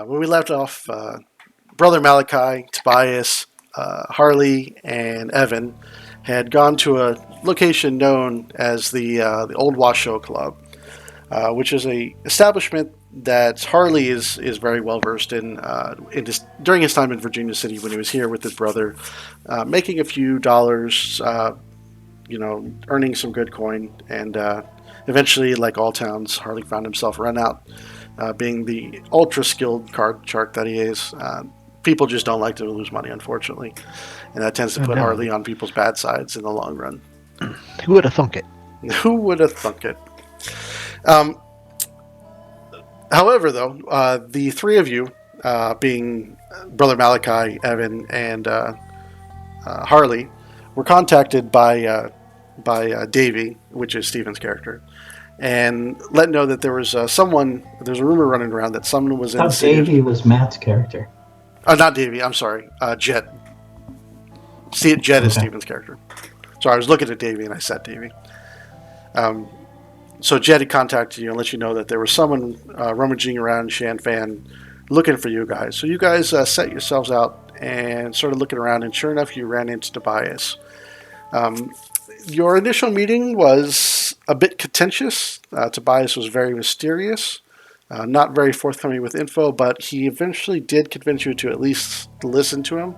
When we left off, Brother Malachi, Tobias, Harley, and Evan had gone to a location known as the Old Washoe Club, which is a establishment that Harley is very well versed in during his time in Virginia City when he was here with his brother, making a few dollars, earning some good coin, and eventually, like all towns, Harley found himself run out. Being the ultra skilled card shark that he is, people just don't like to lose money, unfortunately, and that tends to put Harley on people's bad sides in the long run. Who would have thunk it? Who would have thunk it? However, though, the three of you, being Brother Malachi, Evan, and Harley, were contacted by Davey, which is Steven's character, and let know that there was there's a rumor running around that someone was in the city. Davey was Matt's character. Not Davey, I'm sorry. Jet. Jet is Steven's character. So I was looking at Davey and I said Davey. So Jet had contacted you and let you know that there was someone rummaging around Shanfan looking for you guys. So you guys set yourselves out and started looking around, and sure enough, you ran into Tobias. Your initial meeting was a bit contentious. Tobias was very mysterious, not very forthcoming with info, but he eventually did convince you to at least listen to him.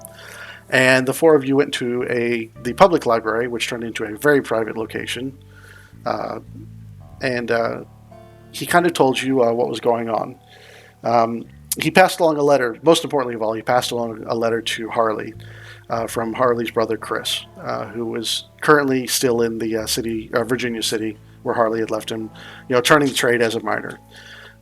And the four of you went to the public library, which turned into a very private location. And he kind of told you what was going on. He passed along a letter. Most importantly of all, he passed along a letter to Harley from Harley's brother Chris, who was currently still in the Virginia City, where Harley had left him, turning the trade as a miner.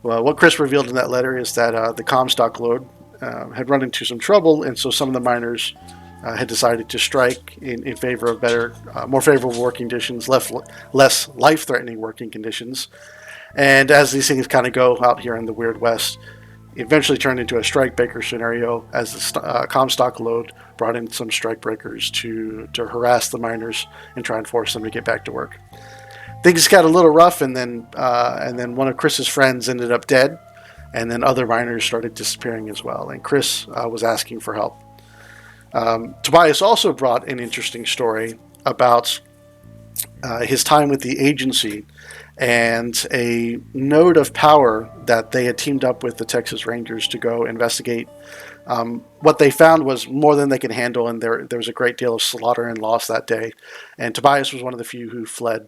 Well, what Chris revealed in that letter is that the Comstock load had run into some trouble, and so some of the miners had decided to strike in favor of better, more favorable working conditions, less life-threatening working conditions. And as these things kind of go out here in the Weird West, it eventually turned into a strike breaker scenario as the Comstock load brought in some strike breakers to harass the miners and try and force them to get back to work. Things got a little rough, and then one of Chris's friends ended up dead, and then other miners started disappearing as well, and Chris was asking for help. Tobias also brought an interesting story about his time with the agency and a node of power that they had teamed up with the Texas Rangers to go investigate. What they found was more than they could handle, and there was a great deal of slaughter and loss that day. And Tobias was one of the few who fled.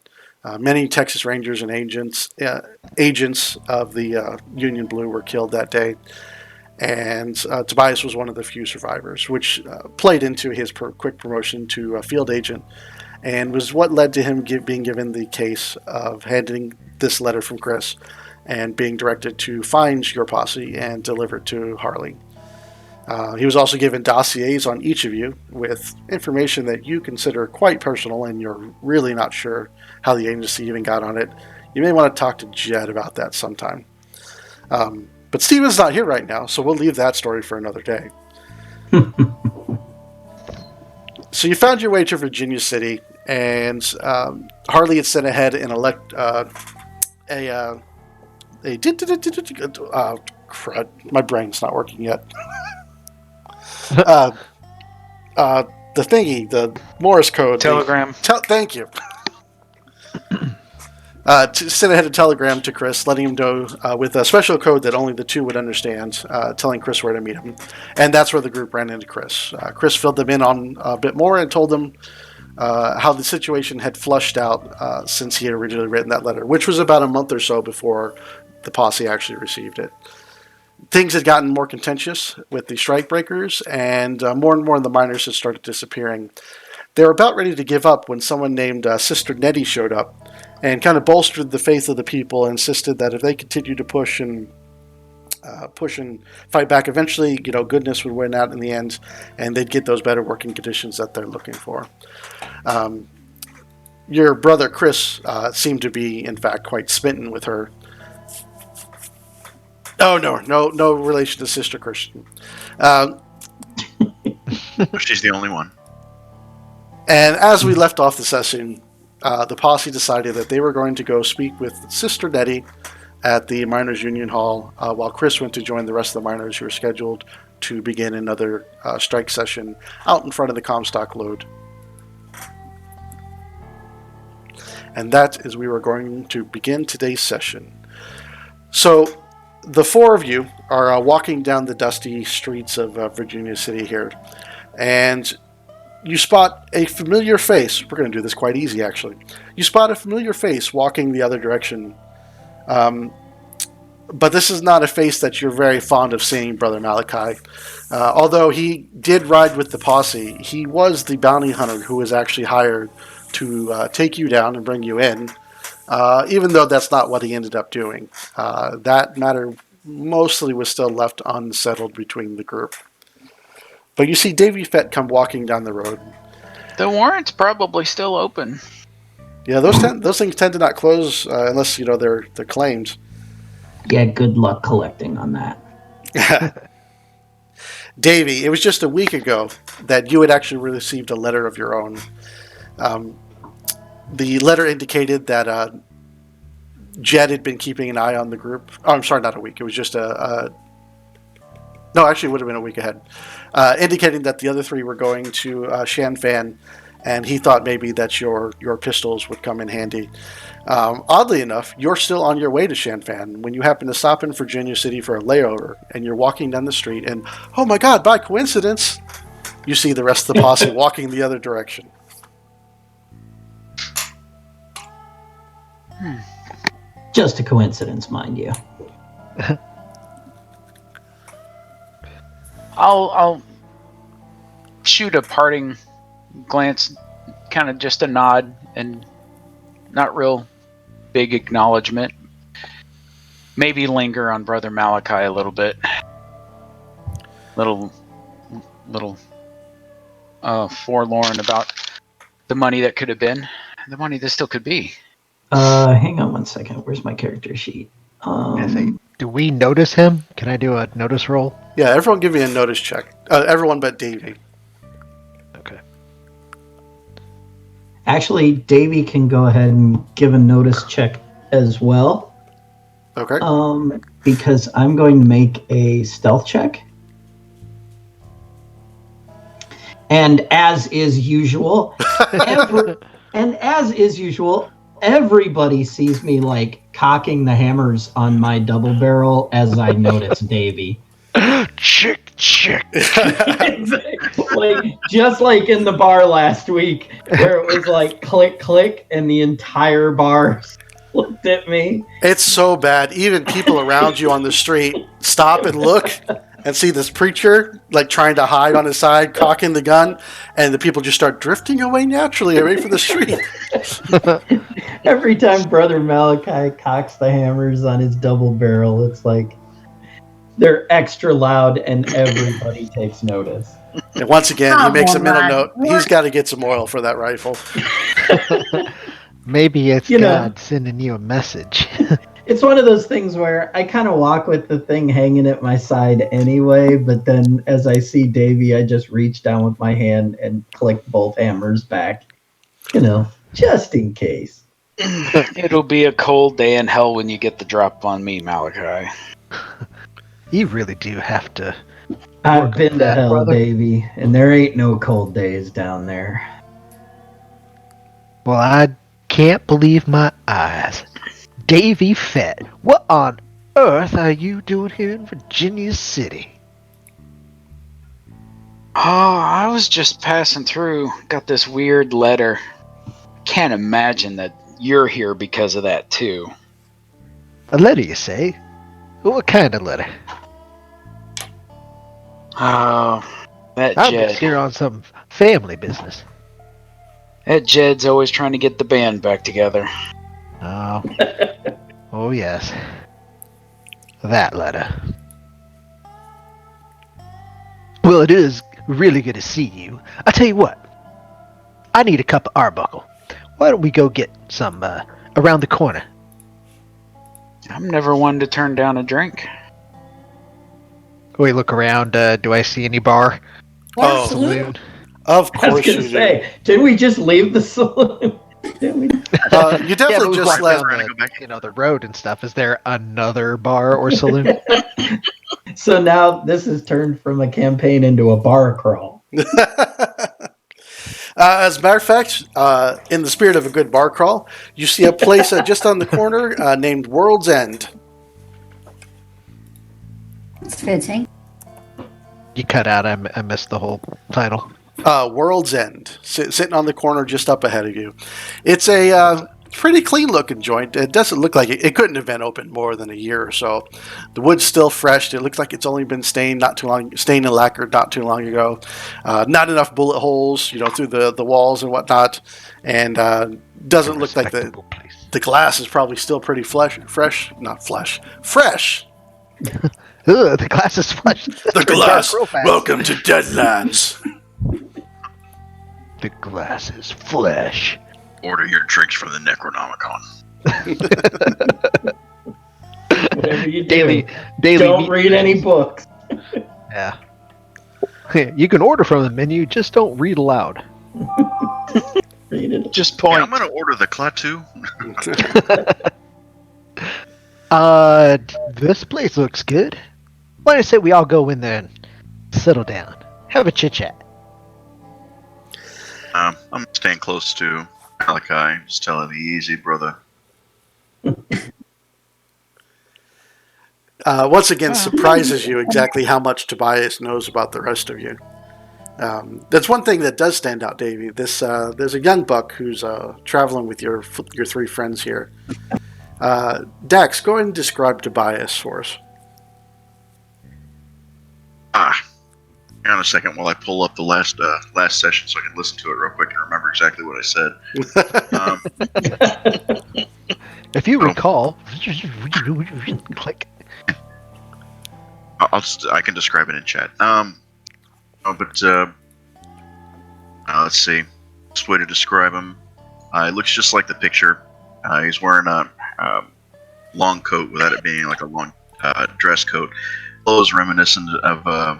Many Texas Rangers and agents of the Union Blue were killed that day. And Tobias was one of the few survivors, which played into his quick promotion to a field agent, and was what led to him being given the case of handing this letter from Chris and being directed to find your posse and deliver it to Harley. He was also given dossiers on each of you with information that you consider quite personal, and you're really not sure how the agency even got on it. You may want to talk to Jed about that sometime. But Steven's not here right now, so we'll leave that story for another day. So you found your way to Virginia City, and Harley had sent ahead and crud, my brain's not working yet. The thingy, the Morse code. Telegram. Thank you. To send ahead a telegram to Chris, letting him know with a special code that only the two would understand, telling Chris where to meet him. And that's where the group ran into Chris. Chris filled them in on a bit more and told them how the situation had flushed out since he had originally written that letter, which was about a month or so before the posse actually received it. Things had gotten more contentious with the strikebreakers, and more of the miners had started disappearing. They were about ready to give up when someone named Sister Netty showed up and kind of bolstered the faith of the people and insisted that if they continued to push and fight back, eventually, goodness would win out in the end, and they'd get those better working conditions that they're looking for. Your brother Chris seemed to be, in fact, quite smitten with her. Oh, no relation to Sister Christian. She's the only one. And as we left off the session, the posse decided that they were going to go speak with Sister Netty at the Miners Union Hall while Chris went to join the rest of the miners who were scheduled to begin another strike session out in front of the Comstock load. And that is we were going to begin today's session. So the four of you are walking down the dusty streets of Virginia City here, and you spot a familiar face. We're going to do this quite easy, actually. You spot a familiar face walking the other direction. But this is not a face that you're very fond of seeing, Brother Malachi. Although he did ride with the posse, he was the bounty hunter who was actually hired to take you down and bring you in, even though that's not what he ended up doing. That matter mostly was still left unsettled between the group. But you see Davy Fett come walking down the road. The warrant's probably still open. Yeah, those things tend to not close unless they're claimed. Yeah, good luck collecting on that. Davy, it was just a week ago that you had actually received a letter of your own. The letter indicated that Jed had been keeping an eye on the group. Oh, I'm sorry, not a week. It was just no, actually it would have been a week ahead. Indicating that the other three were going to Shanfan, and he thought maybe that your pistols would come in handy. Oddly enough, you're still on your way to Shanfan when you happen to stop in Virginia City for a layover, and you're walking down the street, and oh my god, by coincidence, you see the rest of the posse walking the other direction. Just a coincidence, mind you. I'll shoot a parting glance, kind of just a nod, and not real big acknowledgement. Maybe linger on Brother Malachi a little bit. Little forlorn about the money that could have been, the money that still could be. Hang on one second. Where's my character sheet? Do we notice him? Can I do a notice roll? Yeah, everyone give me a notice check. Everyone but Davey. Okay. Actually, Davey can go ahead and give a notice check as well. Okay. Because I'm going to make a stealth check. And as is usual, everybody sees me like cocking the hammers on my double barrel as I notice Davey. Chick. Like, just like in the bar last week, where it was like click, click, and the entire bar looked at me. It's so bad. Even people around you on the street stop and look and see this preacher like trying to hide on his side, cocking the gun, and the people just start drifting away naturally away from the street. Every time Brother Malachi cocks the hammers on his double barrel, it's like they're extra loud and everybody takes notice. And once again, he makes a mental note. He's got to get some oil for that rifle. Maybe it's God sending you a message. It's one of those things where I kind of walk with the thing hanging at my side anyway, but then as I see Davey, I just reach down with my hand and click both hammers back. Just in case. It'll be a cold day in hell when you get the drop on me, Malachi. You really do have to. I've been to hell, brother. baby, and there ain't no cold days down there. Well, I can't believe my eyes. Davy Fett, what on earth are you doing here in Virginia City? Oh, I was just passing through. Got this weird letter. Can't imagine that you're here because of that, too. A letter, you say? What kind of letter? Oh, that I'm Jed. just here on some family business. That Jed's always trying to get the band back together. Oh. Oh, yes. That letter. Well, it is really good to see you. I tell you what. I need a cup of Arbuckle. Why don't we go get some around the corner? I'm never one to turn down a drink. We look around. Do I see any bar? Oh, Saloon? of I was course going you to do. say, did we just leave the saloon? You Yeah, but definitely we just walk let. down the road and stuff. Is there another bar or saloon? So now this has turned from a campaign into a bar crawl. As a matter of fact, in the spirit of a good bar crawl, you see a place just on the corner named World's End. It's fitting. You cut out. I missed the whole title. World's End, sitting on the corner just up ahead of you. It's a pretty clean-looking joint. It doesn't look like it couldn't have been open more than a year or so. The wood's still fresh. It looks like it's only been stained and lacquered not too long ago. Not enough bullet holes, through the walls and whatnot. And doesn't look like the glass is probably still pretty fresh. Fresh. Ugh, the glass is flush. The glass. Welcome to Deadlands. The glass is flesh. Order your drinks from the Necronomicon. Whatever you do, Daily don't meat read any books. Yeah. You can order from the menu, just don't read aloud. Read it. Just Yeah, point. I'm going to order the Klaatu. This place looks good. Why don't I say we all go in there and settle down, have a chit chat? I'm staying close to Malachi. Just telling me easy, brother. Once again, surprises you exactly how much Tobias knows about the rest of you. That's one thing that does stand out, Davey. There's a young buck who's traveling with your three friends here. Dax, go ahead and describe Tobias for us. Hang on a second while I pull up the last session so I can listen to it real quick and remember exactly what I said. If you recall, click. I can describe it in chat. Let's see. Best way to describe him. It looks just like the picture. He's wearing a long coat without it being like a long dress coat. Clothes reminiscent of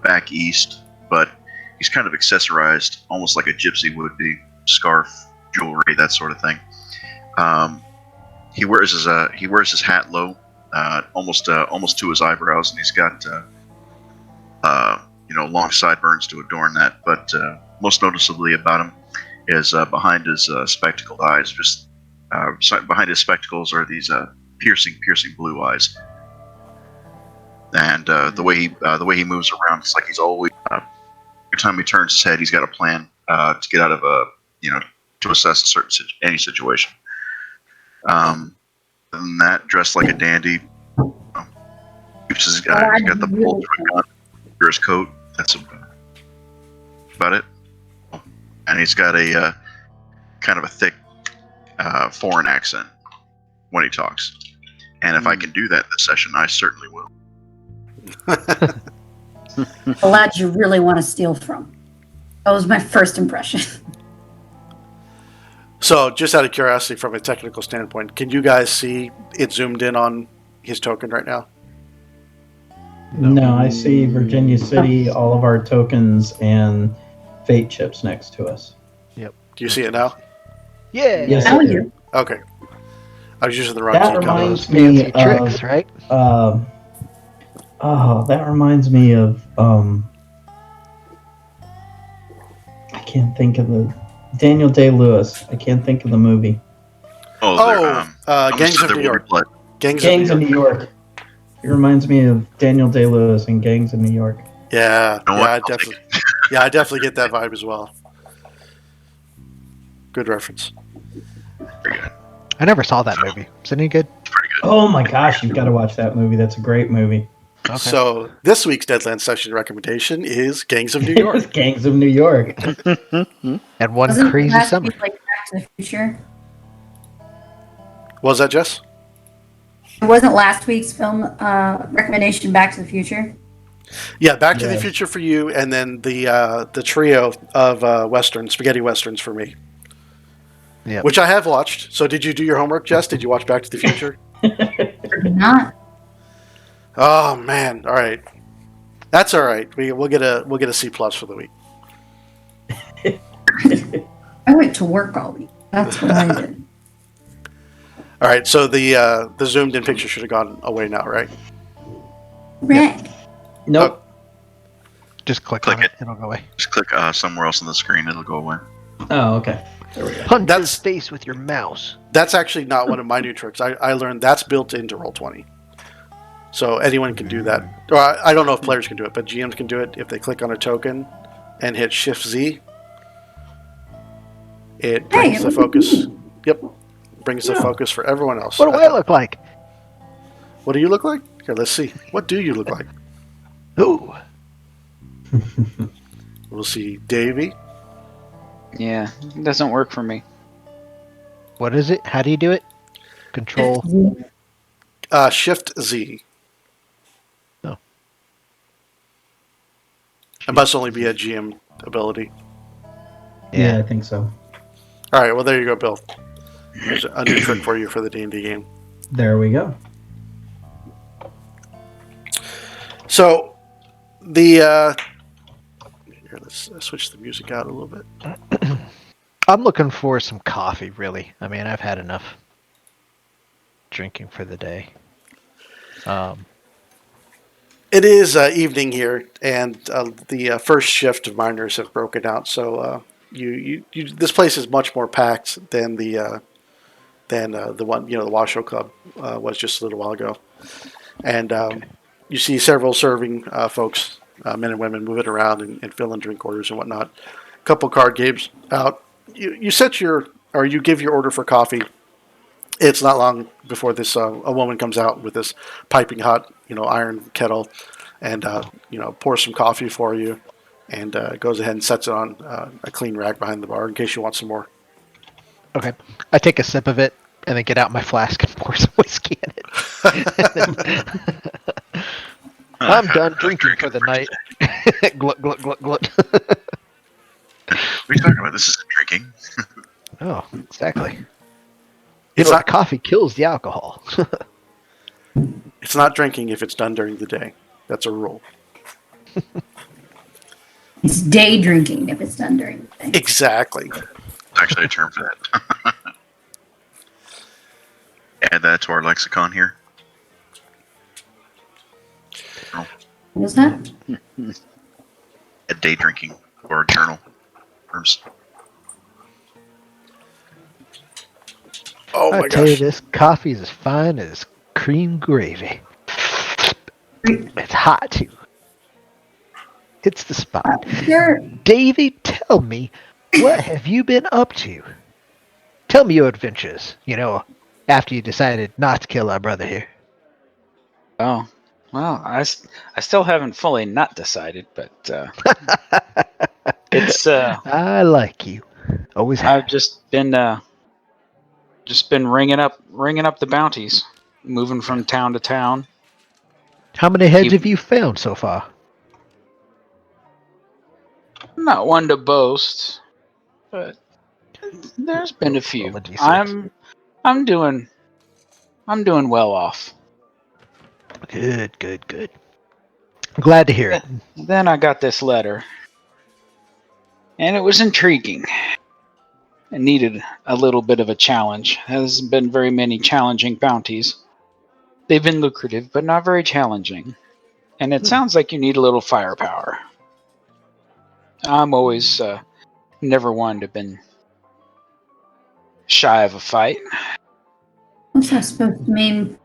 back east, but he's kind of accessorized, almost like a gypsy would be. Scarf, jewelry, that sort of thing. He wears his hat low, almost to his eyebrows, and he's got long sideburns to adorn that. But most noticeably about him is behind his spectacled eyes. Just behind his spectacles are these piercing blue eyes. And the way he moves around, it's like he's always. Every time he turns his head, he's got a plan to get out of to assess any situation. And that, dressed like a dandy, he's got the bolt gun under his coat. That's about it. And he's got a kind of a thick foreign accent when he talks. And if I can do that this session, I certainly will. The lad you really want to steal from. That was my first impression. So, just out of curiosity, from a technical standpoint, can you guys see it zoomed in on his token right now? No, I see Virginia City, all of our tokens, and fate chips next to us. Yep. Do you see it now? Yeah. Yes, Now I do. you. Okay. I was using the wrong That key reminds color. me Fancy tricks, of. right? That reminds me of. I can't think of the Daniel Day-Lewis. I can't think of the movie. Gangs of New York. Gangs of New York. It reminds me of Daniel Day-Lewis and Gangs of New York. Yeah, You know yeah, what? I definitely get that vibe as well. Good reference. Very good. I never saw that movie. Is it any good? Pretty good. Oh my gosh, you've got to watch that movie. That's a great movie. Okay. So this week's Deadlands session recommendation is Gangs of New York. Gangs of New York. And one Wasn't crazy last summer. week like Back to the Future? What was that, Jess? It wasn't last week's film recommendation Back to the Future? Yeah, Back to the Yes. Future for you, and then the trio of spaghetti westerns for me. Yep. Which I have watched. So did you do your homework, Jess? Did you watch Back to the Future? Did not. Oh man! All right, that's all right. We'll get a C+ for the week. I went to work all week. That's what I did. All right, so the zoomed in picture should have gone away now, right? Rick. Nope. Just click Click on it. it. It'll go away. Just click somewhere else on the screen. It'll go away. Oh, okay. There we go. Punch That's- his face with your mouse. That's actually not one of my new tricks. I learned that's built into Roll20. So anyone can do that. Or I don't know if players can do it, but GMs can do it if they click on a token and hit Shift Z. It brings Hey, the look at focus. me. Yep. Brings the Yeah. focus for everyone else. What do I look like? What do you look like? Here, let's see. What do you look like? Ooh. We'll see Davey. Yeah, it doesn't work for me. What is it? How do you do it? Control. Shift Z. Oh. It must only be a GM ability. Yeah, I think so. All right, well, there you go, Bill. There's a new trick for you for the D&D game. There we go. So, here, let's switch the music out a little bit. I'm looking for some coffee, really. I mean, I've had enough drinking for the day. It is evening here, and the first shift of miners have broken out. So this place is much more packed than the one the Washoe Club was just a little while ago. And you see several serving folks, men and women, moving around and filling drink orders and whatnot. A couple card games out. You give your order for coffee. It's not long before this a woman comes out with this piping hot iron kettle and pours some coffee for you and goes ahead and sets it on a clean rack behind the bar in case you want some more. Okay. I take a sip of it and then get out my flask and pour some whiskey in it. I'm done drinking for the night. Glut, glut, glut, glut. What are you talking about? This isn't drinking. Oh, exactly. It's The not coffee kills the alcohol. It's not drinking if it's done during the day. That's a rule. It's day drinking if it's done during the day. Exactly. There's actually a term for that. Add that to our lexicon here. What was that? Add day drinking or journal terms. Oh my I tell you, gosh. this coffee is as fine as cream gravy. It's hot too. It's the spot. Sure. Davey, tell me, what have you been up to? Tell me your adventures, after you decided not to kill our brother here. Oh, well, I still haven't fully not decided, but it's I like you. Always have. I've just been ringing up the bounties, moving from town to town. How many heads have you found so far? I'm not one to boast, but there's been a few. Roll a D6. I'm doing well off. Good, good, good. Glad to hear it. Then I got this letter, and it was intriguing. It needed a little bit of a challenge. There hasn't been very many challenging bounties. They've been lucrative, but not very challenging. And it sounds like you need a little firepower. I'm always never one to been shy of a fight. What's that supposed to mean?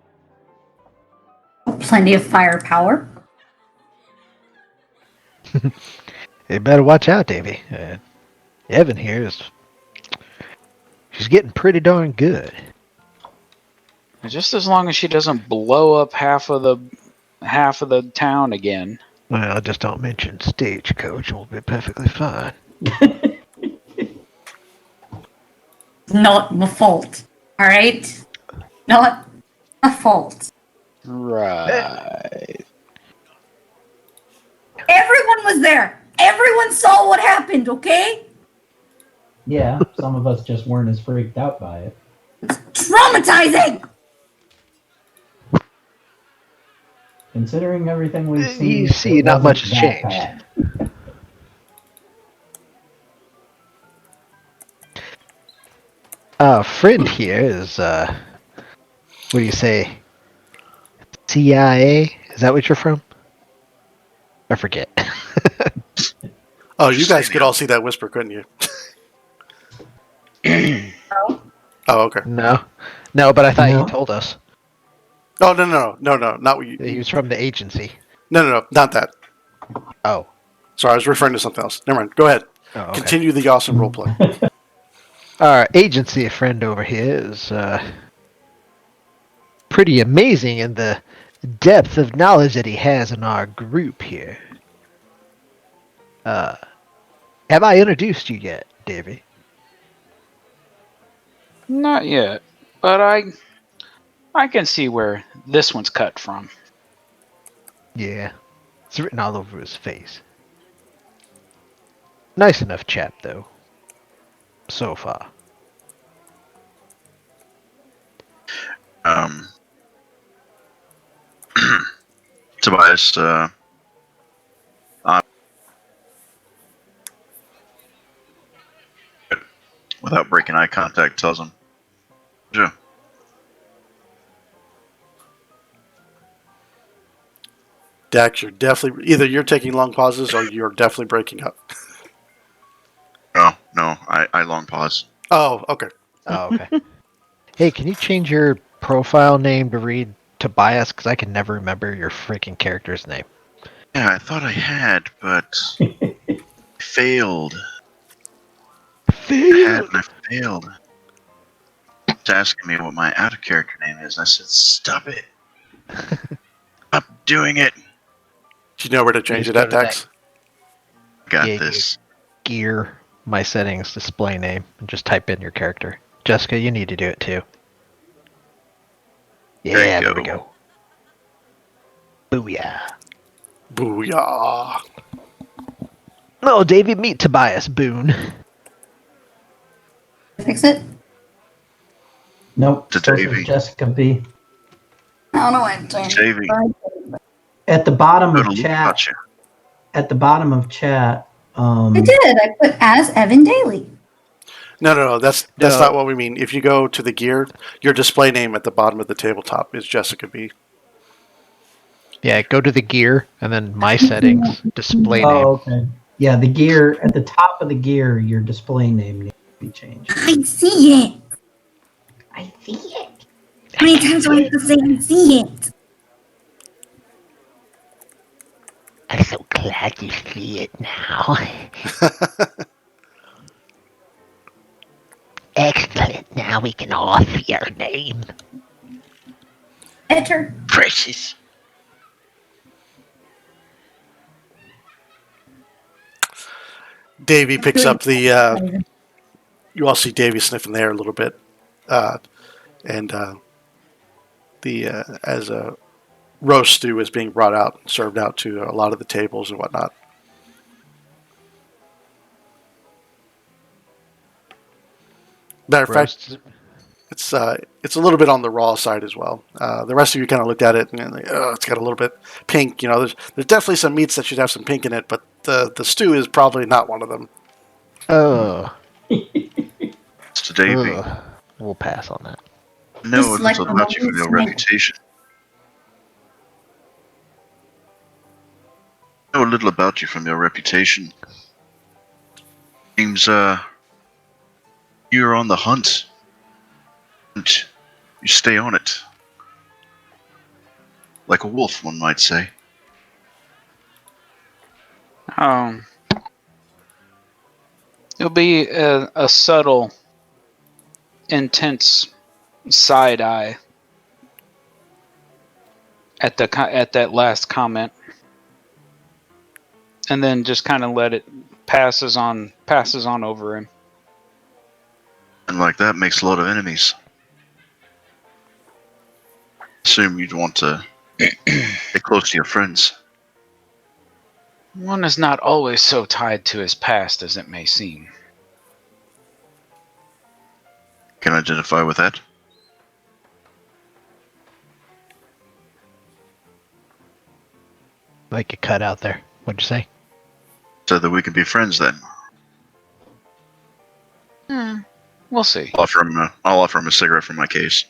Plenty of firepower. You better watch out, Davey. Evan here she's getting pretty darn good. Just as long as she doesn't blow up half of the town again. Well, just don't mention Stagecoach. We'll be perfectly fine. Not my fault. All right? Not my fault. Right. Everyone was there. Everyone saw what happened, okay? Yeah, some of us just weren't as freaked out by it. Traumatizing! Considering everything we've seen, You see, it not wasn't much has that changed. bad. Friend here is, what do you say? CIA? Is that what you're from? I forget. Oh, Just you guys saying, could all see that whisper, couldn't you? Oh, okay. No. No, but I thought you No. told us Oh, no, not what you. that he was from the agency. No, not that. Oh. Sorry, I was referring to something else. Never mind. Go ahead. Oh, okay. Continue the awesome roleplay. Our agency friend over here is pretty amazing in the depth of knowledge that he has in our group here. Have I introduced you yet, Davy? Not yet, but I can see where this one's cut from. Yeah. It's written all over his face. Nice enough chap, though. So far. Tobias, without breaking eye contact, tells him, "Yeah, Dax, you're definitely either you're taking long pauses or you're definitely breaking up. no, I long pause. Oh, okay. Oh, okay. Hey, can you change your profile name to read Tobias? Because I can never remember your freaking character's name. Yeah, I thought I had, but failed. I had and I failed. It's asking me what my out of character name is, and I said, "Stop it! Stop doing it!" Do you know where to change just it go at, to Dax? Got Yeah, this. Gear my settings display name and just type in your character. Jessica, you need to do it too. There you Yeah, there we go. go. Booyah. Booyah. Oh, Davey, meet Tobias Boone. Fix it? Nope. To Still Davey. says Jessica B. I don't know what I'm doing. Davey. At the bottom Good of look chat. about you. At the bottom of chat. I did. I put as Evan Daly. No. That's No. not what we mean. If you go to the gear, your display name at the bottom of the tabletop is Jessica B. Yeah, go to the gear and then my settings, display name. Oh, okay. Yeah, the gear at the top of the gear, your display name needs to be changed. I see it. I see it. How many times do I have to say I see it? I'm so glad you see it now. Excellent. Now we can all see our name. Enter. Precious. Davey picks up the. You all see Davey sniffing the air a little bit, and as a roast stew is being brought out, served out to a lot of the tables and whatnot. Matter of fact, it's a little bit on the raw side as well. The rest of you kind of looked at it and like, oh, it's got a little bit pink. You know, there's definitely some meats that should have some pink in it, but the stew is probably not one of them. Oh. It's to Davey. Ugh. We'll pass on that. Know a little about you from your reputation. Know a little about you from your reputation. Seems you're on the hunt. And you stay on it. Like a wolf, one might say. It'll be a subtle, intense side eye at that last comment, and then just kind of let it passes on over him. And like that makes a lot of enemies. Assume you'd want to get close to your friends. One is not always so tied to his past as it may seem. Can identify with that. Like a cut out there. What'd you say? So that we can be friends then. We'll see. I'll offer him a cigarette from my case.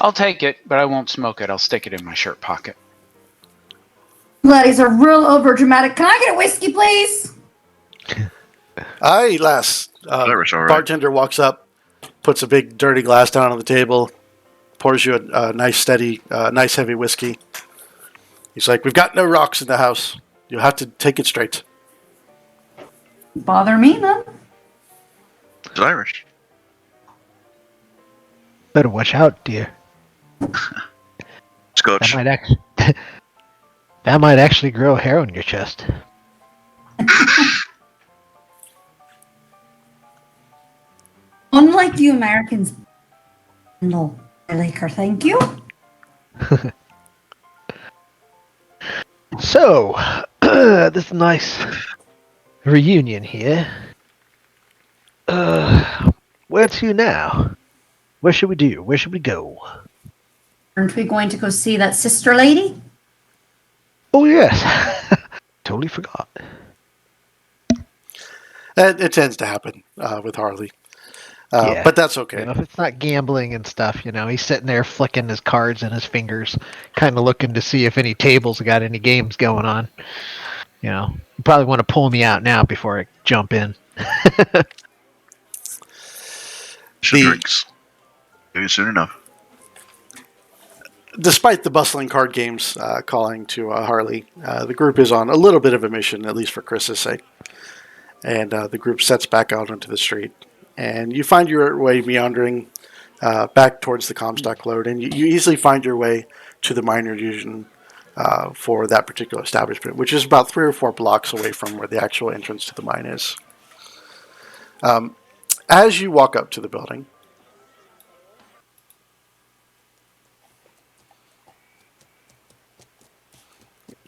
I'll take it, but I won't smoke it. I'll stick it in my shirt pocket. Ladies are real over dramatic. Can I get a whiskey, please? Aye, lass. Irish, all right. Bartender walks up, puts a big dirty glass down on the table, pours you a nice steady, nice heavy whiskey. He's like, "We've got no rocks in the house. You'll have to take it straight." Bother me, then. It's Irish. Better watch out, dear. Scotch. That might actually grow hair on your chest. Unlike you Americans, no, I like her. Thank you. So, this nice reunion here. Where to now? What should we do? Where should we go? Aren't we going to go see that sister lady? Oh, yes. Totally forgot. It tends to happen with Harley. Yeah. But that's okay. You know, if it's not gambling and stuff, he's sitting there flicking his cards in his fingers, kind of looking to see if any tables got any games going on. You probably want to pull me out now before I jump in. Drinks. Maybe soon enough. Despite the bustling card games calling to Harley, the group is on a little bit of a mission, at least for Chris's sake. And the group sets back out onto the street. And you find your way meandering back towards the Comstock Load, and you easily find your way to the minor union for that particular establishment, which is about 3 or 4 blocks away from where the actual entrance to the mine is. As you walk up to the building,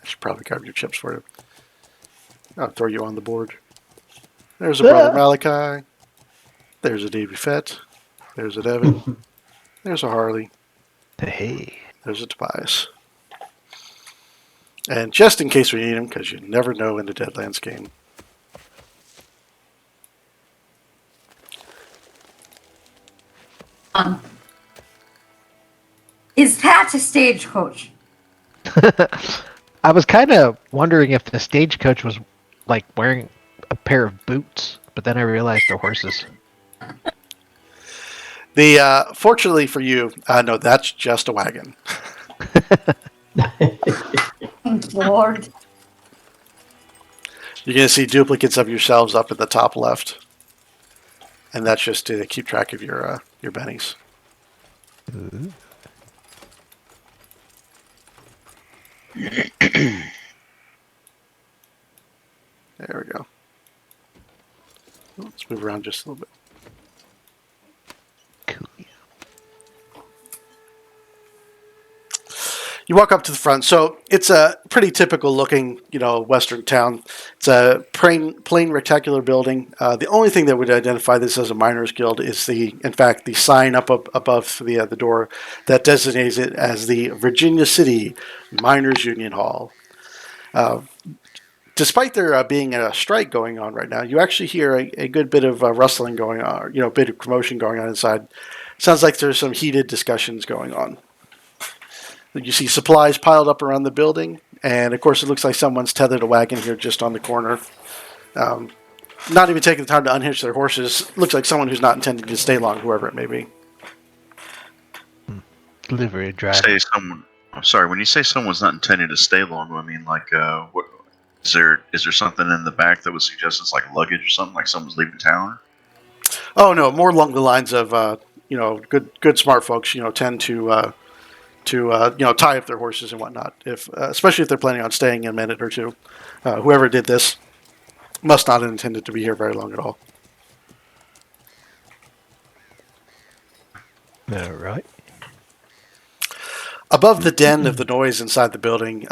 I should probably grab your chips for you. I'll throw you on the board. There's a brother Malachi. There's a Davy Fett. There's a Devin. There's a Harley. Hey. There's a Tobias. And just in case we need him, because you never know in the Deadlands game. Is that a stagecoach? I was kind of wondering if the stagecoach was like wearing a pair of boots, but then I realized they're horses. Fortunately for you, no, that's just a wagon. Thank you, Lord. You're going to see duplicates of yourselves up at the top left. And that's just to keep track of your bennies. Ooh. There we go. Let's move around just a little bit. Cool. You walk up to the front. So it's a pretty typical looking, Western town. It's a plain rectangular building. The only thing that would identify this as a miners' guild is the sign up above the door that designates it as the Virginia City Miners Union Hall. Despite there being a strike going on right now, you actually hear a good bit of rustling going on, a bit of commotion going on inside. Sounds like there's some heated discussions going on. You see supplies piled up around the building, and of course it looks like someone's tethered a wagon here just on the corner. Not even taking the time to unhitch their horses. Looks like someone who's not intending to stay long, whoever it may be. Delivery driver. When you say someone's not intending to stay long, I mean what? Is there something in the back that would suggest it's like luggage or something, like someone's leaving town? Oh no, more along the lines of good smart folks tend to tie up their horses and whatnot, especially if they're planning on staying a minute or two. Whoever did this must not have intended to be here very long at all. All right. Above the din of the noise inside the building,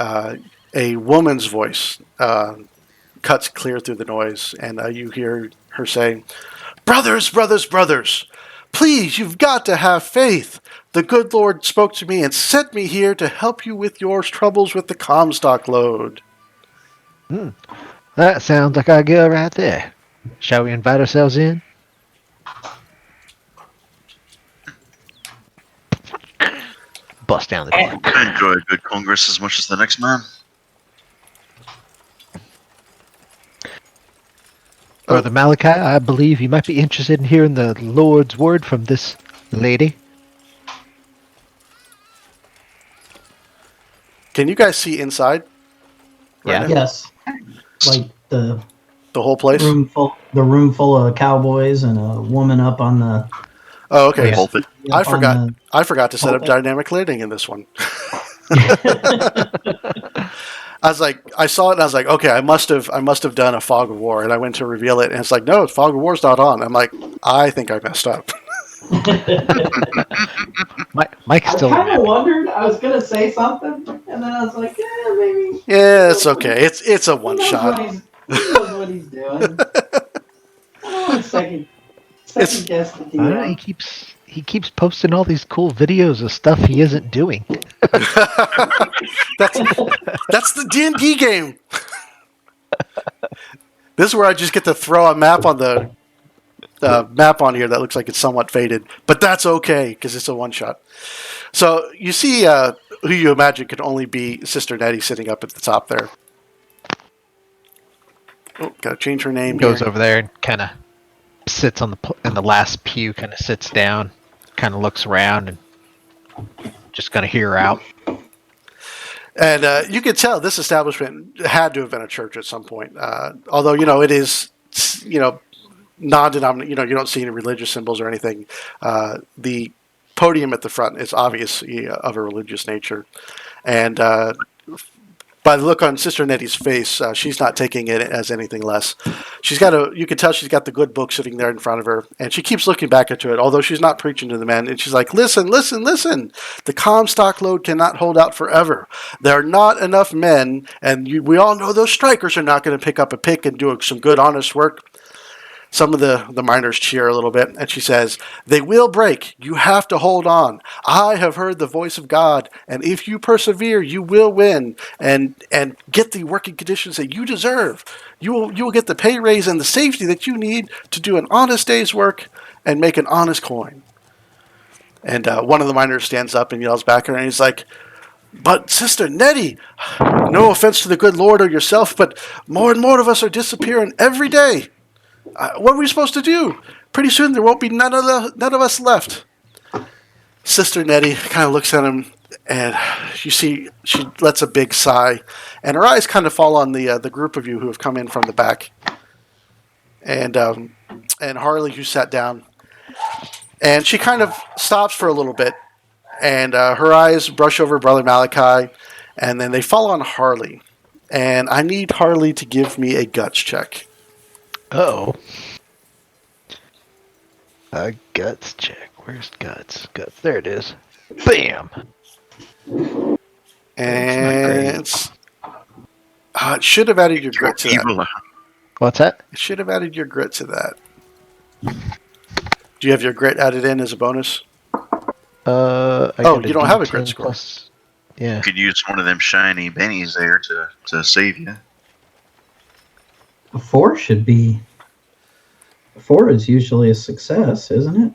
a woman's voice cuts clear through the noise, and you hear her say, "Brothers, brothers, brothers, please, you've got to have faith. The good Lord spoke to me and sent me here to help you with your troubles with the Comstock Load." That sounds like our girl right there. Shall we invite ourselves in? bust down the door. I enjoy a good congress as much as the next man. Brother Malachi, I believe you might be interested in hearing the Lord's word from this lady. Can you guys see inside? Yeah. now? Yes. Like the The whole place? room full of cowboys and a woman up on the. Oh, okay. Yeah. Both it. I up on forgot. I forgot to set up Okay. dynamic landing in this one. I was like, I saw it and I was like, okay, I must have done a fog of war, and I went to reveal it, and it's like, no, fog of war's not on. I'm like, I think I messed up. Mike's I still. kind of wondered. I was gonna say something, and then I was like, yeah, maybe. Yeah, it's okay. It's a He one knows shot. He knows what he's doing. I don't want second guess the I don't know, deal. he keeps posting all these cool videos of stuff he isn't doing. that's the D&D game. This is where I just get to throw a map on the map on here that looks like it's somewhat faded, but that's okay because it's a one shot. So you see who you imagine could only be Sister Netty sitting up at the top there. Oh, gotta change her name. Goes here. over there and kind of sits on in the last pew, kind of sits down, kind of looks around, and just gonna hear her out. And you could tell this establishment had to have been a church at some point. Although, it is, non-denominational, you don't see any religious symbols or anything. The podium at the front is obviously of a religious nature. And by the look on Sister Netty's face, she's not taking it as anything less. You can tell she's got the good book sitting there in front of her, and she keeps looking back into it, although she's not preaching to the men. And she's like, listen. The Comstock load cannot hold out forever. There are not enough men, and we all know those strikers are not going to pick up a pick and do some good, honest work. Some of the miners cheer a little bit, and she says, they will break. You have to hold on. I have heard the voice of God, and if you persevere, you will win and get the working conditions that you deserve. You will get the pay raise and the safety that you need to do an honest day's work and make an honest coin. And one of the miners stands up and yells back at her, and he's like, but Sister Netty, no offense to the good Lord or yourself, but more and more of us are disappearing every day. What are we supposed to do? Pretty soon there won't be none of us left. Sister Netty kind of looks at him, and you see she lets a big sigh, and her eyes kind of fall on the group of you who have come in from the back, and Harley, who sat down, and she kind of stops for a little bit, and her eyes brush over Brother Malachi, and then they fall on Harley, and I need Harley to give me a guts check. Oh. A guts check. Where's guts? Guts. There it is. Bam! And it should have added your grit to that. Evil. What's that? It should have added your grit to that. Do you have your grit added in as a bonus? I Oh, got you don't have a D10 grit score. plus- Yeah. You could use one of them shiny bennies there to save you. A 4 should be. 4 is usually a success, isn't it?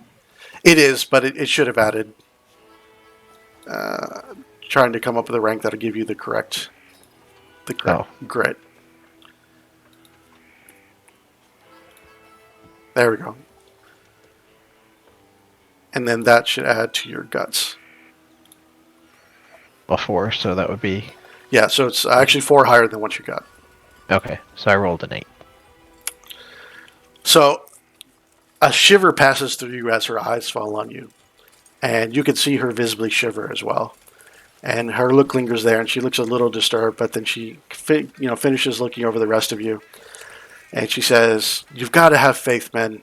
It is, but it should have added. Trying to come up with a rank that'll give you the correct grit. There we go. And then that should add to your guts. A 4, so that would be... Yeah, so it's actually 4 higher than what you got. Okay, so I rolled an 8. So a shiver passes through you as her eyes fall on you. And you can see her visibly shiver as well. And her look lingers there, and she looks a little disturbed, but then she finishes looking over the rest of you. And she says, you've got to have faith, men.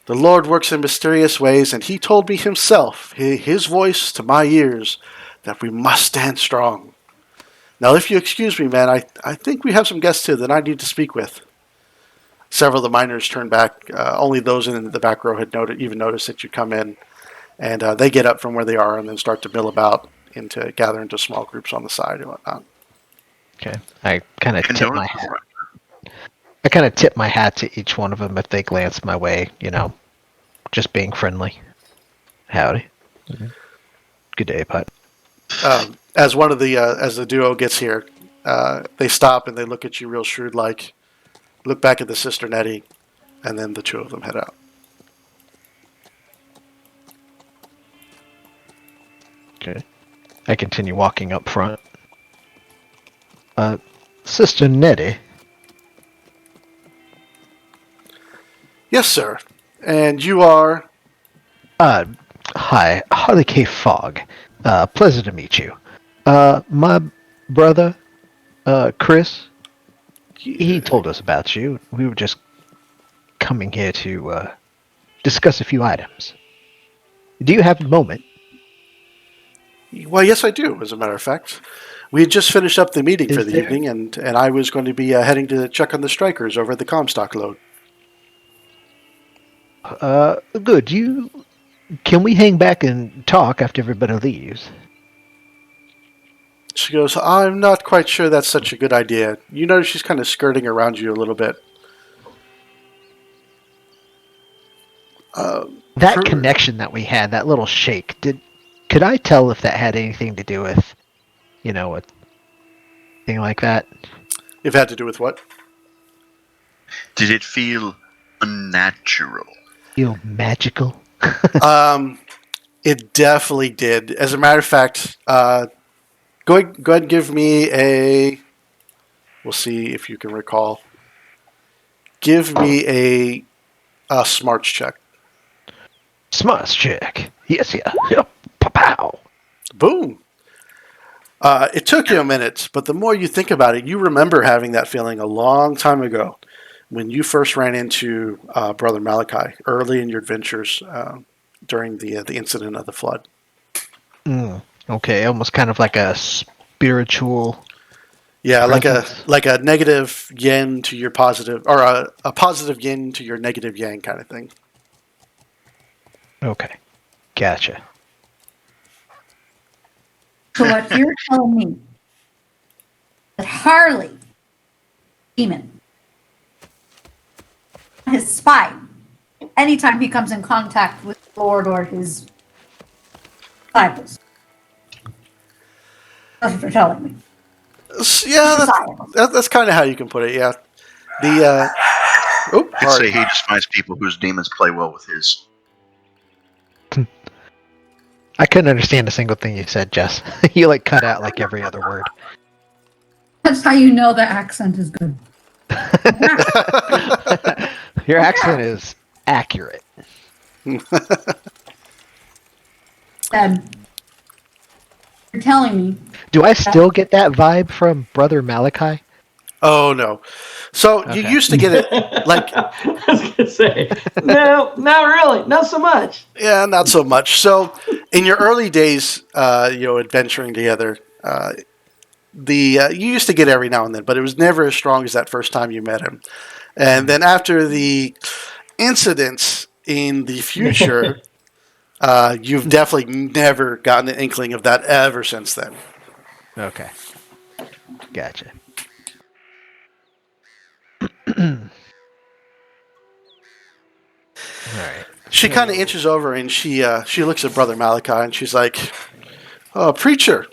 The Lord works in mysterious ways, and he told me himself, his voice to my ears, that we must stand strong. Now, if you excuse me, man, I think we have some guests here that I need to speak with. Several of the miners turn back. Only those in the back row had noticed that you come in. And they get up from where they are and then start to mill about gather into small groups on the side and whatnot. Okay. I kind of tip my hat. I kind of tip my hat to each one of them if they glance my way, just being friendly. Howdy. Mm-hmm. Good day, Putt. As one of the as the duo gets here, they stop and they look at you real shrewd, like look back at the Sister Netty, and then the two of them head out. Okay. I continue walking up front. Sister Netty. Yes, sir. And you are. Hi, Harley K. Fogg. Pleasure to meet you. My brother, Chris, he told us about you. We were just coming here to discuss a few items. Do you have a moment? Well, yes, I do. As a matter of fact, we had just finished up the meeting for Is the there- evening, and I was going to be heading to check on the strikers over at the Comstock load. Good. Can we hang back and talk after everybody leaves? She goes, I'm not quite sure that's such a good idea. You notice she's kind of skirting around you a little bit. That For- connection that we had, that little shake, could I tell if that had anything to do with, a thing like that? If it had to do with what? Did it feel unnatural? Feel magical? It definitely did. As a matter of fact, go ahead and give me a. We'll see if you can recall. Give me a smarts check. Smarts check. Yes, yeah. Yep. Pow. Boom. It took you a minute, but the more you think about it, you remember having that feeling a long time ago when you first ran into Brother Malachi early in your adventures during the incident of the flood. Okay, almost kind of like a spiritual. Yeah, presence. like a negative yin to your positive, or a positive yin to your negative yang kind of thing. Okay, gotcha. So what you're telling me that Harley, demon, his spy, anytime he comes in contact with the Lord or his disciples. That's what you're telling me. Yeah, that's kind of how you can put it. Yeah, the I'd say he just finds people whose demons play well with his. I couldn't understand a single thing you said, Jess. You cut out every other word. That's how you know the accent is good. Your accent is accurate. And you're telling me Do I still get that vibe from Brother Malachi? Oh no! So you Okay. used to get it I was gonna say, no, not really, not so much. yeah, not so much. So in your early days, adventuring together, you used to get every now and then, but it was never as strong as that first time you met him. And then after the incidents in the future, you've definitely never gotten an inkling of that ever since then. Okay. Gotcha. Alright. She kind of inches over and she looks at Brother Malachi and she's like, "Oh, preacher."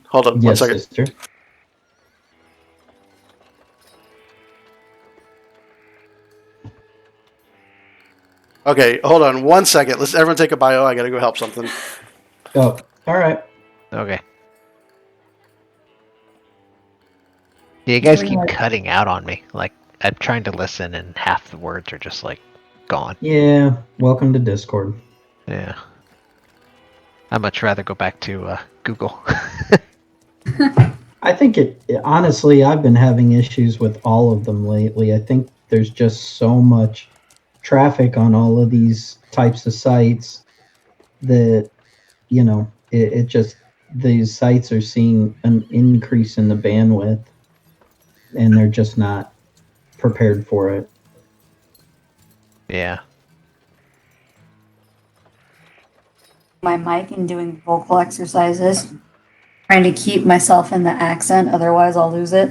Hold on one Yes, second. sister. Okay, hold on one second. Let's everyone take a bio. I gotta go help something. Oh, all right. Okay. Yeah, you guys keep cutting out on me. I'm trying to listen and half the words are just gone. Yeah. Welcome to Discord. Yeah. I'd much rather go back to Google. I think honestly, I've been having issues with all of them lately. I think there's just so much traffic on all of these types of sites that, it just, these sites are seeing an increase in the bandwidth and they're just not prepared for it. Yeah. my mic and doing vocal exercises, trying to keep myself in the accent, otherwise I'll lose it.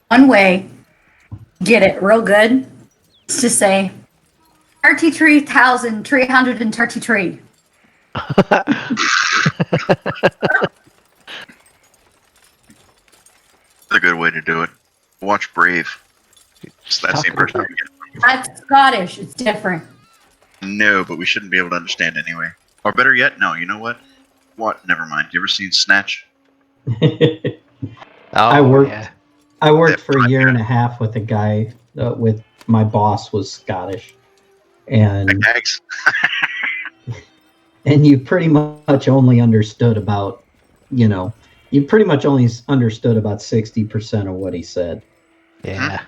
One way, get it real good, is to say, 33,333. That's a good way to do it. Watch Brave. It's that same Talking person. That's Scottish. It's different. No, but we shouldn't be able to understand anyway. Or better yet, no. You know what? What? Never mind. You ever seen Snatch? I worked. Yeah. I worked for a year and a half with a guy. With my boss was Scottish, and Gags. you pretty much only understood about, you pretty much only understood about 60% of what he said. Yeah.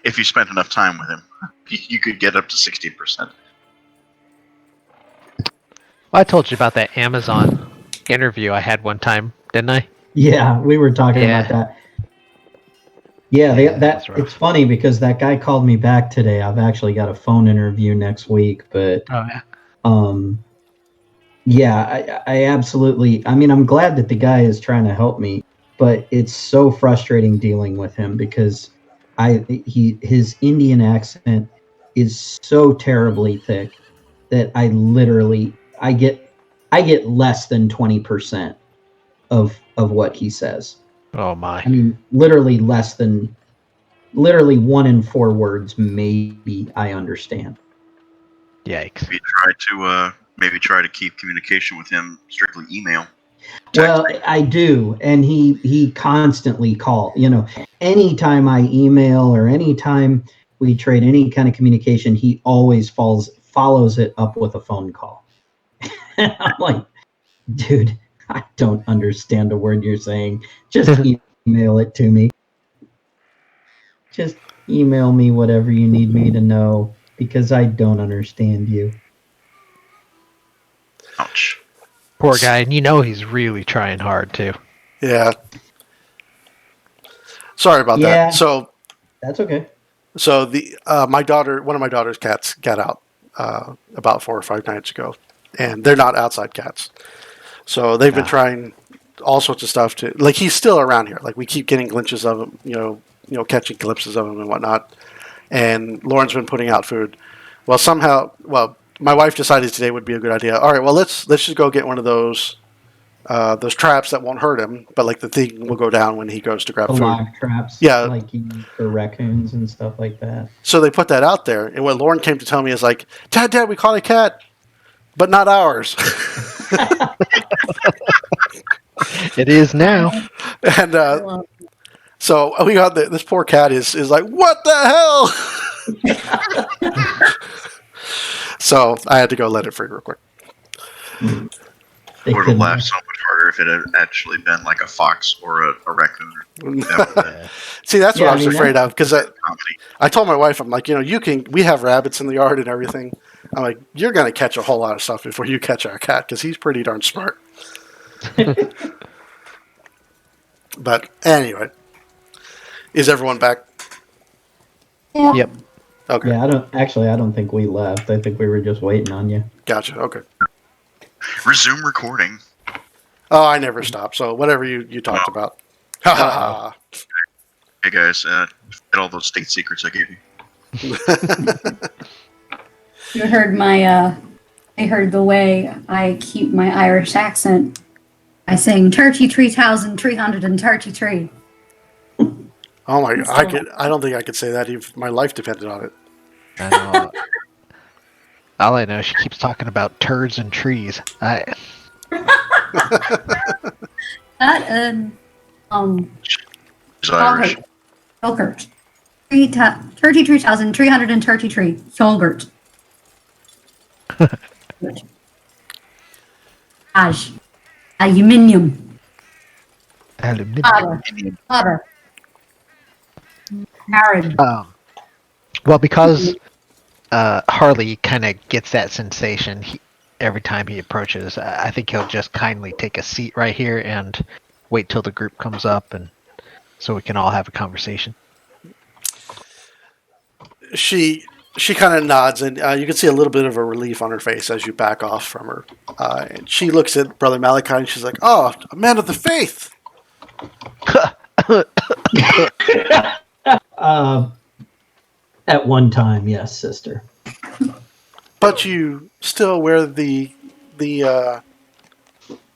If you spent enough time with him, you could get up to 60%. Well, I told you about that Amazon interview I had one time, didn't I? Yeah, we were talking Yeah. about that. Yeah, Yeah, that that's rough. it's funny because that guy called me back today. I've actually got a phone interview next week, but Oh yeah. yeah, I absolutely. I mean, I'm glad that the guy is trying to help me, but it's so frustrating dealing with him because his Indian accent is so terribly thick that I get less than 20% of what he says. Oh my. I mean, literally 1 in 4 words maybe I understand. Yikes. Maybe try to keep communication with him strictly email. Well, I do, and he constantly calls. Anytime I email or anytime we trade any kind of communication, he always follows it up with a phone call. I'm like, dude, I don't understand a word you're saying. Just email it to me. Just email me whatever you need me to know because I don't understand you. Ouch. Poor guy, and he's really trying hard too. Yeah. Sorry about Yeah. that. So That's okay. the one of my daughter's cats got out about 4 or 5 nights ago, and they're not outside cats. So they've been trying all sorts of stuff to, like, he's still around here. Like, we keep getting glimpses of him, catching glimpses of him and whatnot. And Lauren's been putting out food. Well, my wife decided today would be a good idea. All right, well, let's just go get one of those traps that won't hurt him, but like the thing will go down when he goes to grab The food. log traps, Yeah. like for raccoons and stuff like that. So they put that out there, and what Lauren came to tell me is like, Dad, we caught a cat, but not ours. It is now. And so we got this poor cat is like, what the hell? So I had to go let it free real quick. They Would have couldn't- laughed so much harder if it had actually been like a fox or a raccoon. See, that's what Yeah, I was afraid of, because Comedy. I told my wife, I'm like, we have rabbits in the yard and everything. I'm like, you're going to catch a whole lot of stuff before you catch our cat, because he's pretty darn smart. But anyway, is everyone back? Yeah. Yep. Okay, Yeah, I don't think we left. I think we were just waiting on you. gotcha. Okay. Resume recording. Oh, I never stop. So whatever you talked about. Ha ha ha. Hey guys, get all those state secrets I gave you. You heard I heard the way I keep my Irish accent by saying 33,333. Oh my! I don't think I could say that if my life depended on it. I know. All I know, she keeps talking about turds and trees. That and It's Irish. yogurt. 33,333 yogurt. Ash. Aluminium. Aluminium. Butter. Marriage. Well, because Harley kind of gets that sensation every time he approaches, I think he'll just kindly take a seat right here and wait till the group comes up, and so we can all have a conversation. She kind of nods, and you can see a little bit of a relief on her face as you back off from her. And she looks at Brother Malachi, and she's like, "Oh, a man of the faith." At one time, yes, sister. But you still wear the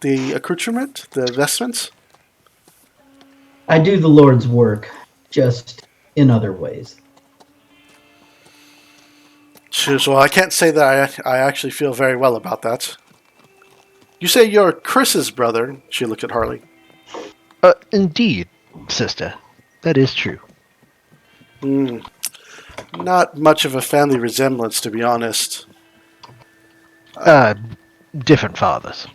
accoutrement, the vestments? I do the Lord's work, just in other ways. Well, I can't say that I actually feel very well about that. You say you're Chris's brother. She looked at Harley. Indeed, sister. That is true. Not much of a family resemblance, to be honest. Different fathers.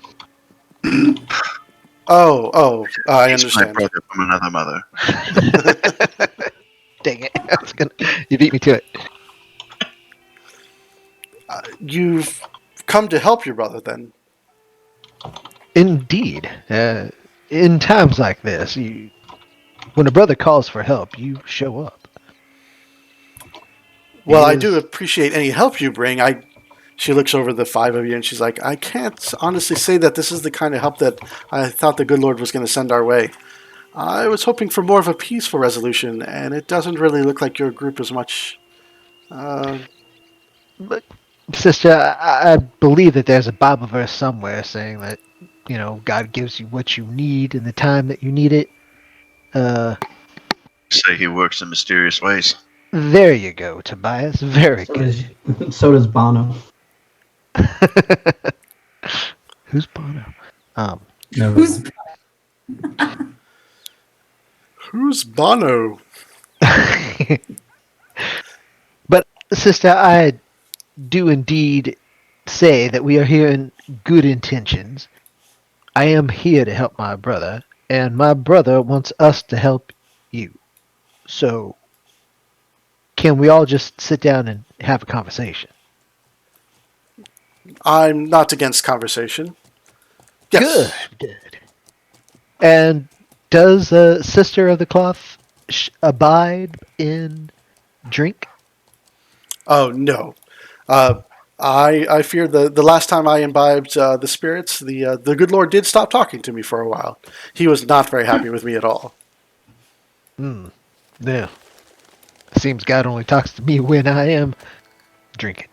I He's my understand. brother from another mother. Dang it. You beat me to it. You've come to help your brother, then? Indeed. In times like this, when a brother calls for help, you show up. Well, I do appreciate any help you bring. She looks over the five of you and she's like, I can't honestly say that this is the kind of help that I thought the good Lord was going to send our way. I was hoping for more of a peaceful resolution, and it doesn't really look like your group is much. But, sister, I believe that there's a Bible verse somewhere saying that, God gives you what you need in the time that you need it. Say he works in mysterious ways. There you go, Tobias. Very good. So does Bono. Who's Bono? Never Who's mind. Who's Bono? But, sister, I do indeed say that we are here in good intentions. I am here to help my brother, and my brother wants us to help you. So, can we all just sit down and have a conversation? I'm not against conversation. Yes. Good. And does Sister of the Cloth abide in drink? Oh, no. I fear the last time I imbibed the spirits, the good Lord did stop talking to me for a while. He was not very happy with me at all. Yeah. Seems God only talks to me when I am drinking.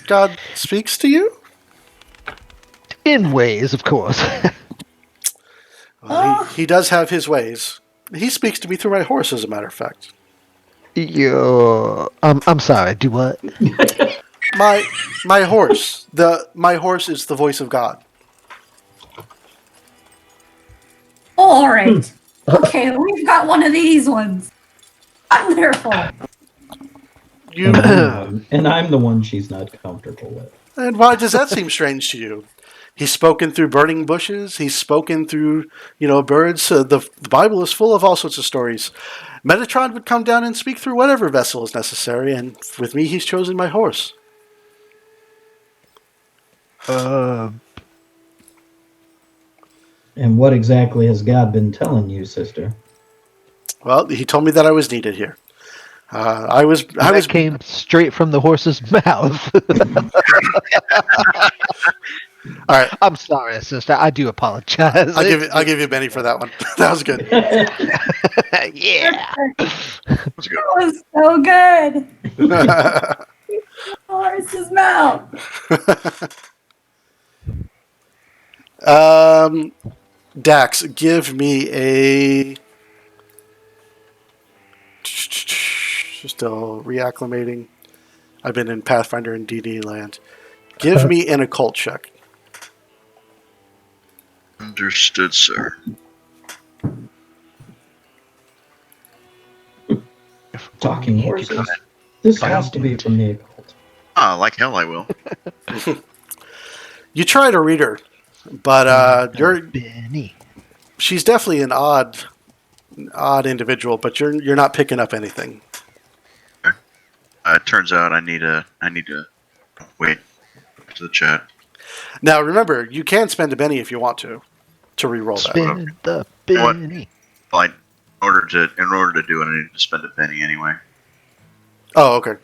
God speaks to you? In ways, of course. Well, he does have his ways. He speaks to me through my horse, as a matter of fact. I'm sorry, do what? My horse. My horse is the voice of God. all right? Okay, we've got one of these ones. Wonderful. You And I'm the one she's not comfortable with. And why does that seem strange to you? He's spoken through burning bushes. He's spoken through, birds. The Bible is full of all sorts of stories. Metatron would come down and speak through whatever vessel is necessary, and with me, he's chosen my horse. And what exactly has God been telling you, sister? Well, he told me that I was needed here. I was came straight from the horse's mouth. all right. I'm sorry, sister. I do apologize. I'll give you a Benny for that one. That was good. Yeah. That's good. That was so good. Horse's mouth. Dax, give me a. Still reacclimating. I've been in Pathfinder and DD land. Give me an occult check. Understood, sir. Talking horses. This has to be from the occult. Like hell I will. You try to read her, but Benny. she's definitely an odd individual, but you're not picking up anything. It turns out I need to wait to the chat. Now remember, you can spend a Benny if you want to re-roll that. Spin the You know what? Benny. Like, in order to do it, I need to spend a penny anyway. Oh, okay.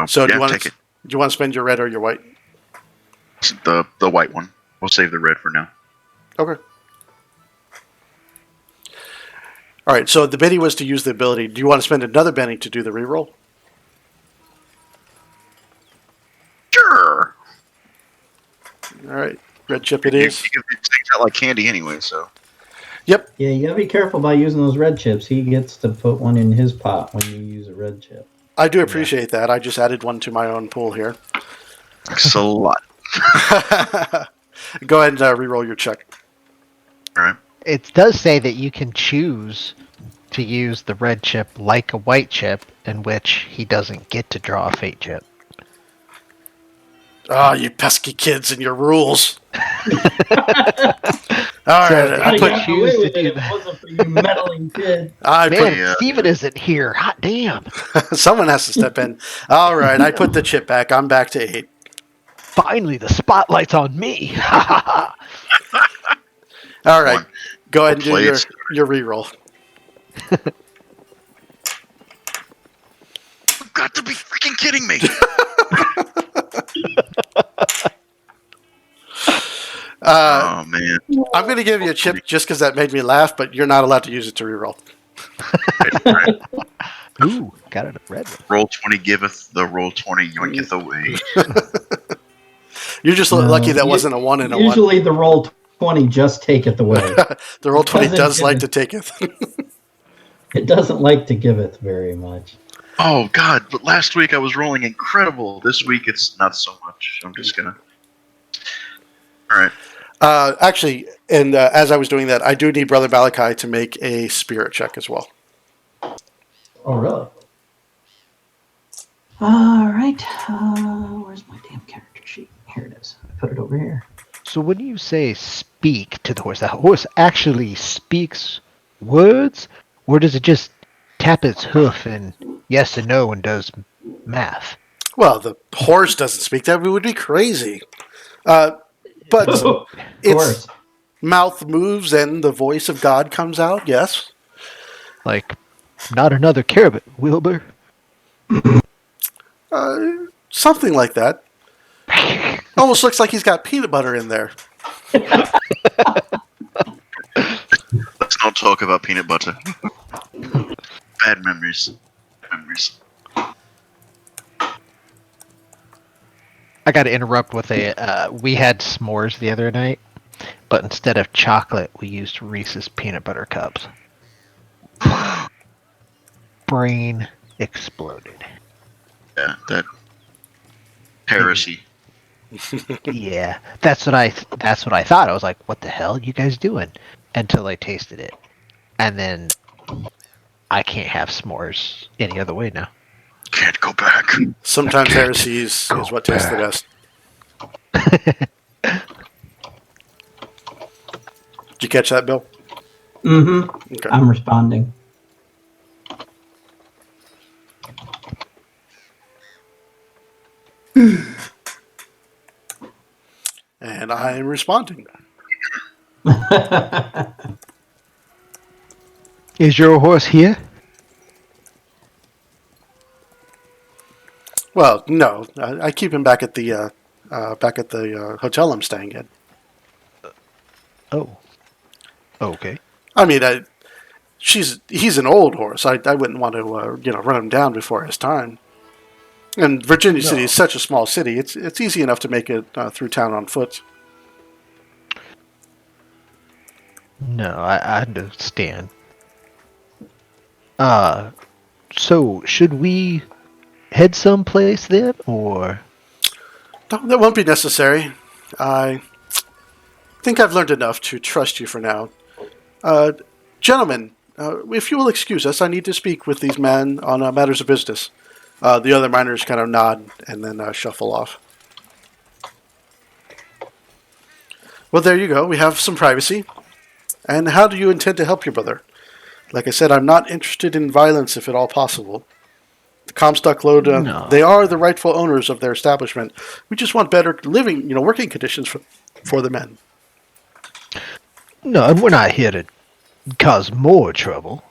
So yeah, do you want take to it. spend your red or your white? The white one. We'll save the red for now. Okay. All right. So the Benny was to use the ability. Do you want to spend another Benny to do the reroll? All right. Red chip it You is. give these things out like candy anyway, so. Yep. Yeah, you gotta be careful about using those red chips. He gets to put one in his pot when you use a red chip. I do appreciate that. I just added one to my own pool here. It's a lot. Go ahead and re-roll your check. All right. It does say that you can choose to use the red chip like a white chip, in which he doesn't get to draw a fate chip. Ah, you pesky kids and your rules. All right, So, I if put. you choose to do it that. wasn't for you meddling kid. I put. Man, Steven isn't here. Hot damn. Someone has to step in. All right, I put the chip back. I'm back to 8. Finally, the spotlight's on me. All right, One. go ahead and do Plates. your re-roll. You've got to be freaking kidding me. Oh, man. I'm going to give you a chip just because that made me laugh, but you're not allowed to use it to re-roll. Right. Ooh, got it a red one. Roll 20 giveth, the roll 20 yoinketh away. You're just lucky that wasn't a 1 and a 1. Usually the roll 20 just take it away. The roll 20 doesn't does give like it. to take it. It doesn't like to give it very much. Oh, God, but last week I was rolling incredible. This week it's not so much. I'm just going to... All right. Actually, and as I was doing that, I do need Brother Malachi to make a spirit check as well. Oh, really? All right. Where's my damn character sheet? Here it is. I put it over here. So when you say speak to the horse actually speaks words, or does it just tap its hoof and yes and no and does math? Well, the horse doesn't speak. That would be crazy. But Of its course. mouth moves and the voice of God comes out, yes. Like, not another carrot, Wilbur. Something like that. Almost looks like he's got peanut butter in there. Let's not talk about peanut butter. Bad memories. Memories. I got to interrupt with we had s'mores the other night, but instead of chocolate, we used Reese's peanut butter cups. Brain exploded. Yeah, that heresy. Yeah, that's what I thought. I was like, "What the hell are you guys doing?" Until I tasted it, and then I can't have s'mores any other way now. Can't go back. Sometimes heresy is what tastes the best. Did you catch that, Bill? Mm-hmm. Okay. I'm responding. And I am responding. Is your horse here? Well, no, I keep him back at the hotel I'm staying at. Oh, okay. I mean, he's an old horse. I wouldn't want to run him down before his time. And Virginia City is such a small city; it's easy enough to make it through town on foot. No, I understand. So should we head someplace then, or? No, that won't be necessary. I think I've learned enough to trust you for now. Gentlemen, if you will excuse us, I need to speak with these men on matters of business. The other miners kind of nod and then shuffle off. Well, there you go. We have some privacy. And how do you intend to help your brother? Like I said, I'm not interested in violence if at all possible. The Comstock Load, No. They are the rightful owners of their establishment. We just want better living, working conditions for the men. No, and we're not here to cause more trouble.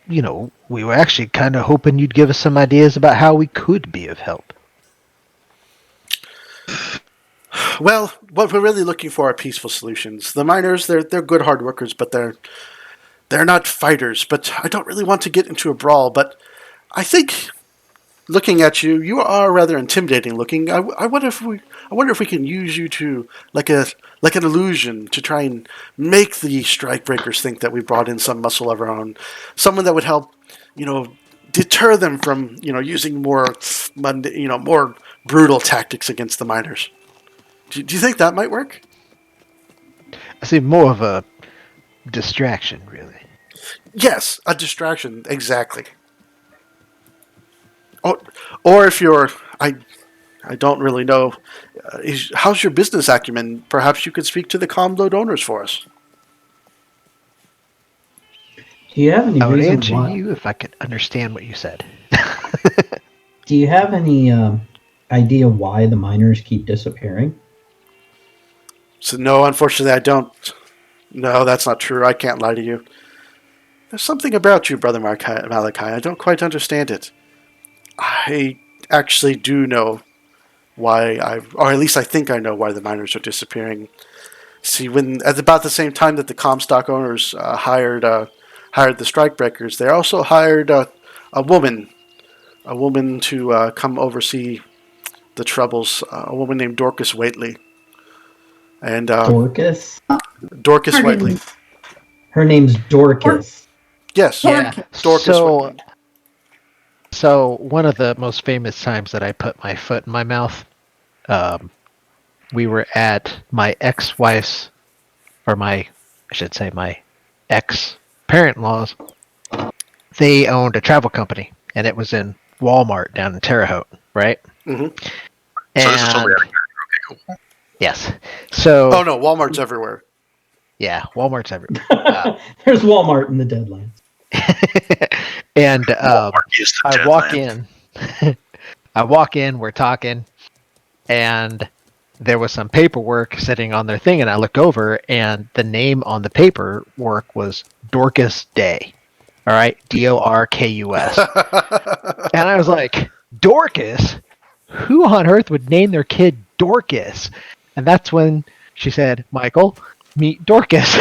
We were actually kind of hoping you'd give us some ideas about how we could be of help. Well, what we're really looking for are peaceful solutions. The miners, they're good hard workers, but they're not fighters. But I don't really want to get into a brawl. But I think looking at you, you are rather intimidating looking. I wonder if we can use you to like an illusion to try and make the strikebreakers think that we brought in some muscle of our own, someone that would help, deter them from using more more brutal tactics against the miners. Do you think that might work? I see more of a distraction, really. Yes, a distraction, exactly. Or if you're, I don't really know. How's your business acumen? Perhaps you could speak to the Comload owners for us. Do you have any I would reason answer why? you if I could understand what you said. Do you have any idea why the miners keep disappearing? So no, unfortunately, I don't. No, that's not true. I can't lie to you. There's something about you, Brother Malachi. I don't quite understand it. I actually do know why or at least I think I know why the miners are disappearing. See, when at about the same time that the Comstock owners hired the strikebreakers, they also hired a woman to come oversee the troubles. A woman named Dorcas Whately, and Dorcas? Dorcas Pardon Whately. me. Her name's Dorcas. Yes, Yeah. Dorcas Whately. So one of the most famous times that I put my foot in my mouth, we were at my ex-wife's, or I should say my ex-parent-in-law's. They owned a travel company, and it was in Walmart down in Terre Haute, right? Mm-hmm. So this is totally And out of character. Okay, cool. yes, so Oh no, Walmart's everywhere. yeah, Walmart's everywhere. There's Walmart in the Deadlands. And Walmart is the I walk Deadland. in. I walk in. We're talking, and there was some paperwork sitting on their thing, and I look over, and the name on the paperwork was Dorcas Day. All right, Dorkus. And I was like, Dorcas? Who on earth would name their kid Dorcas? And that's when she said, Michael, meet Dorcas.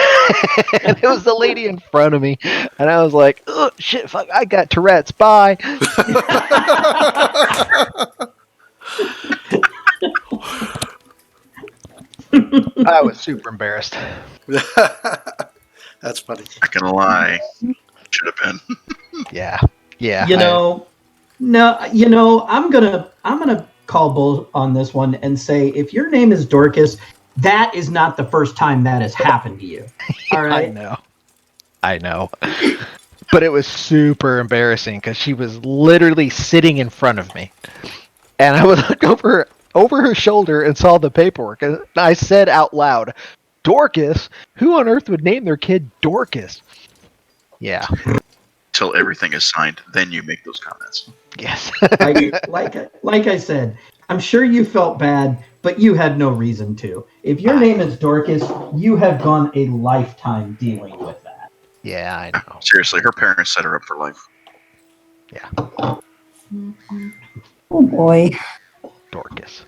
And it was the lady in front of me. And I was like, oh, shit, fuck, I got Tourette's. Bye. I was super embarrassed. That's funny. Not gonna lie, should have been. Yeah. Yeah. I'm gonna call bull on this one and say if your name is Dorcas, that is not the first time that has happened to you. All right. I know. But it was super embarrassing because she was literally sitting in front of me. And I would look over her shoulder and saw the paperwork. And I said out loud, Dorcas? Who on earth would name their kid Dorcas? Yeah. Till everything is signed, then you make those comments. Yes. like I said, I'm sure you felt bad, but you had no reason to. If your name is Dorcas, you have gone a lifetime dealing with that. Yeah, I know. Seriously, her parents set her up for life. Yeah. Oh boy. Dorcas.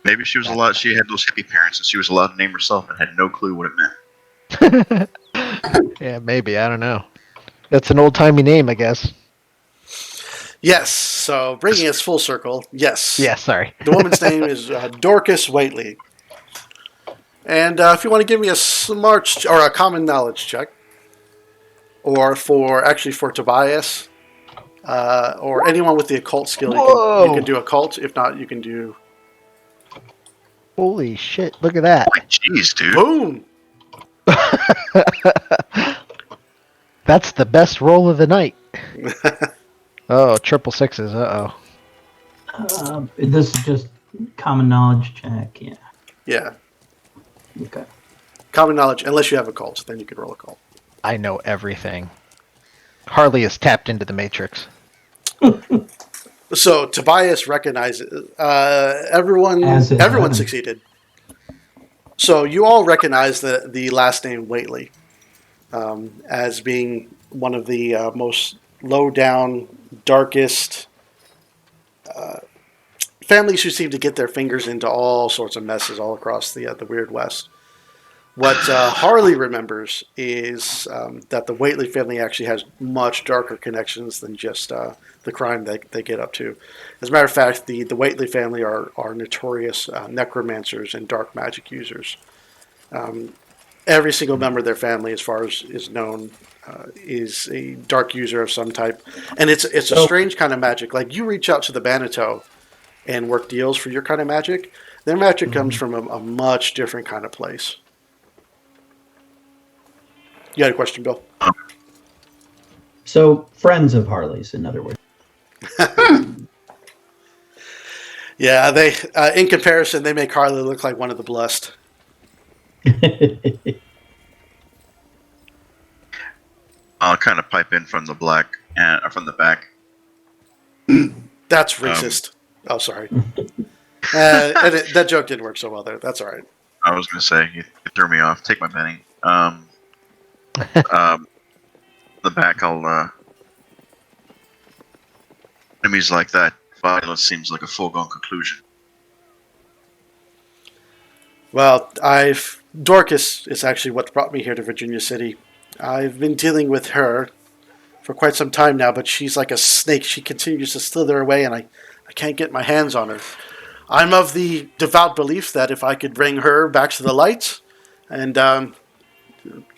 Maybe she had those hippie parents, and she was allowed to name herself and had no clue what it meant. Yeah, maybe. I don't know. That's an old-timey name, I guess. Yes. So bringing us full circle. Yes. Yeah, sorry. The woman's name is Dorcas Whately. And if you want to give me a smart or a common knowledge check, or for Tobias, or anyone with the occult skill, you can do occult. If not, you can do. Holy shit! Look at that. Like, jeez, dude. Boom. That's the best roll of the night. Oh, triple sixes. This is just common knowledge check. Yeah. Yeah. Okay. Common knowledge, unless you have occult, then you can roll occult. I know everything. Harley is tapped into the Matrix. So Tobias recognizes everyone succeeded. So you all recognize the last name Whately as being one of the most low down, darkest families who seem to get their fingers into all sorts of messes all across the Weird West. What Harley remembers is that the Whately family actually has much darker connections than just the crime that they get up to. As a matter of fact, the Whately family are notorious necromancers and dark magic users. Every single member of their family, as far as is known, is a dark user of some type, and it's a strange kind of magic. Like you reach out to the Banato and work deals for your kind of magic, their magic comes from a much different kind of place. You had a question, Bill? So, friends of Harley's, in other words. Yeah, they in comparison, they make Harley look like one of the blessed. I'll kind of pipe in from the back. That's racist. Oh, sorry. That joke didn't work so well there. That's all right. I was going to say, you threw me off. Take my penny. The back, enemies like that, violence seems like a foregone conclusion. Well, Dorcas is actually what brought me here to Virginia City. I've been dealing with her for quite some time now, but she's like a snake. She continues to slither away, and I can't get my hands on her. I'm of the devout belief that if I could bring her back to the light and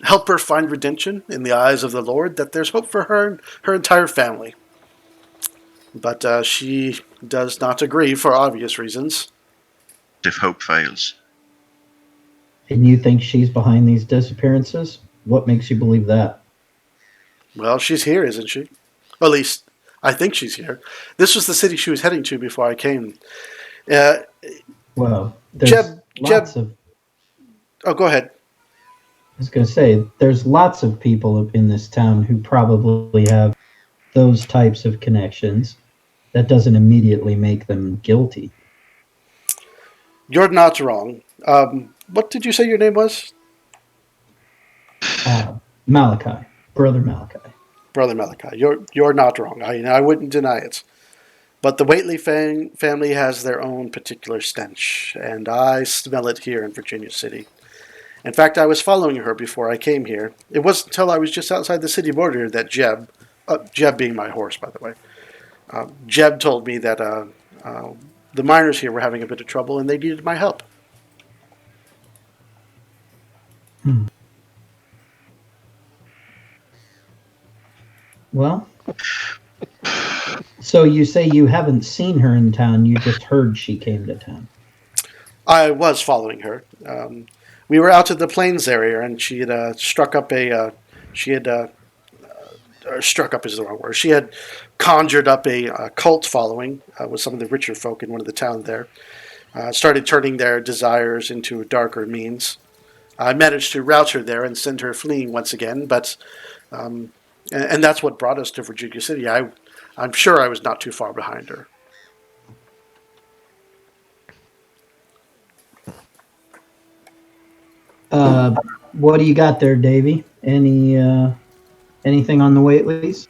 help her find redemption in the eyes of the Lord, that there's hope for her and her entire family. But she does not agree for obvious reasons. If hope fails. And you think she's behind these disappearances? What makes you believe that? Well, she's here, isn't she? Or at least, I think she's here. This was the city she was heading to before I came. Well, there's lots of... Oh, go ahead. I was going to say, there's lots of people in this town who probably have those types of connections. That doesn't immediately make them guilty. You're not wrong. What did you say your name was? Malachi. Brother Malachi. Brother Malachi. You're not wrong. I wouldn't deny it. But the Whately family has their own particular stench, and I smell it here in Virginia City. In fact, I was following her before I came here. It wasn't until I was just outside the city border that Jeb being my horse, by the way, Jeb told me that the miners here were having a bit of trouble and they needed my help. Well, so you say you haven't seen her in town, you just heard she came to town. I was following her. We were out at the plains area, and she had struck up struck up is the wrong word. She had conjured up a cult following with some of the richer folk in one of the towns there. Started turning their desires into darker means. I managed to rout her there and send her fleeing once again, but and that's what brought us to Virginia City. I'm sure I was not too far behind her. What do you got there, Davey? Anything on the Whateleys?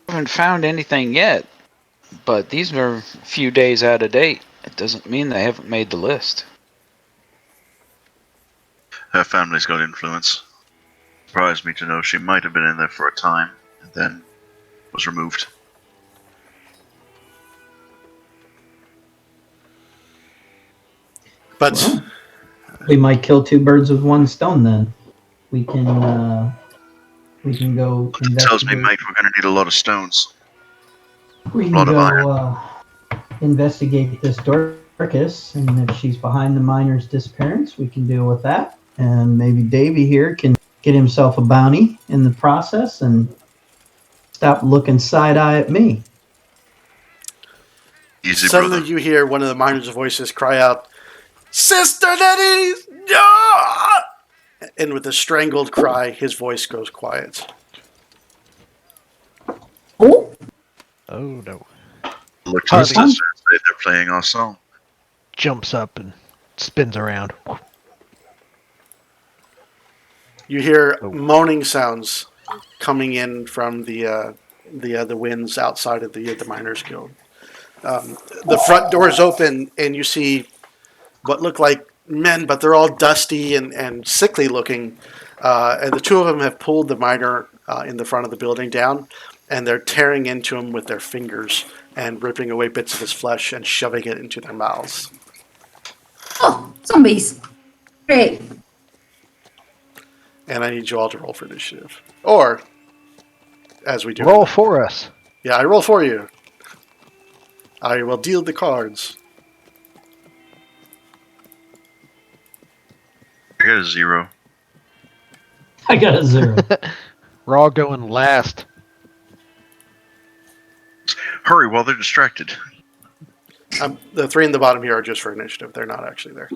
Haven't found anything yet, but these are a few days out of date. It doesn't mean they haven't made the list. Her family's got influence. Surprised me to know she might have been in there for a time, and then was removed. But well, we might kill two birds with one stone then. We can go It tells me, mate, we're going to need a lot of stones. We can go investigate this Dorcas, and if she's behind the miner's disappearance, we can deal with that. And maybe Davey here can get himself a bounty in the process and stop looking side-eye at me. Easy, suddenly brother. you hear one of the miners' voices cry out, "Sister Netty! No!" And with a strangled cry, his voice goes quiet. Oh, no. Look to his sister and say they're playing our song. Jumps up and spins around. You hear moaning sounds coming in from the winds outside of the Miners' Guild. The front doors open, and you see what look like men, but they're all dusty and sickly looking. And the two of them have pulled the miner in the front of the building down, and they're tearing into him with their fingers and ripping away bits of his flesh and shoving it into their mouths. Oh, zombies. Great. And I need you all to roll for initiative. Or, as we do. Roll for us. Yeah, I roll for you. I will deal the cards. I got a 0. I got a 0. We're all going last. Hurry while they're distracted. The 3 in the bottom here are just for initiative. They're not actually there.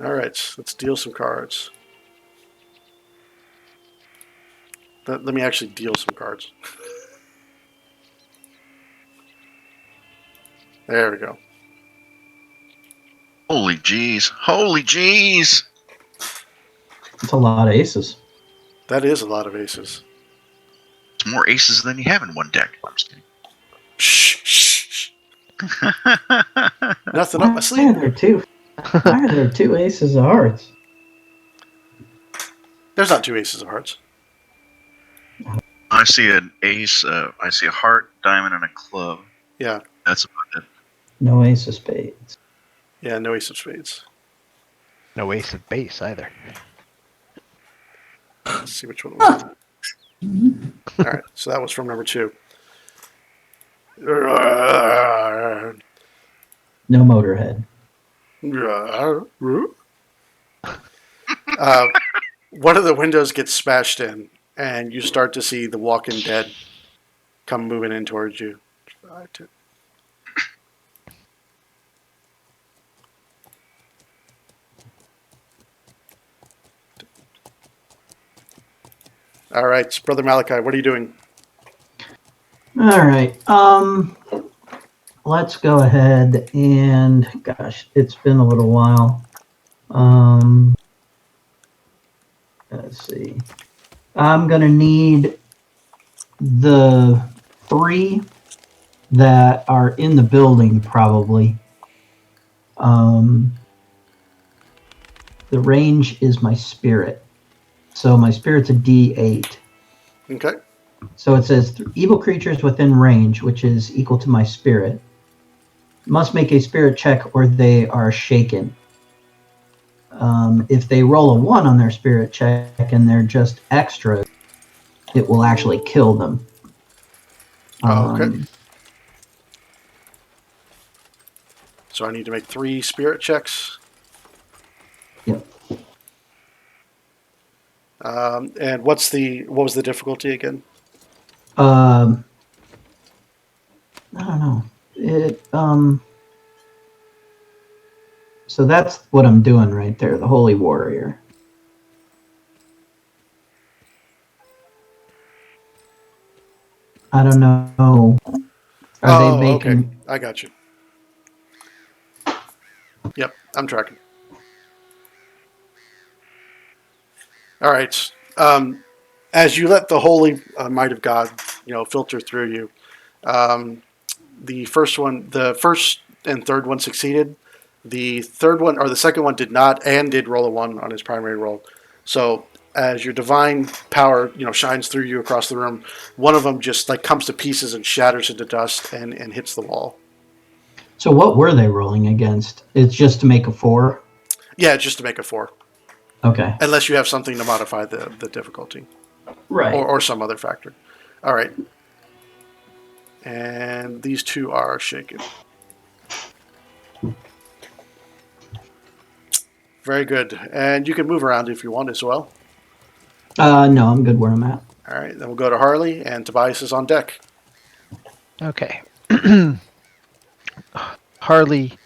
All right, let's deal some cards. Let me actually deal some cards. There we go. Holy jeez. Holy jeez. That's a lot of aces. That is a lot of aces. It's more aces than you have in one deck. I'm just kidding. Shh, shh, shh. Nothing up my Why sleeve. are there two? Why are there 2 aces of hearts? There's not 2 aces of hearts. I see an ace. I see a heart, diamond, and a club. Yeah. That's about it. No ace of spades. Yeah, no ace of spades. No ace of base either. Let's see which one it was. All right, so that was from number 2. No motorhead. One of the windows gets smashed in, and you start to see the Walking Dead come moving in towards you. 5, 10. All right, Brother Malachi, what are you doing? All right. Let's go ahead and, gosh, it's been a little while. Let's see. I'm gonna need the 3 that are in the building, probably. The range is my spirit, so my spirit's a D8. Okay. So it says evil creatures within range, which is equal to my spirit, must make a spirit check or they are shaken. If they roll a 1 on their spirit check and they're just extra, it will actually kill them. Okay. So I need to make 3 spirit checks. Yep. And what was the difficulty again? I don't know. So that's what I'm doing right there, the Holy Warrior. I don't know. Are they making? Okay. I got you. Yep, I'm tracking. All right. As you let the holy might of God, filter through you, the first and third one succeeded. The third one, or the second one, did not, and did roll a 1 on his primary roll. So as your divine power, shines through you across the room, one of them just comes to pieces and shatters into dust and hits the wall. So what were they rolling against? It's just to make a 4? Yeah, just to make a 4. Okay. Unless you have something to modify the difficulty. Right. Or some other factor. All right. And these 2 are shaken. Very good. And you can move around if you want as well. No, I'm good where I'm at. All right. Then we'll go to Harley, and Tobias is on deck. Okay. Harley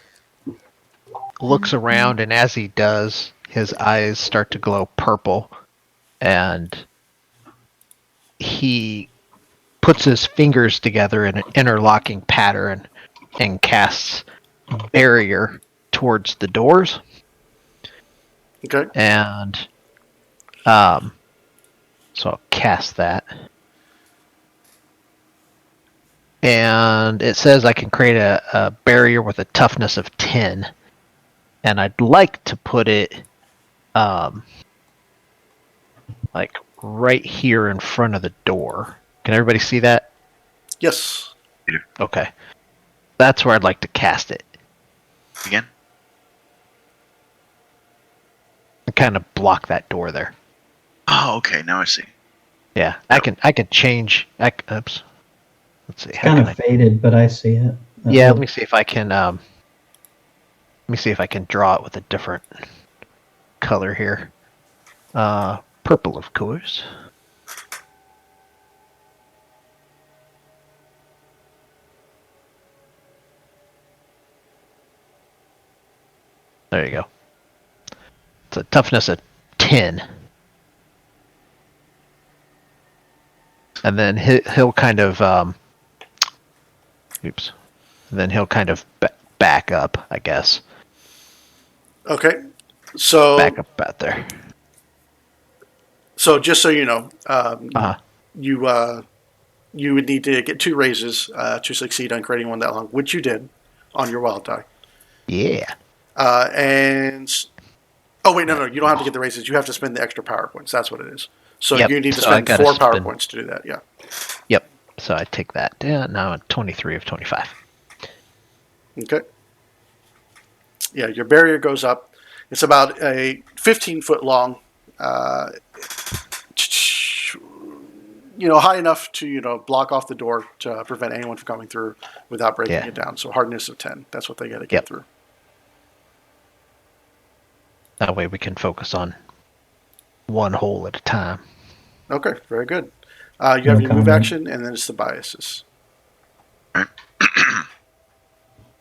looks around, and as he does, his eyes start to glow purple, and he puts his fingers together in an interlocking pattern and casts barrier towards the doors. Okay. And so I'll cast that. And it says I can create a barrier with a toughness of 10. And I'd like to put it like right here in front of the door. Can everybody see that? Yes. Okay. That's where I'd like to cast it. Again? And kind of block that door there. Oh, okay. Now I see. Yeah, I can change. Oops. Let's see. It's kind of faded, but I see it. Yeah, let me see if I can. Let me see if I can draw it with a different color here. Purple, of course. There you go. It's a toughness of 10. And then he'll kind of, oops. And then he'll kind of back up, I guess. Okay. So Back up out there. So just so you know, Uh-huh. you would need to get 2 raises to succeed on creating one that long, which you did on your wild die. Yeah. And oh wait, no, you don't have to get the raises. You have to spend the extra power points. That's what it is. So Yep, you need to so I spend gotta 4 power spend- points to do that. Yeah. Yep. So I take that. Yeah, now I'm 23 of 25. Okay. Yeah, your barrier goes up. It's about a 15-foot long. High enough to block off the door to prevent anyone from coming through without breaking Yeah. it down. So hardness of 10. That's what they got to get Yep. through. That way we can focus on one hole at a time. Okay, very good. You have No your move comment. action, and then it's the biases.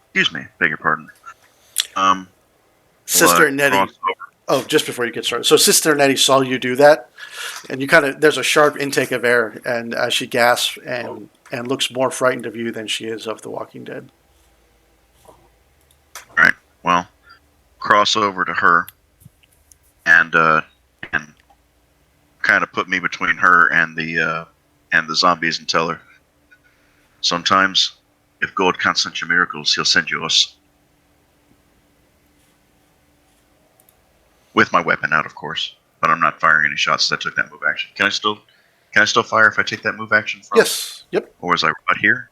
Excuse me. Beg your pardon. Sister Netty. Crossover. Oh, just before you get started. So Sister Netty saw you do that, and you there's a sharp intake of air, and she gasps and looks more frightened of you than she is of the Walking Dead. Right. Well, cross over to her, and kind of put me between her and the zombies, and tell her, sometimes, if God can't send you miracles, He'll send you us. With my weapon out, of course, but I'm not firing any shots since I took that move action. Can I still fire if I take that move action from? Yes. Yep. Or was I right here?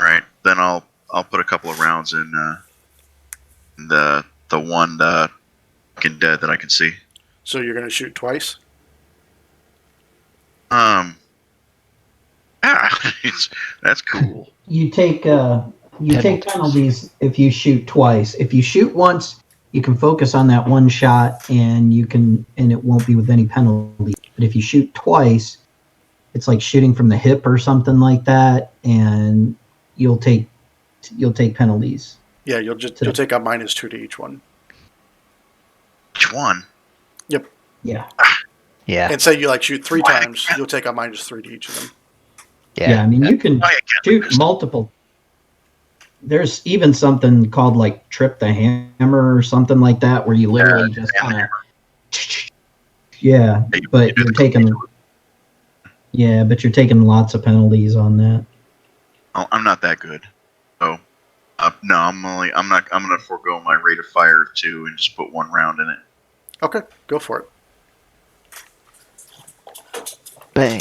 All right. Then I'll put a couple of rounds in the one fucking dead that I can see. So you're going to shoot twice? That's cool. You take penalties if you shoot twice. If you shoot once, you can focus on that one shot, and it won't be with any penalty. But if you shoot twice, it's like shooting from the hip or something like that, and you'll take penalties. Yeah, you'll take a -2 to each one. Which one? Yep. Yeah. Yeah. And say you shoot 3 times, you'll take a -3 to each of them. Yeah, I mean, you can shoot multiple. There's even something called trip the hammer or something like that, where you literally just kind of. Yeah, but you're taking. Yeah, but you're taking lots of penalties on that. Oh, I'm not that good. So, no, I'm gonna forego my rate of fire of 2 and just put 1 round in it. Okay, go for it. Bang.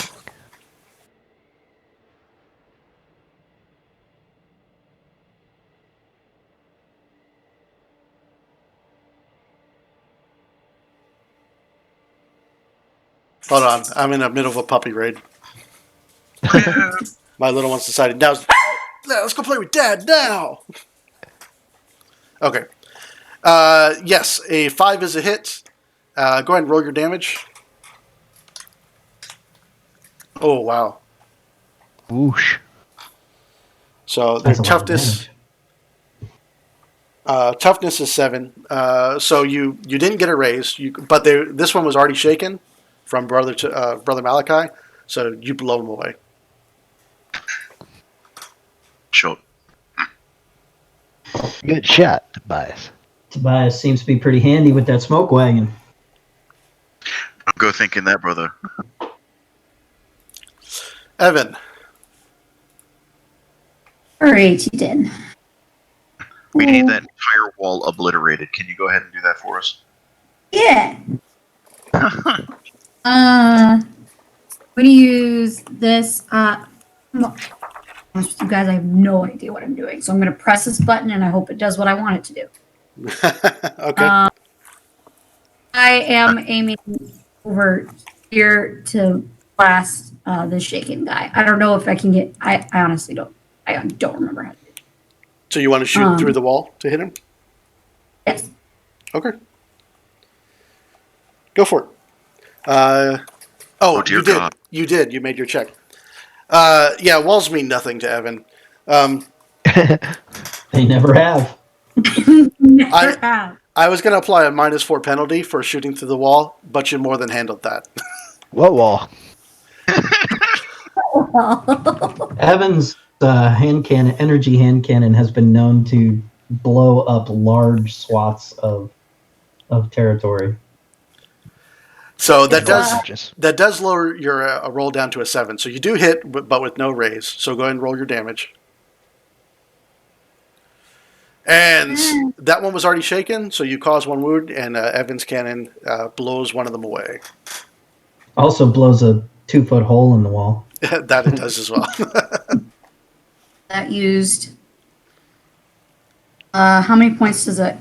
Hold on, I'm in the middle of a puppy raid. My little one's decided now. Let's go play with Dad now. Okay. Yes, a 5 is a hit. Go ahead and roll your damage. Oh wow. Whoosh. So their That's a lot of toughness. Toughness is 7. So you didn't get a raise. But this one was already shaken from brother Malachi. So you blow him away. Sure. Good shot, Tobias. Tobias seems to be pretty handy with that smoke wagon. Don't go thinking that, brother. Evan. All right, you did. We need that entire wall obliterated. Can you go ahead and do that for us? Yeah. I'm gonna use this. You guys, I have no idea what I'm doing, so I'm gonna press this button, and I hope it does what I want it to do. Okay. I am aiming over here to blast the shaken guy. I don't know if I can get. I honestly don't. I don't remember how to do it. So you want to shoot through the wall to hit him? Yes. Okay. Go for it. Dear you did. God. You did. You made your check. Yeah, walls mean nothing to Evan. They never have. Never have. I was going to apply a -4 penalty for shooting through the wall, but you more than handled that. What wall? Evan's energy hand cannon, has been known to blow up large swaths of territory. So that Just does lower your roll down to a 7. So you do hit, but with no raise. So go ahead and roll your damage. And that one was already shaken, so you cause 1 wound, and Evan's cannon blows one of them away. Also blows a 2-foot hole in the wall. That it does as well. That used. How many points does it?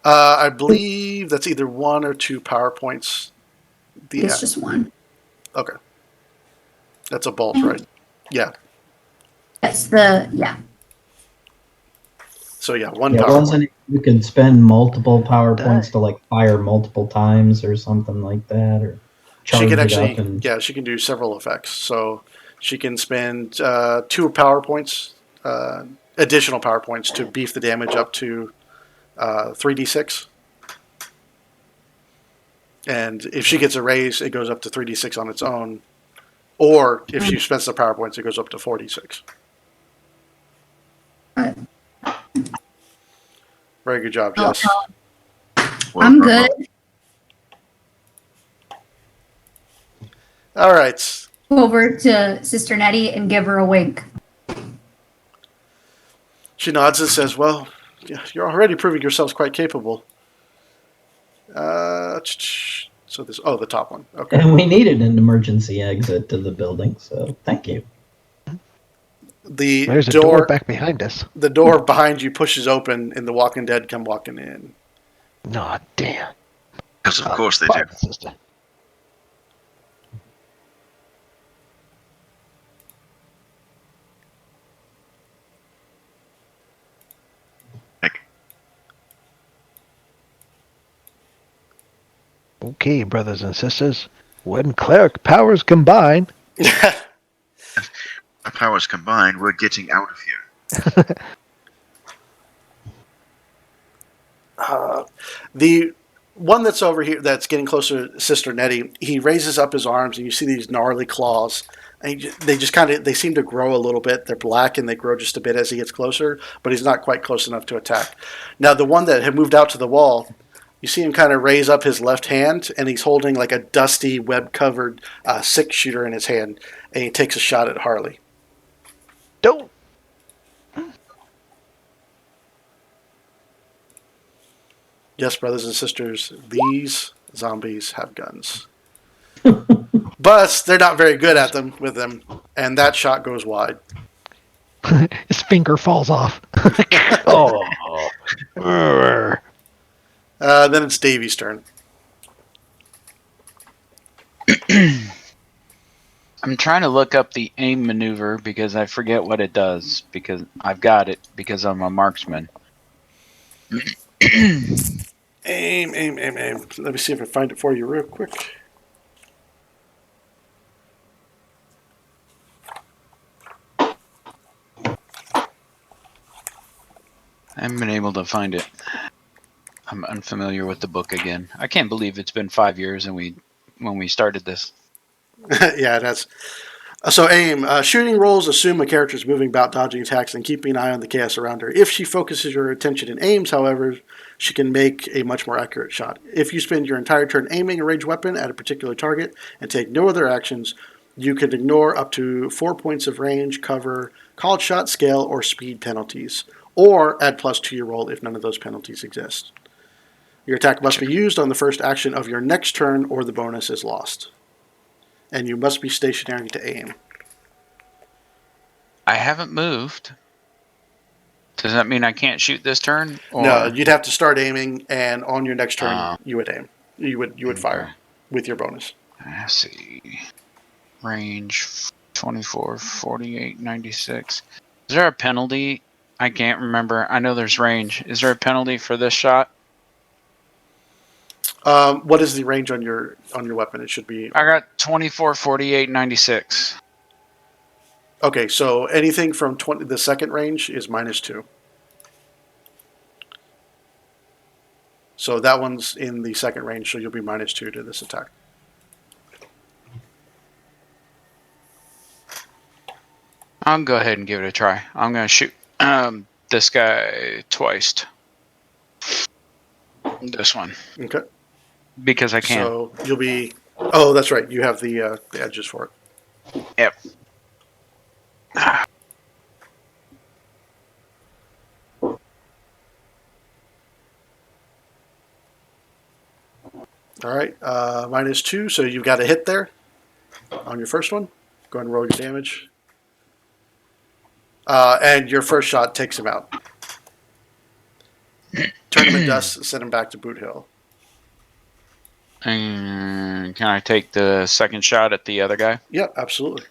I believe that's either 1 or 2 power points. It's just 1. Okay. That's a bolt, right? Yeah. That's the So yeah, 1 Yeah, power wasn't point. it, you could spend multiple power points to like fire multiple times or something like that, or charge She can it actually, up and she can do several effects. So she can spend 2 power points, additional power points to beef the damage up to 3d6. And if she gets a raise, it goes up to 3d6 on its own. Or if she spends the power points, it goes up to 4d6. Very good job, Jess. Well, I'm bravo. good. All right. Go over to Sister Netty and give her a wink. She nods and says, well, you're already proving yourselves quite capable. So this, the top one. Okay. and we needed an emergency exit to the building, so thank you. The there's a door back behind us. The door behind you pushes open, and the Walking Dead come walking in. Aw, damn. Because of course they do. Pardon, sister. Heck, Okay, brothers and sisters. When cleric powers combine, our powers combined, we're getting out of here. The one that's over here, that's getting closer to Sister Netty, he raises up his arms, and you see these gnarly claws. And they seem to grow a little bit. They're black, and they grow just a bit as he gets closer, but he's not quite close enough to attack. Now, the one that had moved out to the wall, you see him kind of raise up his left hand, and he's holding like a dusty, web-covered 6-shooter in his hand, and he takes a shot at Harley. don't. Yes, brothers and sisters, these zombies have guns. But they're not very good at them with them, and that shot goes wide. His finger falls off. Oh. Then it's Davy's turn. I'm trying to look up the aim maneuver because I forget what it does, because I've got it because I'm a marksman. Aim. Let me see if I find it for you real quick. I haven't been able to find it. I'm unfamiliar with the book again. I can't believe it's been 5 years and when we started this. Yeah, it has. So aim. Shooting rolls assume a character is moving about, dodging attacks, and keeping an eye on the chaos around her. If she focuses her attention and aims, however, she can make a much more accurate shot. If you spend your entire turn aiming a ranged weapon at a particular target and take no other actions, you can ignore up to 4 points of range, cover, called shot, scale, or speed penalties, or add +2 to your roll if none of those penalties exist. Your attack must be used on the first action of your next turn, or the bonus is lost. And you must be stationary to aim. I haven't moved. Does that mean I can't shoot this turn? Or... No, you'd have to start aiming, and on your next turn, Oh. you would aim. You would fire with your bonus. Let's see. Range 24, 48, 96. Is there a penalty? I can't remember. I know there's range. Is there a penalty for this shot? What is the range on your weapon? It should be. I got 24, 48, 96. Okay, so anything from the second range is -2. So that one's in the second range, so you'll be -2 to this attack. I'll go ahead and give it a try. I'm going to shoot this guy twice. This one. Okay. Because I can. So you'll be. Oh, that's right. You have the edges for it. Yep. All right. -2, so you've got a hit there on your first one. Go ahead and roll your damage. And your first shot takes him out. Turn him in dust, send him back to Boot Hill. And can I take the second shot at the other guy? Yep, absolutely.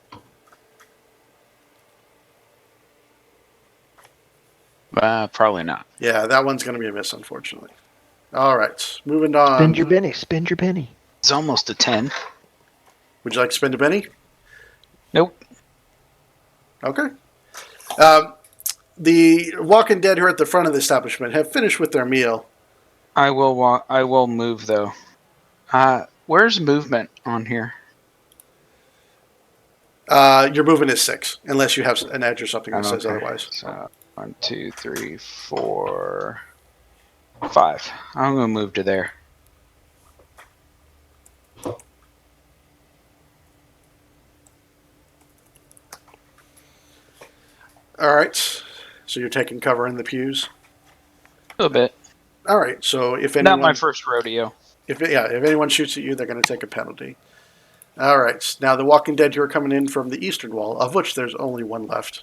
Probably not. Yeah, that one's going to be a miss, unfortunately. All right, moving on. Spend your penny. Spend your penny. It's almost a 10. Would you like to spend a penny? Nope. Okay. The Walking Dead who are at the front of the establishment have finished with their meal. I will move though. Where's movement on here? Your movement is 6, unless you have an edge or something that says Okay. otherwise. So 1, 2, 3, 4, 5. I'm gonna move to there. All right. So you're taking cover in the pews. A little bit. All right. So if anyone, Not my first rodeo. if anyone shoots at you, they're going to take a penalty. All right. Now the Walking Dead who are coming in from the eastern wall, of which there's only one left,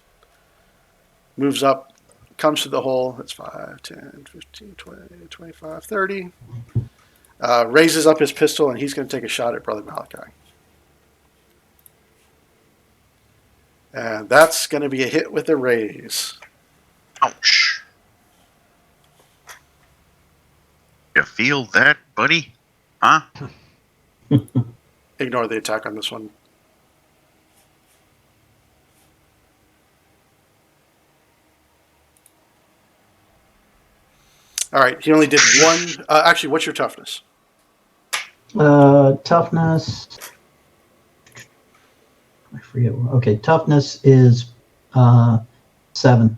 moves up, comes to the hole. That's 5, 10, 15, 20, 25, 30. Raises up his pistol, and he's going to take a shot at Brother Malachi. And that's going to be a hit with a raise. Ouch. You feel that, buddy? Huh? Ignore the attack on this one. All right, he only did one. Actually, what's your toughness? Toughness. I forget. Okay, toughness is 7.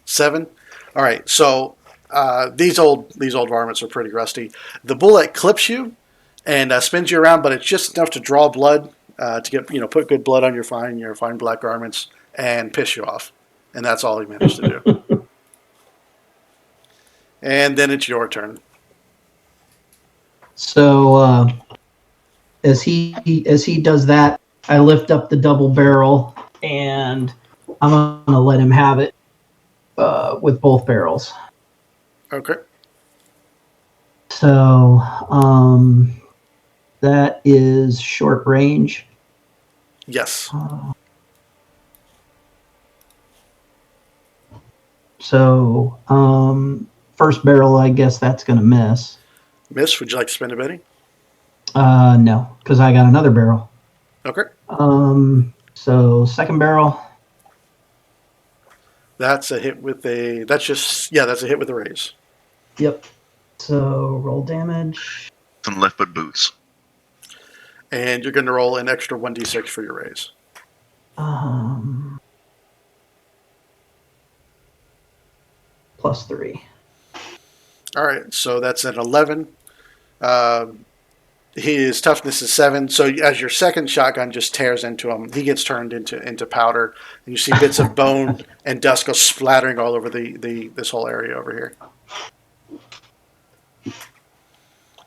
7. All right, so these old varmints are pretty rusty. The bullet clips you and spins you around, but it's just enough to draw blood to get put good blood on your fine black garments and piss you off, and that's all he managed to do. And then it's your turn. So as he does that, I lift up the double barrel and I'm gonna let him have it with both barrels. Okay. So that is short range. Yes. So first barrel, I guess that's gonna miss. Miss, would you like to spend a penny? No, because I got another barrel. Okay. So second barrel. That's a hit with a. That's a hit with a raise. Yep. So roll damage. Some left but boots. And you're going to roll an extra 1d6 for your raise. +3. All right, so that's an 11. His toughness is 7. So as your second shotgun just tears into him, he gets turned into powder, and you see bits of bone and dust go splattering all over this whole area over here.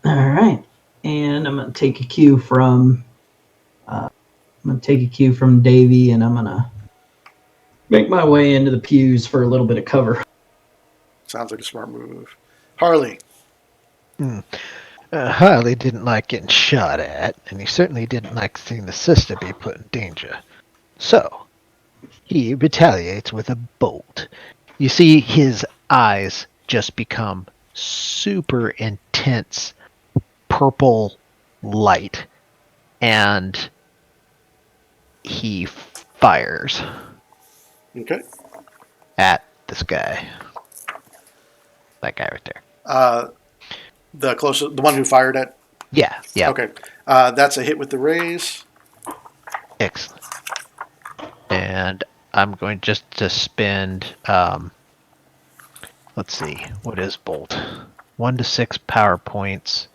All right, and I'm gonna take a cue from Davey, and I'm gonna make my way into the pews for a little bit of cover. Sounds like a smart move. Harley. Harley didn't like getting shot at, and he certainly didn't like seeing the sister be put in danger. So, he retaliates with a bolt. You see his eyes just become super intense purple light, and he fires Okay. at this guy. That guy right there. The one who fired at. Yeah. Okay. That's a hit with the raise. Excellent. And I'm going just to spend, let's see, what is bolt? 1 to 6 power points,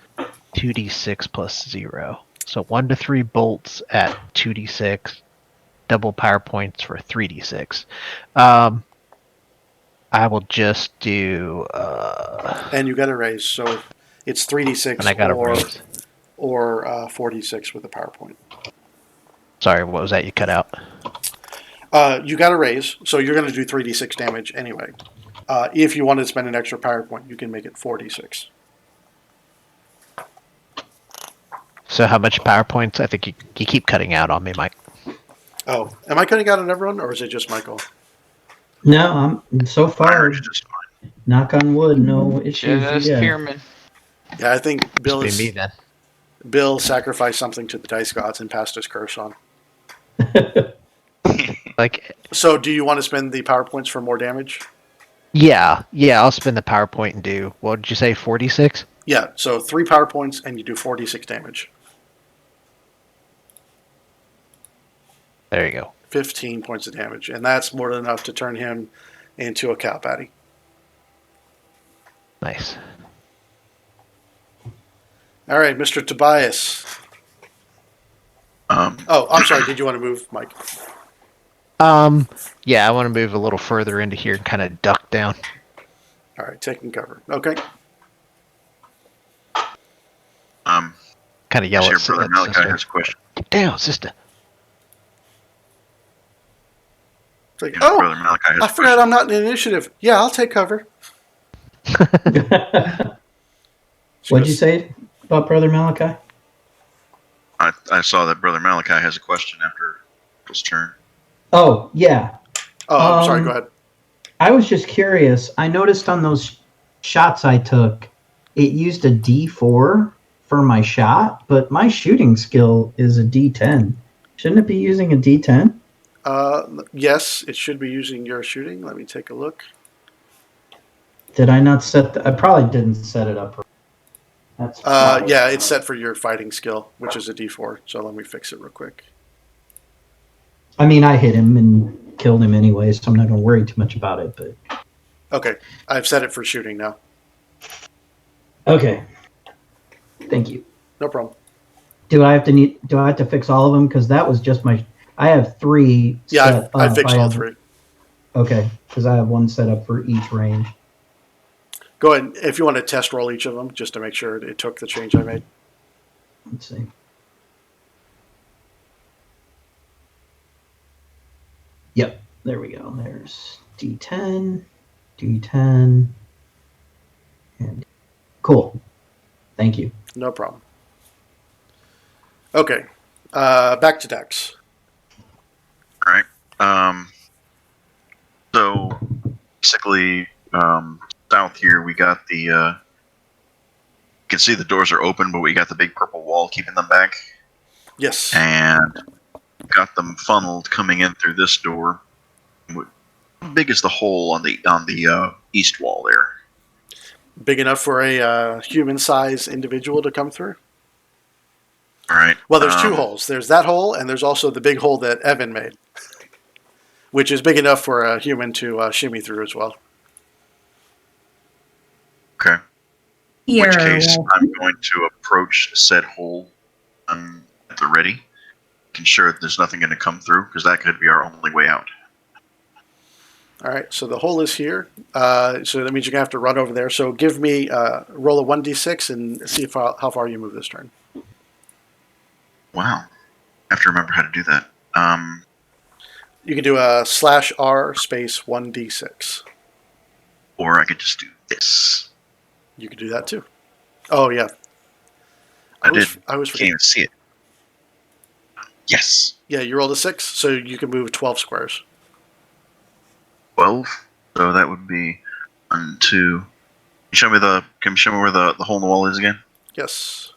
2d6 plus 0. So 1 to 3 bolts at 2d6, double power points for 3d6. I will just do. And you got a raise, so it's 3d6 And I got a raise. or 4d6 with a PowerPoint. Sorry, what was that? You cut out. You got a raise, so you're going to do 3d6 damage anyway. If you want to spend an extra PowerPoint, you can make it 4d6. So how much power points? I think you keep cutting out on me, Mike. Oh, am I cutting out on everyone, or is it just Michael? No, I'm so far. Just fine. Knock on wood, no issues. Just Yeah. Kierman. Yeah, I think Bill Must be me then. Bill sacrificed something to the dice gods and passed his curse on. Like, So, do you want to spend the PowerPoints for more damage? yeah, I'll spend the power point and do. What did you say? 46? Yeah, so 3 PowerPoints and you do 4d6 damage. There you go. 15 points of damage, and that's more than enough to turn him into a cow patty. Nice. All right, Mr. Tobias. Oh, I'm sorry. Did you want to move, Mike? Yeah, I want to move a little further into here and kind of duck down. All right, taking cover. Okay. Kind of yell Your at brother Malachi sister. has a question. Get down, sister. It's like, Your oh, brother Malachi has I a forgot I'm not in initiative. Yeah, I'll take cover. What'd you say about Brother Malachi? I saw that brother Malachi has a question after his turn. Oh, yeah. Oh, I'm sorry. Go ahead. I was just curious. I noticed on those shots I took, it used a D4 for my shot, but my shooting skill is a D10. Shouldn't it be using a D10? Yes, it should be using your shooting. Let me take a look. Did I not set I probably didn't set it up. That's Yeah, it's set for your fighting skill, which is a D4. So let me fix it real quick. I mean, I hit him and killed him anyway, so I'm not going to worry too much about it. But Okay, I've set it for shooting now. okay, thank you. No problem. Do I have to fix all of them? Because that was just my. I have 3. Yeah, set I up. fixed I all have- 3. Okay, because I have 1 set up for each range. Go ahead. If you want to test roll each of them, just to make sure it took the change I made. Let's see. Yep, there we go. There's D10, D10, and cool. Thank you. No problem. Okay, back to Dex. All right. So basically, south here we got the. You can see the doors are open, but we got the big purple wall keeping them back, Yes. and got them funneled coming in through this door. How big is the hole on the east wall there? Big enough for a human-sized individual to come through. All right. Well, there's two holes. There's that hole, and there's also the big hole that Evan made, which is big enough for a human to shimmy through as well. Okay. In Here. which case, I'm going to approach said hole at the ready, ensure that there's nothing going to come through, because that could be our only way out. All right, so the hole is here. So that means you're going to have to run over there. So give me, roll a 1d6 and see how far you move this turn. Wow. I have to remember how to do that. You can do a /R space 1d6. Or I could just do this. You could do that too. Oh, yeah. I was can't even see it. Yes. Yeah, you rolled a 6, so you can move 12 squares. 12. So that would be 1, 2. Can you show me where the hole in the wall is again? Yes.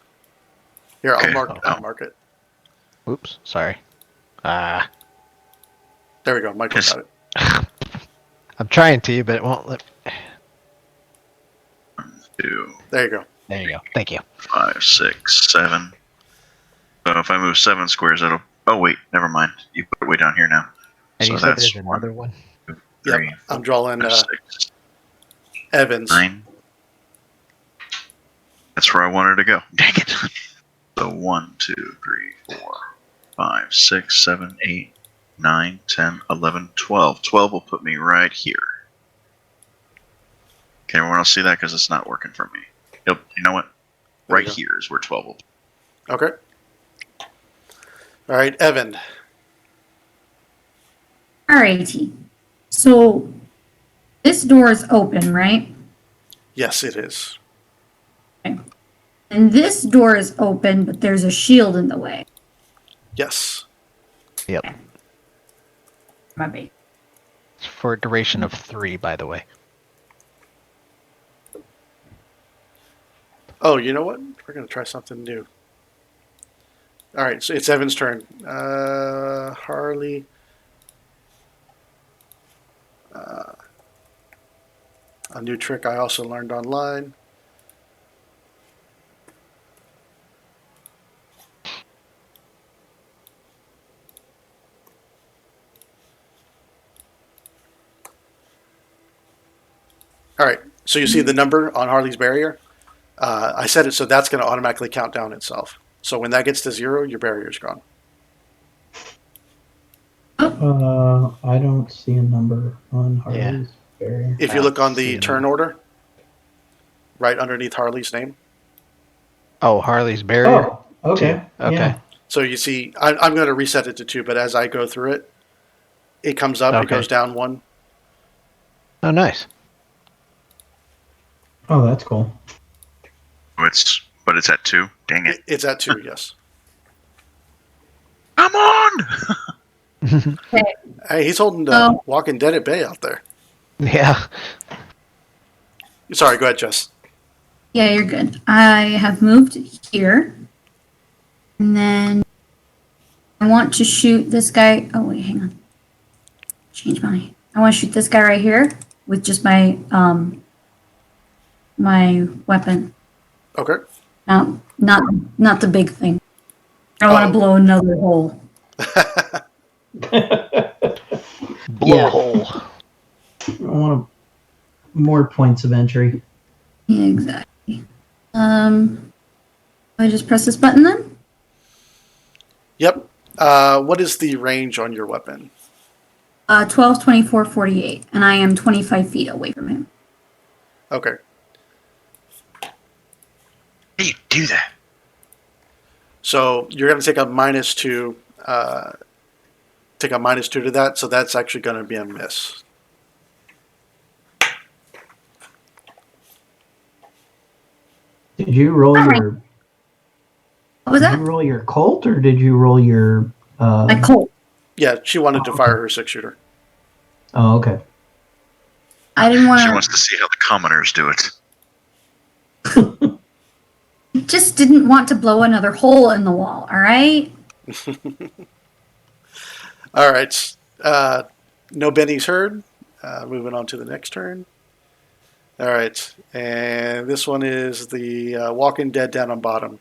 Here, Okay. I'll mark it. Oops, sorry. There we go. Michael got it. I'm trying to, but it won't let. 1, 2. There you go. There you go. Thank you. 5, 6, 7. So if I move 7 squares, that'll. Oh wait, never mind. You put it way down here now. And So you said that's there's another one? 2, Yep, 3, I'm drawing 5, 6, Evans. 9. That's where I wanted to go. Dang it. So 1, 2, 3, 4, 5, 6, 7, 8, 9, 10, 11, 12. 12 will put me right here. Can everyone else see that? Because it's not working for me. Yep. You know what? There you Right go. here is where 12 will. Okay. All right, Evan. Alrighty. So this door is open, right? Yes, it is. And this door is open, but there's a shield in the way. Yes. Yep. My bad. It's for a duration of 3, by the way. Oh, you know what? We're going to try something new. All right, so it's Evan's turn. Harley. A new trick I also learned online. All right, so you see the number on Harley's barrier? I set it so that's going to automatically count down itself. So when that gets to 0, your barrier's gone. I don't see a number on Harley's barrier. If you look on see the it. turn order, right underneath Harley's name. Oh, Harley's barrier? Oh, okay. 2. Okay. Yeah. So you see, I'm going to reset it to 2, but as I go through it, it comes up, it Okay. goes down 1. Oh, nice. Oh, that's cool. But it's at 2. Dang it. It's at 2, yes. Come on! Hey, he's holding Oh. Walking Dead at bay out there. Yeah. Sorry, go ahead, Jess. Yeah, you're good. I have moved here. And then I want to shoot this guy. Oh, wait, hang on. Change my. I want to shoot this guy right here with just my my weapon. Okay. Not the big thing. I don't want to blow another hole. Blowhole. I want more points of entry. Yeah, exactly. I just press this button then? Yep. What is the range on your weapon? 12, 24, 48. And I am 25 feet away from him. Okay. How do you do that? So you're going to take a -2. Take a -2 to that, so that's actually going to be a miss. Did you roll your? What was Did that? you roll your Colt or did you roll your? My Colt. Yeah, she wanted to fire her 6-shooter. Oh, okay. I didn't want She to. wants to see how the commoners do it. Just didn't want to blow another hole in the wall. All right. All right. No Benny's heard. Moving on to the next turn. All right. And this one is the Walking Dead down on bottom.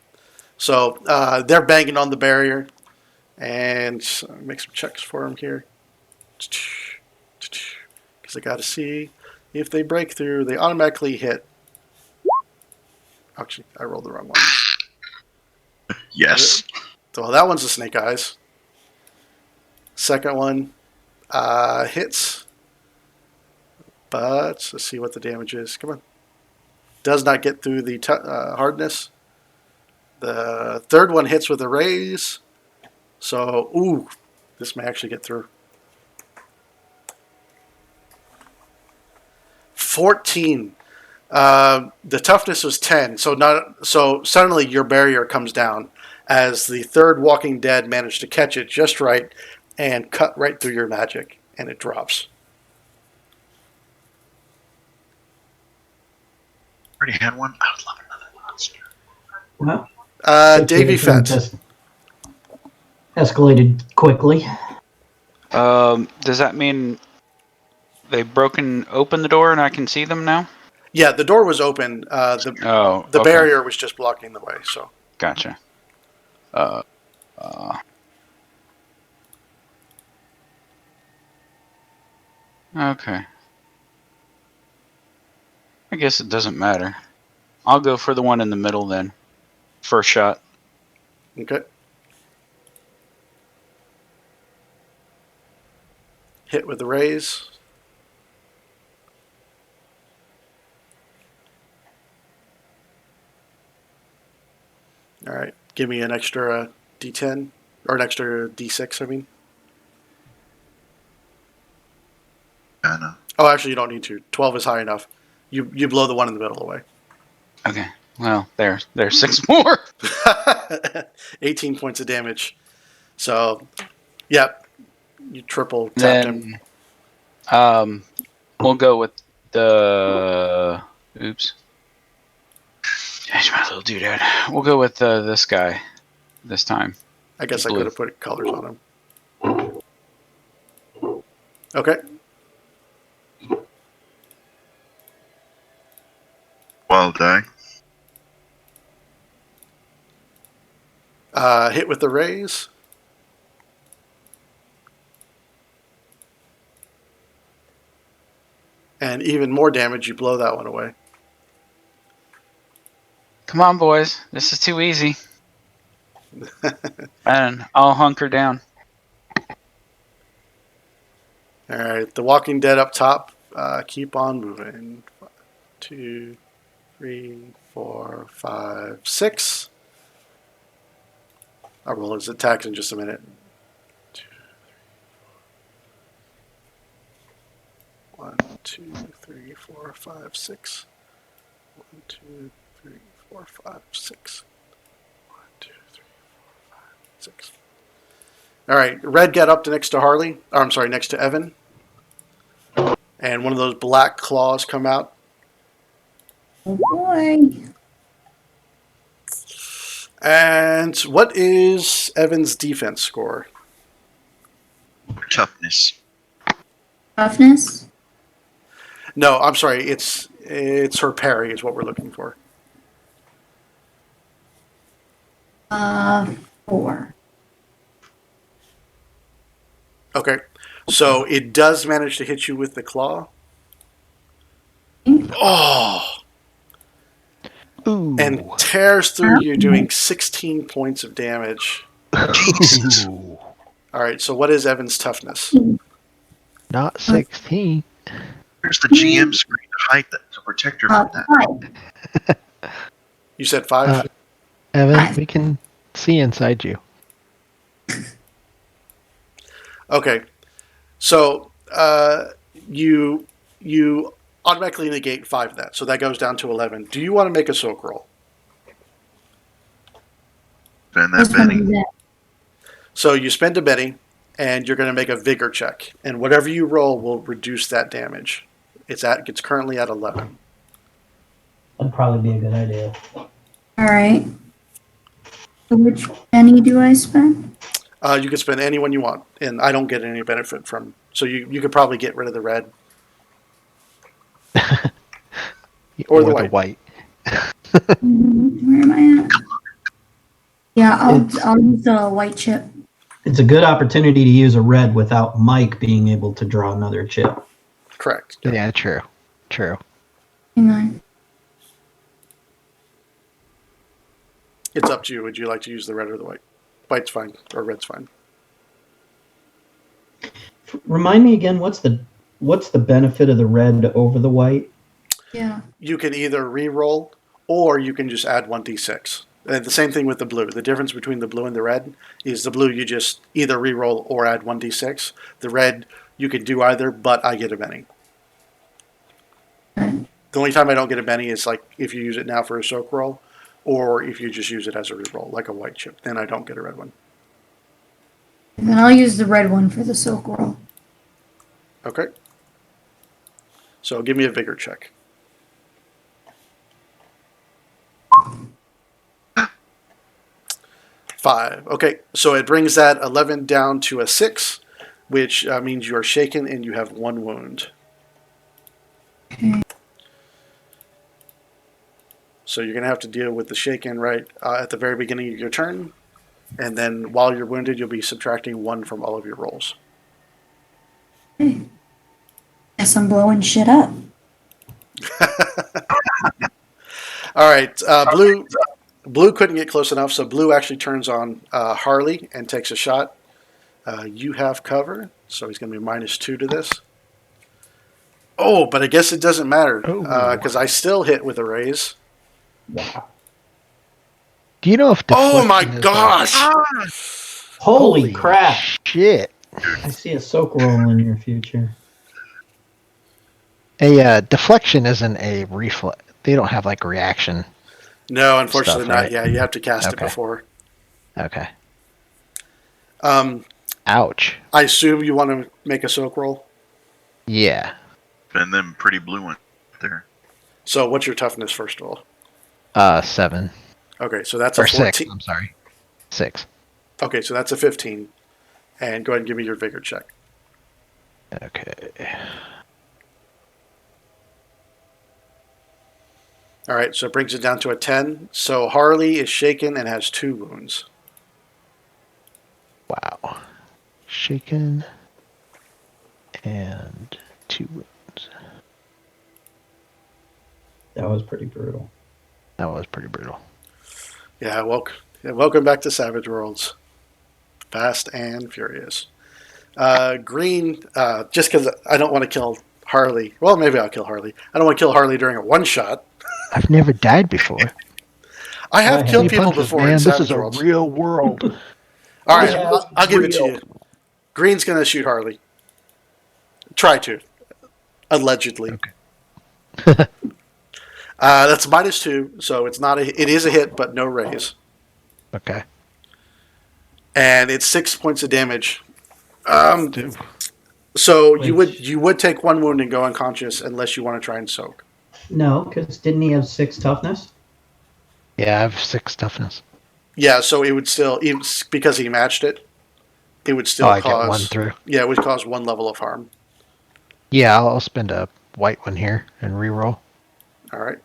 So they're banging on the barrier, and make some checks for them here. Because I got to see if they break through. They automatically hit. Actually, I rolled the wrong one. Yes. So that one's a snake eyes. Second one hits, but let's see what the damage is. Come on. Does not get through the hardness. The third one hits with a raise. So, this may actually get through. 14. The toughness was 10. So suddenly your barrier comes down as the third Walking Dead managed to catch it just right and cut right through your magic, and it drops. Already had one. I would love another monster. Well, Davy situation Fett. just escalated quickly. Does that mean they've broken open the door and I can see them now? Yeah, the door was open. The Okay. barrier was just blocking the way. So Gotcha. Okay. I guess it doesn't matter. I'll go for the one in the middle then. First shot. okay. Hit with the raise. All right. Give me an extra D10 or an extra D6. I mean. I know. Oh, actually, you don't need to. 12 is high enough. You blow the one in the middle away. Okay. Well, there's 6 more. 18 points of damage. So, yep. You triple tapped him. Then, we'll go with the. Oops. Change my little doodad. We'll go with this guy this time. I guess I Blue. could have put colors on him. Okay. Wild die. Hit with the raise. And even more damage, you blow that one away. Come on, boys. This is too easy. And I'll hunker down. All right, the Walking Dead up top. Keep on moving. 1, 2, 3, 4, 5, 6. I'll roll his attacks in just a minute. 2, 3, 1, 2, 3, 4, 5, 6. 1, 2, 3, 4, 5, 6. 1, 2, 3, 4, 5, 6. All right, Red got up to next to Harley. Or, I'm sorry, next to Evan. And one of those black claws come out. Oh boy. And what is Evan's defense score? Toughness. Toughness. No, I'm sorry. It's her parry is what we're looking for. 4. Okay. So it does manage to hit you with the claw. Oh! Ooh. And tears through you, doing 16 points of damage. Jesus. Ooh. All right. So what is Evan's toughness? Not 16. Where's the GM screen to hide that, to protect her from that? 5. You said 5. Evan, we can see inside you. Okay. So you automatically negate 5 of that, so that goes down to 11. Do you want to make a soak roll? Spend that Benny. So you spend a Benny, and you're going to make a vigor check, and whatever you roll will reduce that damage. It's currently at 11. That'd probably be a good idea. All right. So which penny do I spend? You can spend any one you want, and I don't get any benefit from. So you could probably get rid of the red. Or the white. Where am I at? Yeah, It's- I'll use the white chip. It's a good opportunity to use a red without Mike being able to draw another chip. Correct. Yeah, true. True. Hang on. It's up to you. Would you like to use the red or the white? White's fine, or red's fine. Remind me again, what's the benefit of the red over the white? Yeah. You can either re-roll, or you can just add 1d6. And the same thing with the blue. The difference between the blue and the red is the blue you just either re-roll or add 1d6. The red, you can do either, but I get a Benny. Okay. The only time I don't get a Benny is like if you use it now for a soak roll, or if you just use it as a re-roll, like a white chip. Then I don't get a red one. And then I'll use the red one for the silk roll. Okay. So give me a vigor check. 5. Okay, so it brings that 11 down to a 6, which means you are shaken and you have 1 wound. Okay. So you're going to have to deal with the shaken right at the very beginning of your turn, and then while you're wounded, you'll be subtracting 1 from all of your rolls. Okay. Guess I'm blowing shit up. All right, Blue couldn't get close enough, so Blue actually turns on Harley and takes a shot. You have cover, so he's going to be -2 to this. Oh, but I guess it doesn't matter because I still hit with a raise. Wow. Do you know if Oh my deflection is gosh! Holy crap. Shit. I see a soak roll in your future. A deflection isn't a reflex. They don't have like a reaction. No, unfortunately Stuff, not. right? Yeah, you have to cast it Okay. before. Okay. I Ouch. assume you want to make a soak roll. Yeah. And then pretty blue one there. So what's your toughness first of all? 7 Okay, so that's a or 6. 14. I'm sorry. 6. Okay, so that's a 15. And go ahead and give me your vigor check. Okay. All right, so it brings it down to a 10. So Harley is shaken and has 2 wounds. Wow. Shaken and 2 wounds. That was pretty brutal. That was pretty brutal. Yeah, welcome back to Savage Worlds. Fast and Furious. Green, just because I don't want to kill Harley. Well, maybe I'll kill Harley. I don't want to kill Harley during a one-shot. I've never died before. I have Three killed people Punches, before man. in This Savage is a Worlds. real world. All right, Yeah, I'll give it to real. you. Green's going to shoot Harley. Try to. Allegedly. Okay. That's -2, so it is a hit, but no raise. Okay. And it's 6 points of damage. Dude. So Which- you would take 1 wound and go unconscious unless you want to try and soak. No, because didn't he have 6 toughness? Yeah, I have 6 toughness. Yeah, so it would still, even because he matched it, it would still I cause get 1 through. Yeah, it would cause 1 level of harm. Yeah, I'll spend a white one here and re-roll. All right.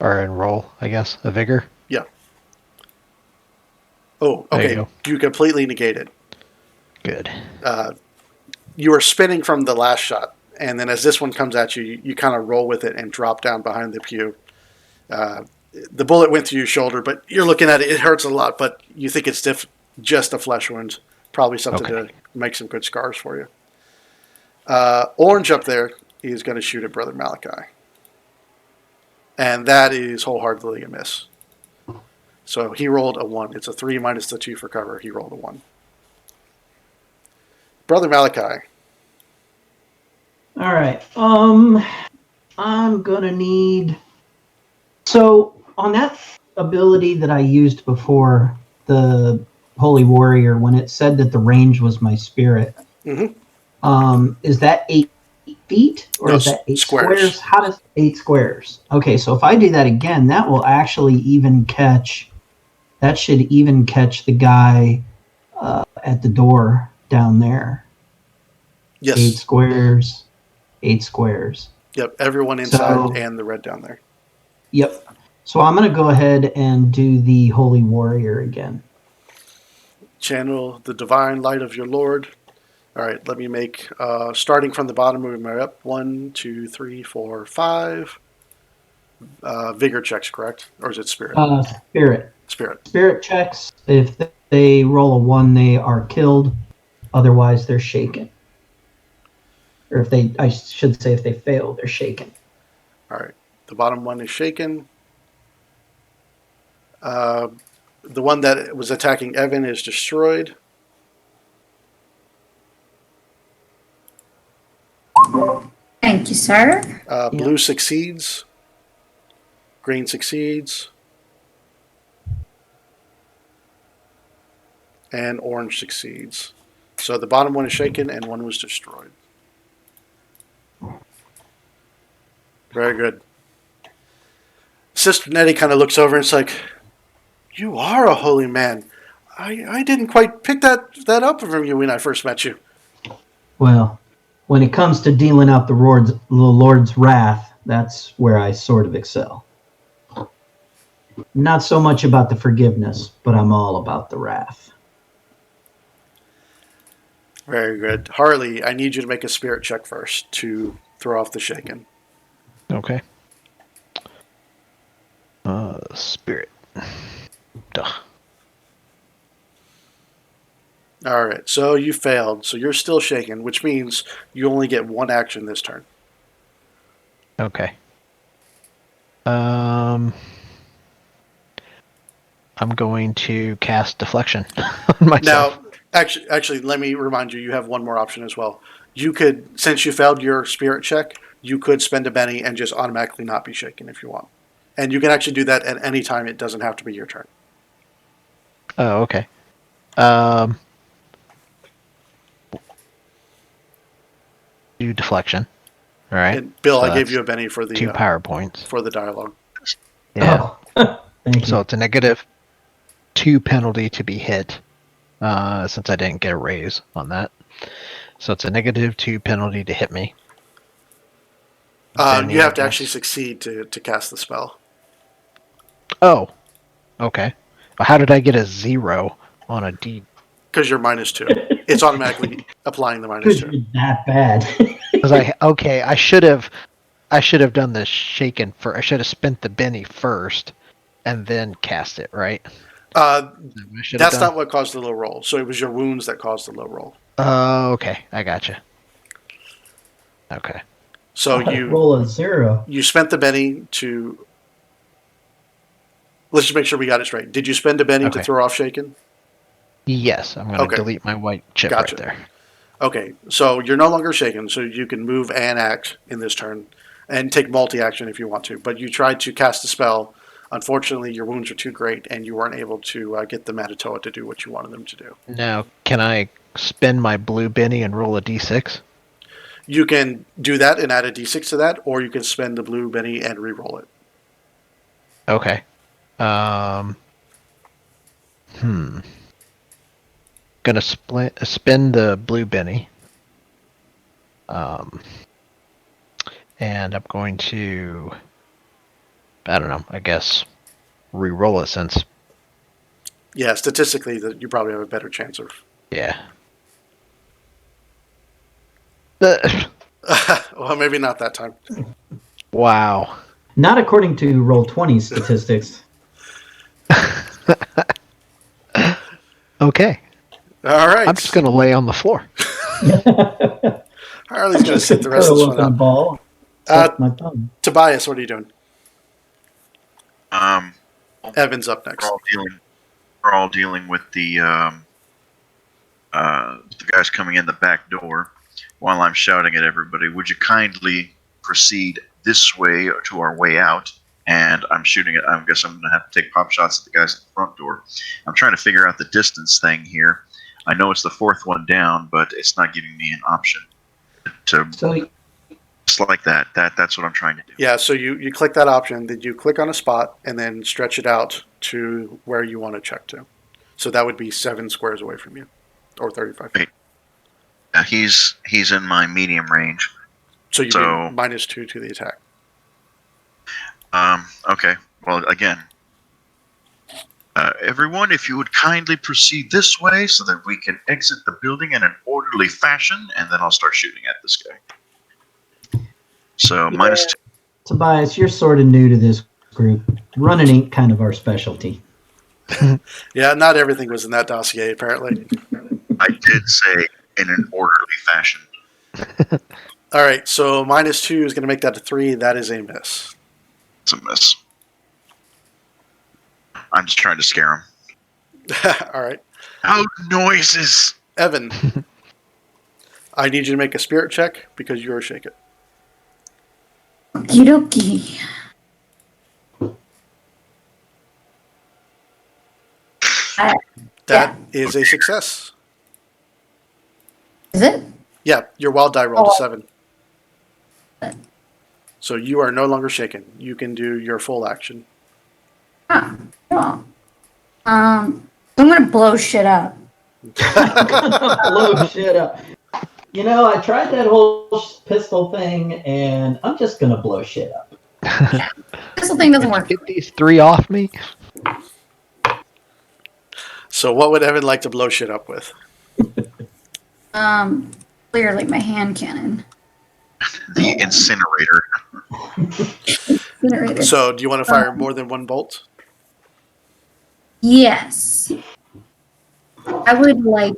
Or enroll, I guess. A vigor. Oh, There okay. you You completely negate it. Good. You are spinning from the last shot, and then as this one comes at you, you kind of roll with it and drop down behind the pew. The bullet went through your shoulder, but you're looking at it. It hurts a lot, but you think it's just a flesh wound. Probably something to make some good scars for you. Orange up there is going to shoot at Brother Malachi. And that is wholeheartedly a miss. So he rolled a 1. It's a 3 minus the 2 for cover. He rolled a 1. Brother Malachi. All right. I'm gonna need. So on that ability that I used before, the Holy Warrior, when it said that the range was my spirit, is that 8 feet or No, is that 8 squares. squares? How does 8 squares? Okay, so if I do that again, that will actually even catch. That should even catch the guy at the door down there. Yes. 8 squares. 8 squares. Yep. Everyone inside So- and the red down there. Yep. So I'm going to go ahead and do the Holy Warrior again. Channel the divine light of your Lord. All right, let me make, starting from the bottom, moving my way up. 1, 2, 3, 4, 5. Vigor checks, correct? Or is it spirit? Spirit. Spirit. Spirit checks. If they roll a 1, they are killed. Otherwise, they're shaken. Or I should say if they fail, they're shaken. All right. The bottom one is shaken. The one that was attacking Evan is destroyed. Thank you, sir. Blue succeeds. Green succeeds. And orange succeeds. So the bottom one is shaken and one was destroyed. Very good. Sister Netty kind of looks over and it's like, you are a holy man. I didn't quite pick that up from you when I first met you. Well, when it comes to dealing out the Lord's wrath, that's where I sort of excel. Not so much about the forgiveness, but I'm all about the wrath. Very good. Harley, I need you to make a spirit check first to throw off the shaken. Okay. Spirit. Duh. All right, so you failed. So you're still shaken, which means you only get one action this turn. Okay. I'm going to cast deflection on myself. Now, actually, let me remind you, you have one more option as well. You could, since you failed your spirit check, you could spend a Benny and just automatically not be shaken if you want. And you can actually do that at any time. It doesn't have to be your turn. Oh, okay. Do deflection. All right. And Bill, So I gave that's you a Benny for the 2 power points. for the dialogue. Yeah. Oh, thank So you. it's a -2 penalty to be hit, since I didn't get a raise on that. So it's a -2 penalty to hit me. Benny, You I have to guess. actually succeed to cast the spell. Oh, okay. Well, how did I get a 0 on a D? Because you're -2. It's automatically applying the Because -2. you're that bad. Because I should have done the shaken first. I should have spent the Benny first, and then cast it. Right? Uh, Is that what I should have that's done? not what caused the low roll. So it was your wounds that caused the low roll. Oh, okay. I gotcha. Okay. So you roll a 0. you spent the Benny to. Let's just make sure we got it straight. Did you spend a Benny to Okay. throw off shaken? Yes, I'm going to Okay. delete my white chip Gotcha. right there. Okay, so you're no longer shaken, so you can move and act in this turn, and take multi-action if you want to. But you tried to cast a spell. Unfortunately, your wounds are too great, and you weren't able to get the Manitoa to do what you wanted them to do. Now, can I spend my blue Benny and roll a d6? You can do that and add a d6 to that, or you can spend the blue Benny and re-roll it. Okay. Gonna spend the blue Benny. And I'm going to, I don't know, I guess re-roll it since, Yeah, statistically, you probably have a better chance of. yeah. Well, maybe not that time. Wow. Not according to Roll20 statistics. Okay. All right. I'm just gonna lay on the floor. Harley's going to sit the rest of this Curl one up in a out. ball. Suck my thumb. Tobias, what are you doing? Um, Evan's up next. we're all dealing with the guys coming in the back door. While I'm shouting at everybody, would you kindly proceed this way to our way out? And I'm shooting it. I guess I'm going to have to take pop shots at the guys at the front door. I'm trying to figure out the distance thing here. I know it's the fourth one down, but it's not giving me an option to So just like that. That's what I'm trying to do. Yeah, so you click that option, then you click on a spot, and then stretch it out to where you want to check to. So that would be 7 squares away from you, or 35. Right. He's in my medium range. So you So- get -2 to the attack. Okay. Well, again, everyone, if you would kindly proceed this way so that we can exit the building in an orderly fashion, and then I'll start shooting at this guy. So, Yeah. -2. Tobias, you're sort of new to this group. Running ain't kind of our specialty. Yeah, not everything was in that dossier, apparently. I did say in an orderly fashion. All right, so -2 is going to make that a 3. That is a miss. It's a miss. I'm just trying to scare him. All right. Loud noises! Evan, I need you to make a spirit check because you are shaken. Okie dokie. That is a success. Is it? Yeah, your wild die rolled a Oh. 7. So you are no longer shaken. You can do your full action. Ah, cool. I'm gonna blow shit up. Blow shit up. You know, I tried that whole pistol thing, and I'm just gonna blow shit up. This whole thing doesn't work. Get these 3 off me. So what would Evan like to blow shit up with? Clearly my hand cannon. The incinerator. Incinerator. So do you want to fire more than one bolt? Yes. I would like.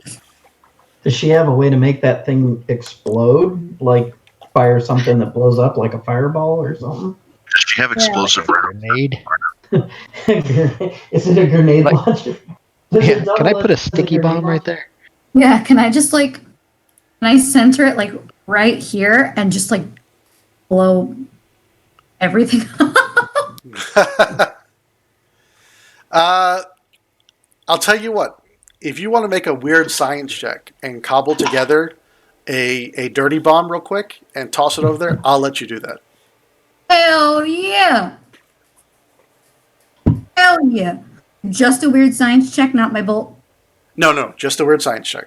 Does she have a way to make that thing explode? Like fire something that blows up like a fireball or something? Does she have explosive rounds? Grenade. Is it a grenade Like- launcher? Does Yeah, it double can I put a as sticky grenade bomb right launcher? there? Yeah, can I just like. Can I center it like right here and just like blow everything up? I'll tell you what. If you want to make a weird science check and cobble together a dirty bomb real quick and toss it over there, I'll let you do that. Hell yeah! Hell yeah! Just a weird science check, not my bolt. No, just a weird science check.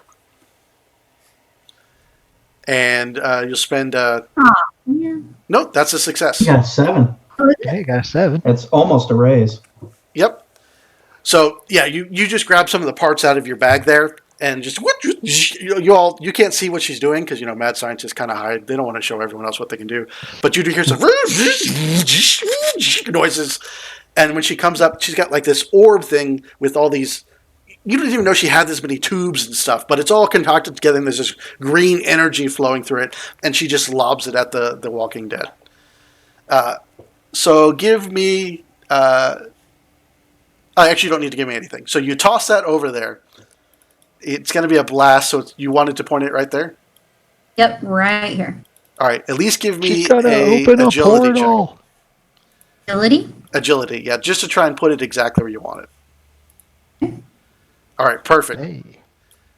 And you'll spend... Yeah. no, that's a success. You got 7. Okay, got a 7. That's almost a raise. Yep. So yeah, you just grab some of the parts out of your bag there, and just you can't see what she's doing because mad scientists kind of hide. They don't want to show everyone else what they can do. But you do hear some noises, and when she comes up, she's got like this orb thing with all these. You didn't even know she had this many tubes and stuff, but it's all concocted together, and there's this green energy flowing through it, and she just lobs it at the Walking Dead. So give me. I actually don't need to give me anything. So you toss that over there. It's going to be a blast. So you wanted to point it right there. Yep, right here. All right. At least give me She's gotta a open a agility check. portal. Agility? Agility, yeah, just to try and put it exactly where you want it. All right, perfect. Hey.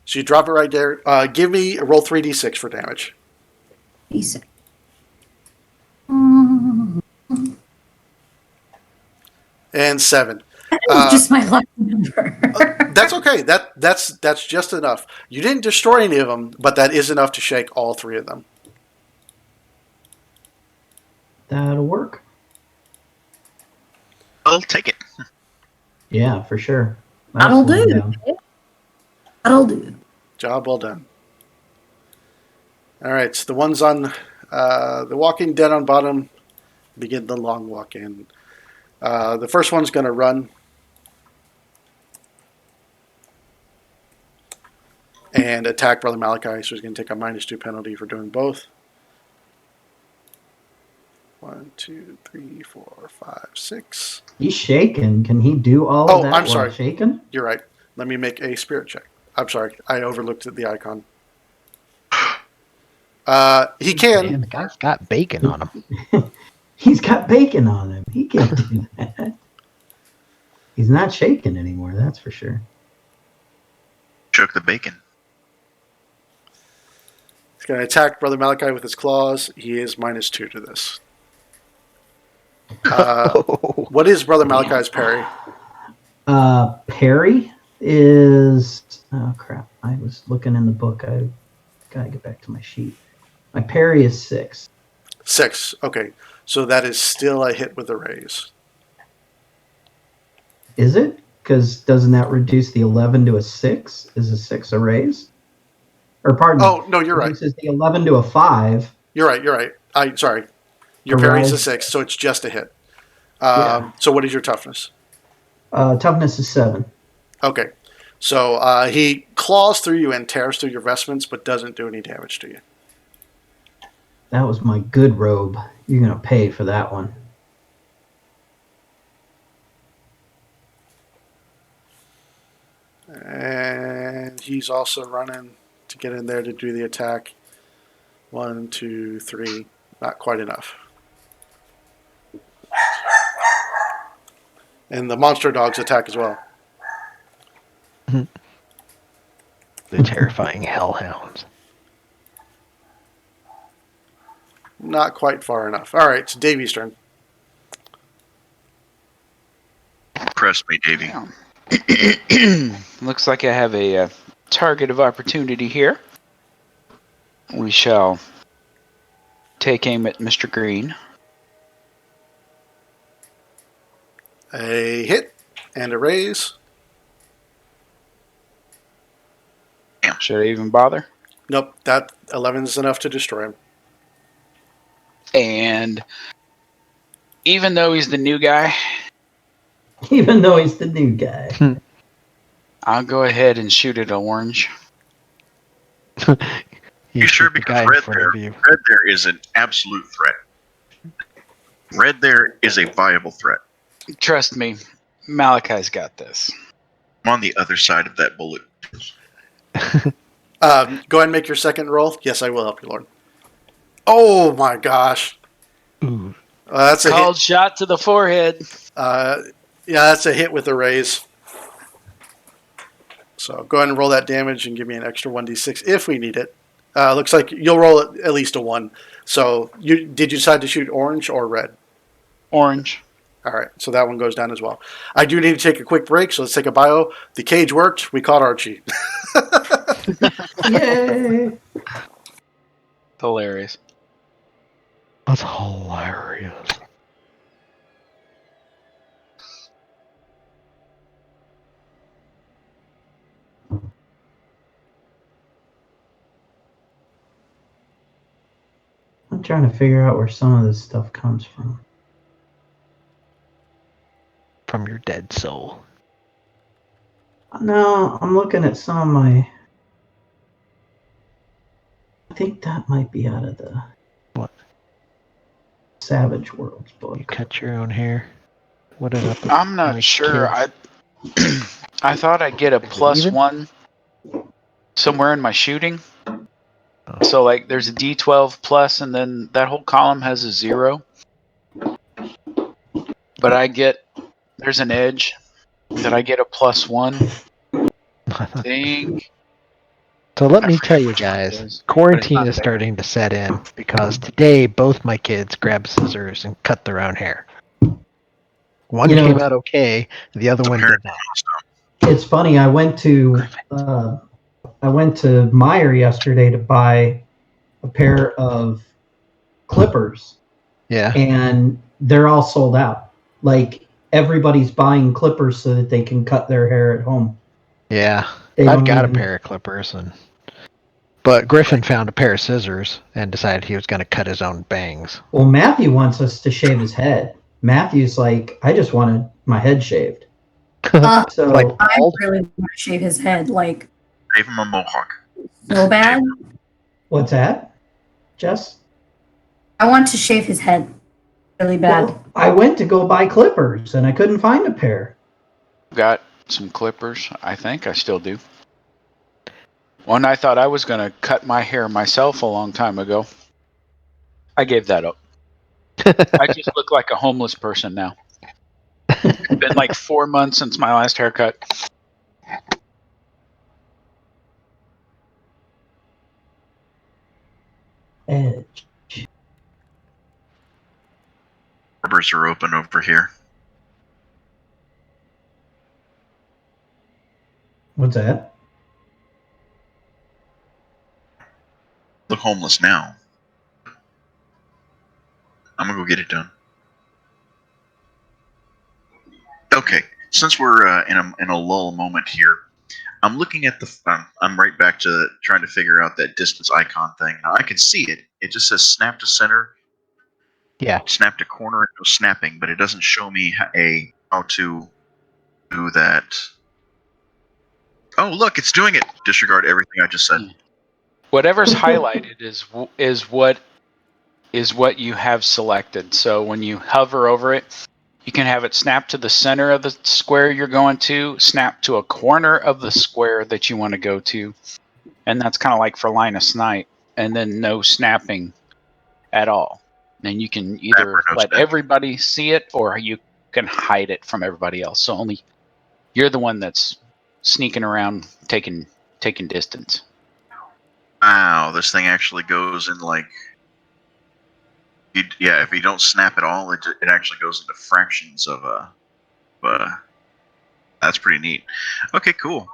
So you drop it right there. Give me a roll 3d6 for damage. Basic. And 7. Just my lucky number. That's okay. That's just enough. You didn't destroy any of them, but that is enough to shake all 3 of them. That'll work. I'll take it. Yeah, for sure. That'll slow do. down. That'll do. Job well done. All right, so the ones on the Walking Dead on bottom begin the long walk in. The first one's going to run. And attack Brother Malachi, so he's going to take a -2 penalty for doing both. 1, 2, 3, 4, 5, 6. He's shaking. Can he do all Oh, of that I'm while sorry. shaking? You're right. Let me make a spirit check. I'm sorry. I overlooked the icon. He can. Man, the guy's got bacon on him. He's got bacon on him. He can't do that. He's not shaking anymore, that's for sure. Choke the bacon. He's going to attack Brother Malachi with his claws. He is -2 to this. What is Brother Malachi's parry? Parry is... Oh, crap. I was looking in the book. I gotta get back to my sheet. My parry is 6. 6. Okay. So that is still a hit with a raise. Is it? Because doesn't that reduce the 11 to a 6? Is a 6 a raise? Or pardon Oh, me. no, you're right. Reduces the 11 to a 5. You're right. Sorry. Your A parry's a rise. 6, so it's just a hit. Yeah. So what is your toughness? Toughness is 7. Okay. So he claws through you and tears through your vestments, but doesn't do any damage to you. That was my good robe. You're going to pay for that one. And he's also running to get in there to do the attack. 1, 2, 3. Not quite enough. And the monster dogs attack as well. The terrifying hellhounds. Not quite far enough. All right, it's Davy's turn. Press me, Davy. Looks like I have a target of opportunity here. We shall take aim at Mr. Green. A hit and a raise. Should I even bother? Nope, that 11 is enough to destroy him. And even though he's the new guy, Even though he's the new guy. I'll go ahead and shoot at orange. You sure? Because red there is an absolute threat. Red there is a viable threat. Trust me, Malachi's got this. I'm on the other side of that bullet. Go ahead and make your second roll. Yes, I will help you, Lord. Oh my gosh. Ooh. That's a Called hit. shot to the forehead. Yeah, that's a hit with a raise. So go ahead and roll that damage and give me an extra 1d6 if we need it. Looks like you'll roll at least a 1. So did you decide to shoot orange or red? Orange. All right, so that one goes down as well. I do need to take a quick break, so let's take a bio. The cage worked. We caught Archie. Yay! Hilarious. That's hilarious. I'm trying to figure out where some of this stuff comes from. From your dead soul. No, I'm looking at some of my... I think that might be out of the... What? Savage Worlds book. You cut your own hair? What is up with I'm not my sure. kids? I thought I'd get a Is it plus even? 1 somewhere in my shooting. So like there's a D12 plus and then that whole column has a 0. But there's an edge that I get a plus 1 thing. So let I me forget tell you which one it guys, is, but quarantine it's is not starting to set in because today both my kids grabbed scissors and cut their own hair. One came out okay, the other one did not. It's funny. I went to Meijer yesterday to buy a pair of clippers, Yeah, and they're all sold out. Like everybody's buying clippers so that they can cut their hair at home. yeah. They I've don't got a even- pair of clippers, but Griffin found a pair of scissors and decided he was going to cut his own bangs. Well, Matthew wants us to shave his head. Matthew's like, I just wanted my head shaved. So Like I bald? really want to shave his head, like, Gave him a mohawk. so bad. what's that, Jess? I want to shave his head really bad. Well, I went to go buy clippers and I couldn't find a pair. Got some clippers. I think I still do. One I thought I was going to cut my hair myself a long time ago. I gave that up. I just look like a homeless person now. It's been like 4 months since my last haircut. Edge. Barbers are open over here. What's that? Look homeless now. I'm gonna go get it done. Okay, since we're in a lull moment here, I'm looking at the. I'm right back to trying to figure out that distance icon thing. Now I can see it. It just says snap to center, Yeah. snap to corner, and no snapping, but it doesn't show me how to do that. Oh, look, it's doing it. Disregard everything I just said. Whatever's highlighted is what you have selected. So when you hover over it, you can have it snap to the center of the square you're going to, snap to a corner of the square that you want to go to, and that's kind of like for line of sight, and then no snapping at all. And you can either Snap or no let snap. everybody see it, or you can hide it from everybody else. So only you're the one that's sneaking around, taking distance. Wow, this thing actually goes in like. If you don't snap at all, it actually goes into fractions of that's pretty neat. Okay, cool.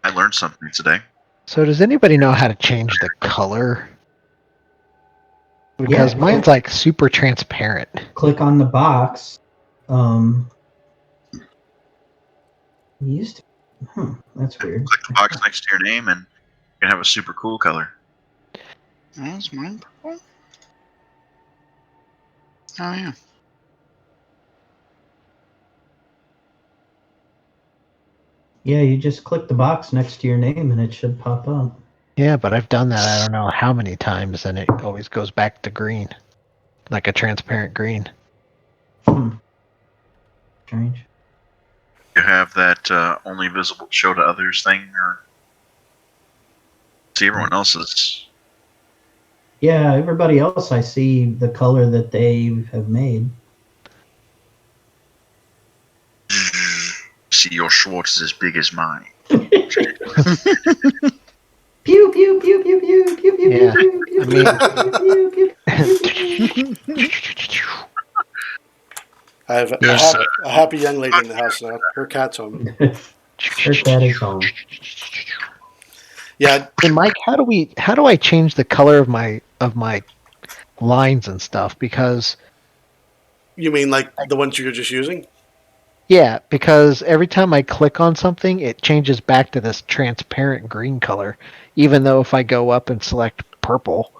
I learned something today. So does anybody know how to change the color? Because Yeah. mine's like super transparent. Click on the box. Used to. That's weird. Click the box next to your name, and you can have a super cool color. That's mine purple? Oh, yeah. Yeah, you just click the box next to your name and it should pop up. Yeah, but I've done that I don't know how many times, and it always goes back to green. Like a transparent green. Strange. You have that only visible show to others thing, or see everyone else's. Yeah, everybody else I see the color that they have made. See, your Schwartz is as big as mine. Pew pew pew pew pew pew pew pew Yeah, pew pew I mean- pew pew pew. I have Yes, a happy young lady in the house now. Her cat's home. Her cat is home. Yeah, Hey Mike, how do I change the color of my lines and stuff? Because you mean like the ones you're just using? because every time I click on something, it changes back to this transparent green color, even though if I go up and select purple,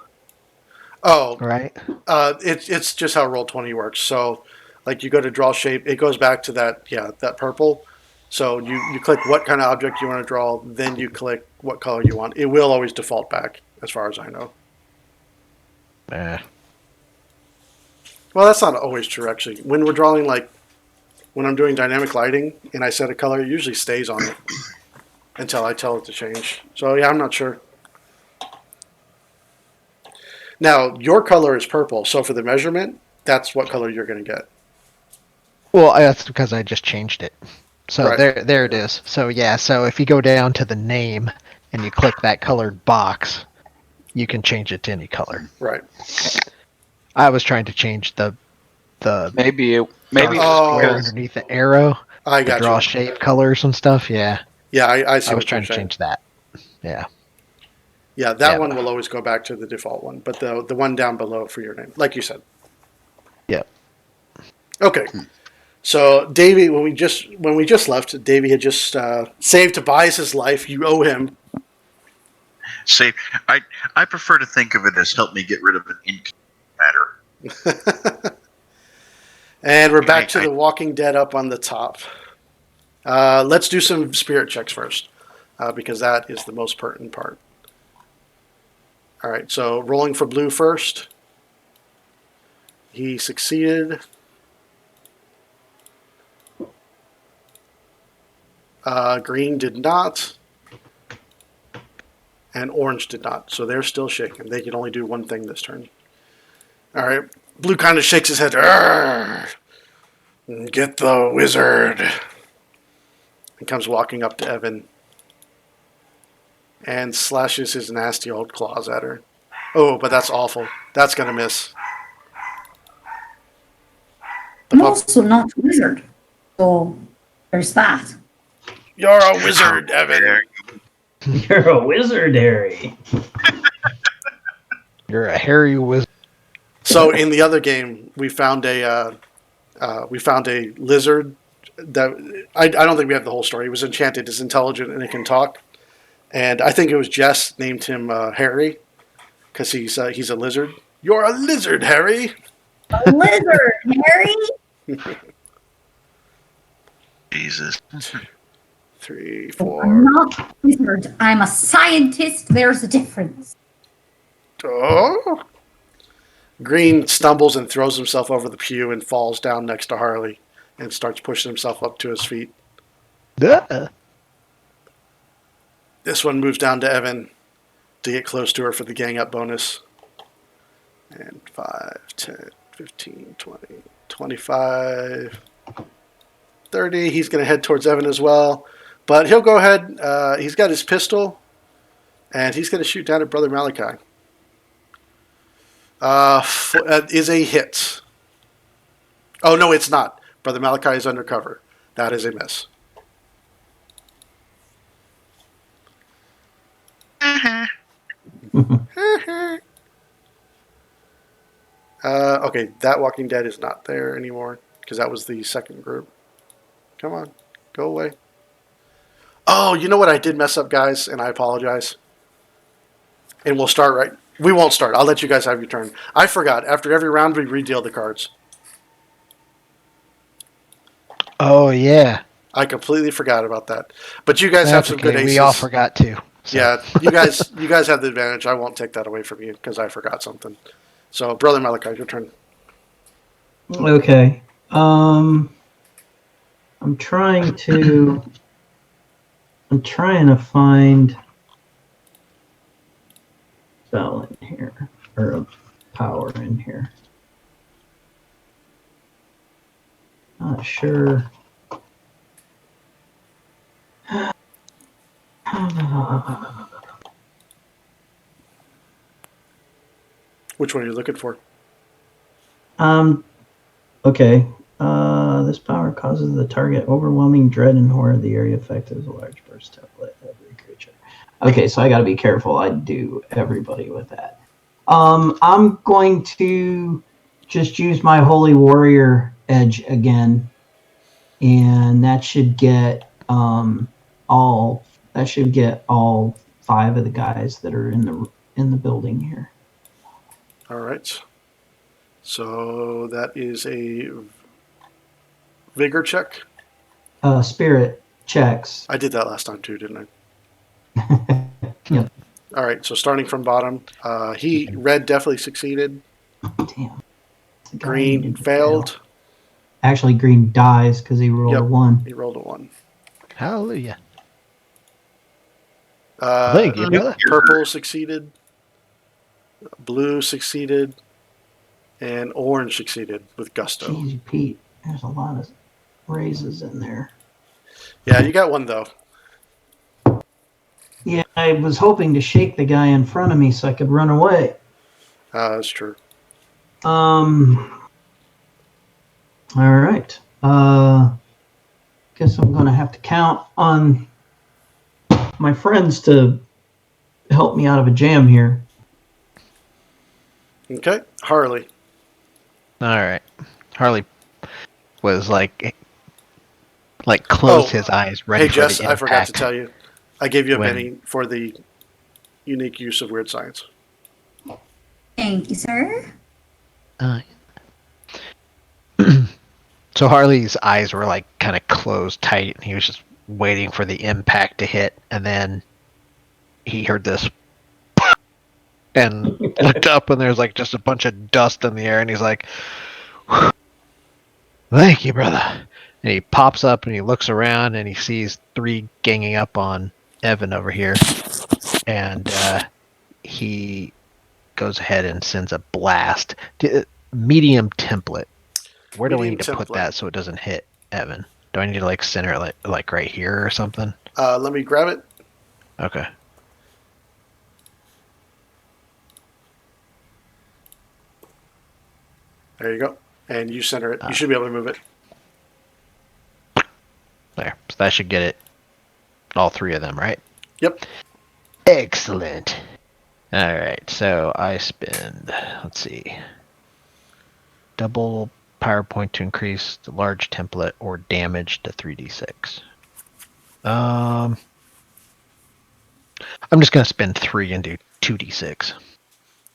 Oh, right? it's just how Roll20 works. So, like you go to draw shape, it goes back to that purple. So you click what kind of object you want to draw, then you click what color you want. It will always default back, as far as I know. Well, that's not always true, actually. When we're drawing, when I'm doing dynamic lighting and I set a color, it usually stays on it until I tell it to change. So, yeah, I'm not sure. Now, your color is purple, so for the measurement, that's what color you're going to get. Well, that's because I just changed it. So Right. there it is. So yeah, so if you go down to the name and you click that colored box, you can change it to any color. Right. I was trying to change the Maybe dark Oh. square underneath the arrow, I to got draw you. shape colors and stuff. Yeah, Yeah, I see I was what trying you're to saying. change that. Yeah. Yeah, that Yeah, one but- will always go back to the default one, but the one down below for your name, like you said. Yep. Okay. So Davey, when we just left, Davey had just saved Tobias' life. You owe him. Say, I prefer to think of it as help me get rid of an income matter. And we're back to the Walking Dead up on the top. Let's do some spirit checks first, because that is the most pertinent part. All right, so rolling for Blue first. He succeeded. Green did not. And Orange did not. So they're still shaking. They can only do one thing this turn. All right. Blue kind of shakes his head. Arrgh! Get the wizard. And comes walking up to Evan. And slashes his nasty old claws at her. Oh, but that's awful. That's going to miss. I'm also not a wizard. So there's that. You're a wizard, Evan. You're a wizard, Harry. You're a hairy wizard. So in the other game, we found a lizard I don't think we have the whole story. He was enchanted, is intelligent, and he can talk. And I think it was Jess named him Harry because he's a lizard. You're a lizard, Harry. A lizard, Harry. Jesus. 3, I'm 4. not a lizard. I'm a scientist. There's a difference. Oh. Green stumbles and throws himself over the pew and falls down next to Harley and starts pushing himself up to his feet. Duh. This one moves down to Evan to get close to her for the gang up bonus. And 5, 10, 15, 20, 25, 30. He's going to head towards Evan as well. But he'll go ahead. He's got his pistol. And he's going to shoot down at Brother Malachi. Is a hit. Oh, no, it's not. Brother Malachi is undercover. That is a miss. Okay, that Walking Dead is not there anymore because that was the second group. Come on, go away. Oh, you know what I did mess up, guys, and I apologize. And we'll start right. We won't start. I'll let you guys have your turn. I forgot. After every round, we redeal the cards. Oh yeah. I completely forgot about that. But you guys have That's some okay. good aces. We all forgot too. So. Yeah, you guys have the advantage. I won't take that away from you because I forgot something. So, Brother Malachi, your turn. Okay. I'm trying to find spell in here or a power in here. Not sure. Which one are you looking for? Okay. This power causes the target overwhelming dread and horror. The area affected is a large burst template. Every creature. Okay, so I got to be careful. I do everybody with that. I'm going to just use my Holy Warrior edge again, and that should get all 5 of the guys that are in the building here. All right. So that is a vigor check. Spirit checks. I did that last time too, didn't Yep. I? All right. So starting from bottom, red definitely succeeded. Damn. Green failed. Actually, green dies because he rolled a 1. He rolled a 1. Hallelujah. Thank you, brother. Purple succeeded. Blue succeeded. And orange succeeded with gusto. Jeez, Pete, there's a lot of raises in there. Yeah, you got one though. Yeah, I was hoping to shake the guy in front of me so I could run away. That's true. All right. Guess I'm going to have to count on my friends to help me out of a jam here. Okay, Harley. All right. Harley was closed his eyes ready Hey, for Jess, the I forgot to impact. tell you. I gave you a When- penny for the unique use of weird science. Thank you, sir. So Harley's eyes were kind of closed tight, and he was just waiting for the impact to hit, and then he heard this and looked up, and there's just a bunch of dust in the air, and he's like, "Thank you, brother." And he pops up and he looks around and he sees 3 ganging up on Evan over here, and he goes ahead and sends a blast. Medium template. Where do I Medium need to put template. that so it doesn't hit Evan? Do I need to center it like right here or something? Let me grab it. Okay. There you go. And you center it. You should be able to move it. There. So that should get it. All 3 of them, right? Yep. Excellent. All right. So I spend, let's see, double power point to increase the large template or damage to 3d6. I'm just gonna spend 3 and do 2d6.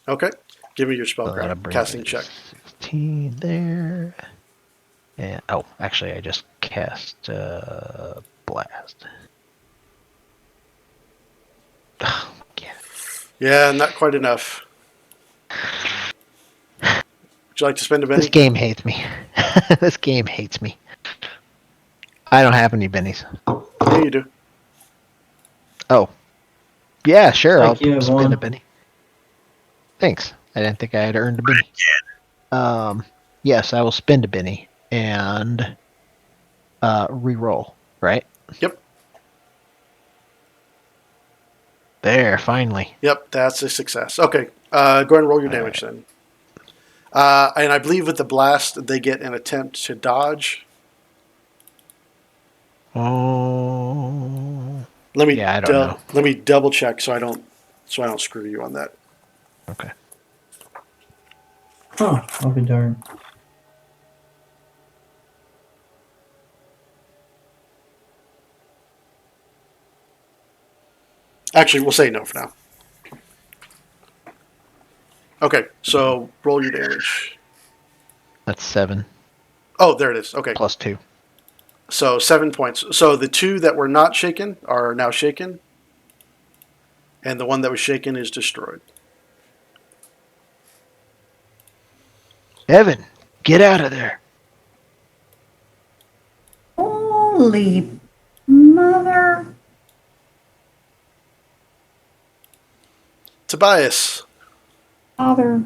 Okay. Give me your spell So that'll card. bring Casting me to check. 16 there. And actually, I just cast blast. Oh, yeah. Yeah, not quite enough. Would you like to spend a This Benny? game hates me. This game hates me. I don't have any bennies. Yeah, you do. Oh. Yeah, sure. Like you I'll have spend one. a benny. Thanks. I didn't think I had earned a benny. Yes, I will spend a benny and re-roll, right? Yep. There, finally. Yep, that's a success. Okay, go ahead and roll your damage then. And I believe with the blast, they get an attempt to dodge. Oh. Let me Yeah, I don't know. Let me double check so I don't screw you on that. Okay. Huh, I'll be darned. Actually, we'll say no for now. Okay, so roll your damage. That's 7 Oh, there it is. Okay, plus 2. so 7 points. So the 2 that were not shaken are now shaken, and the one that was shaken is destroyed. Evan, get out of there. Holy mother. Tobias. Father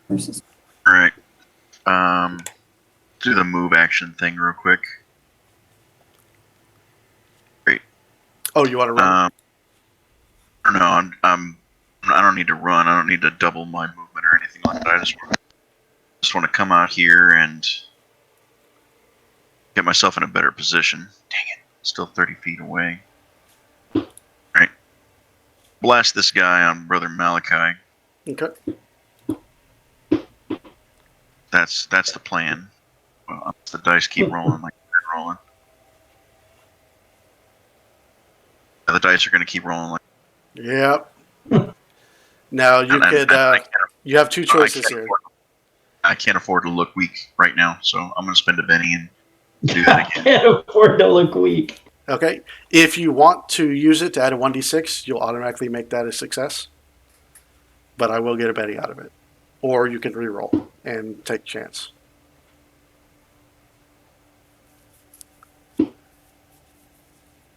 versus. All right. Do the move action thing real quick. Great. Oh, you want to run? No, I don't need to run. I don't need to double my movement or anything like that. I just want to come out here and get myself in a better position. Dang it! Still 30 feet away. All right. Blast this guy on Brother Malachi. Okay. That's the plan. Well, the dice keep rolling like they're rolling. The dice are going to keep rolling like. Yep. Now you could. You have two choices here. I can't afford to look weak right now, so I'm going to spend a Benny and do that again. I can't afford to look weak. Okay. If you want to use it to add a 1d6, you'll automatically make that a success. But I will get a Benny out of it. Or you can re-roll and take a chance.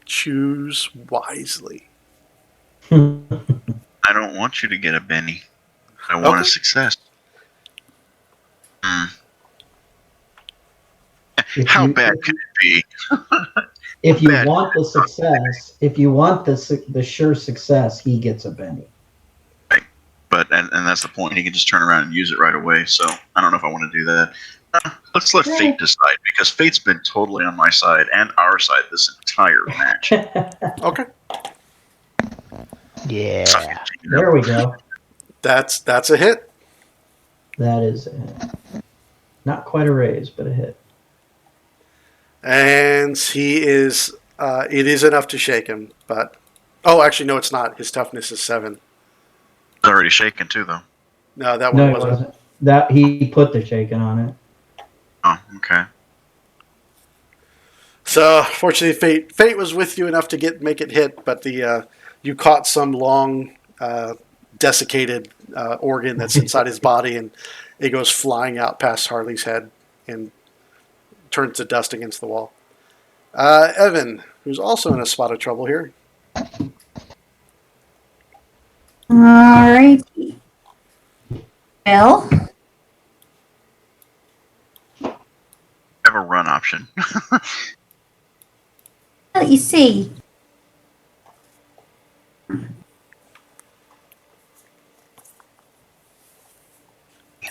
Choose wisely. I don't want you to get a Benny. I want Okay. a success. How bad could it be? If you Bad. want the success, if you want the sure success, he gets a Benny. But and that's the point. He can just turn around and use it right away. So I don't know if I want to do that. Let's let fate decide, because fate's been totally on my side and our side this entire match. Okay. Yeah. There we go. That's a hit. That is not quite a raise, but a hit. And he is it is enough to shake him, but actually no, it's not. His toughness is 7. It's already shaken too, though. No, that No, one it wasn't. wasn't. That he put the shaking on it. Oh, okay. So fortunately, fate was with you enough to make it hit, but you caught some long desiccated organ that's inside his body, and it goes flying out past Harley's head and turns to dust against the wall. Evan, who's also in a spot of trouble here. Alrighty. Well, I have a run option. let you see.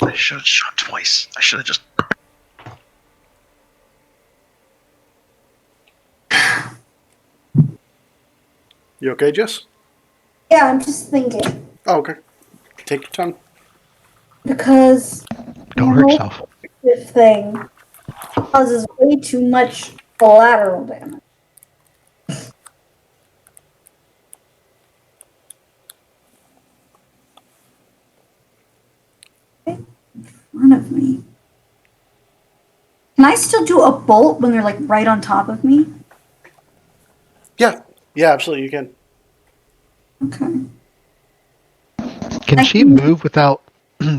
I should have shot twice. I should have just. You okay, Jess? Yeah, I'm just thinking. Oh, okay. Take your time. Because Don't hurt yourself. this thing causes way too much collateral damage. In front of me. Can I still do a bolt when they're like right on top of me? Yeah, absolutely, you can. Okay. Can she move without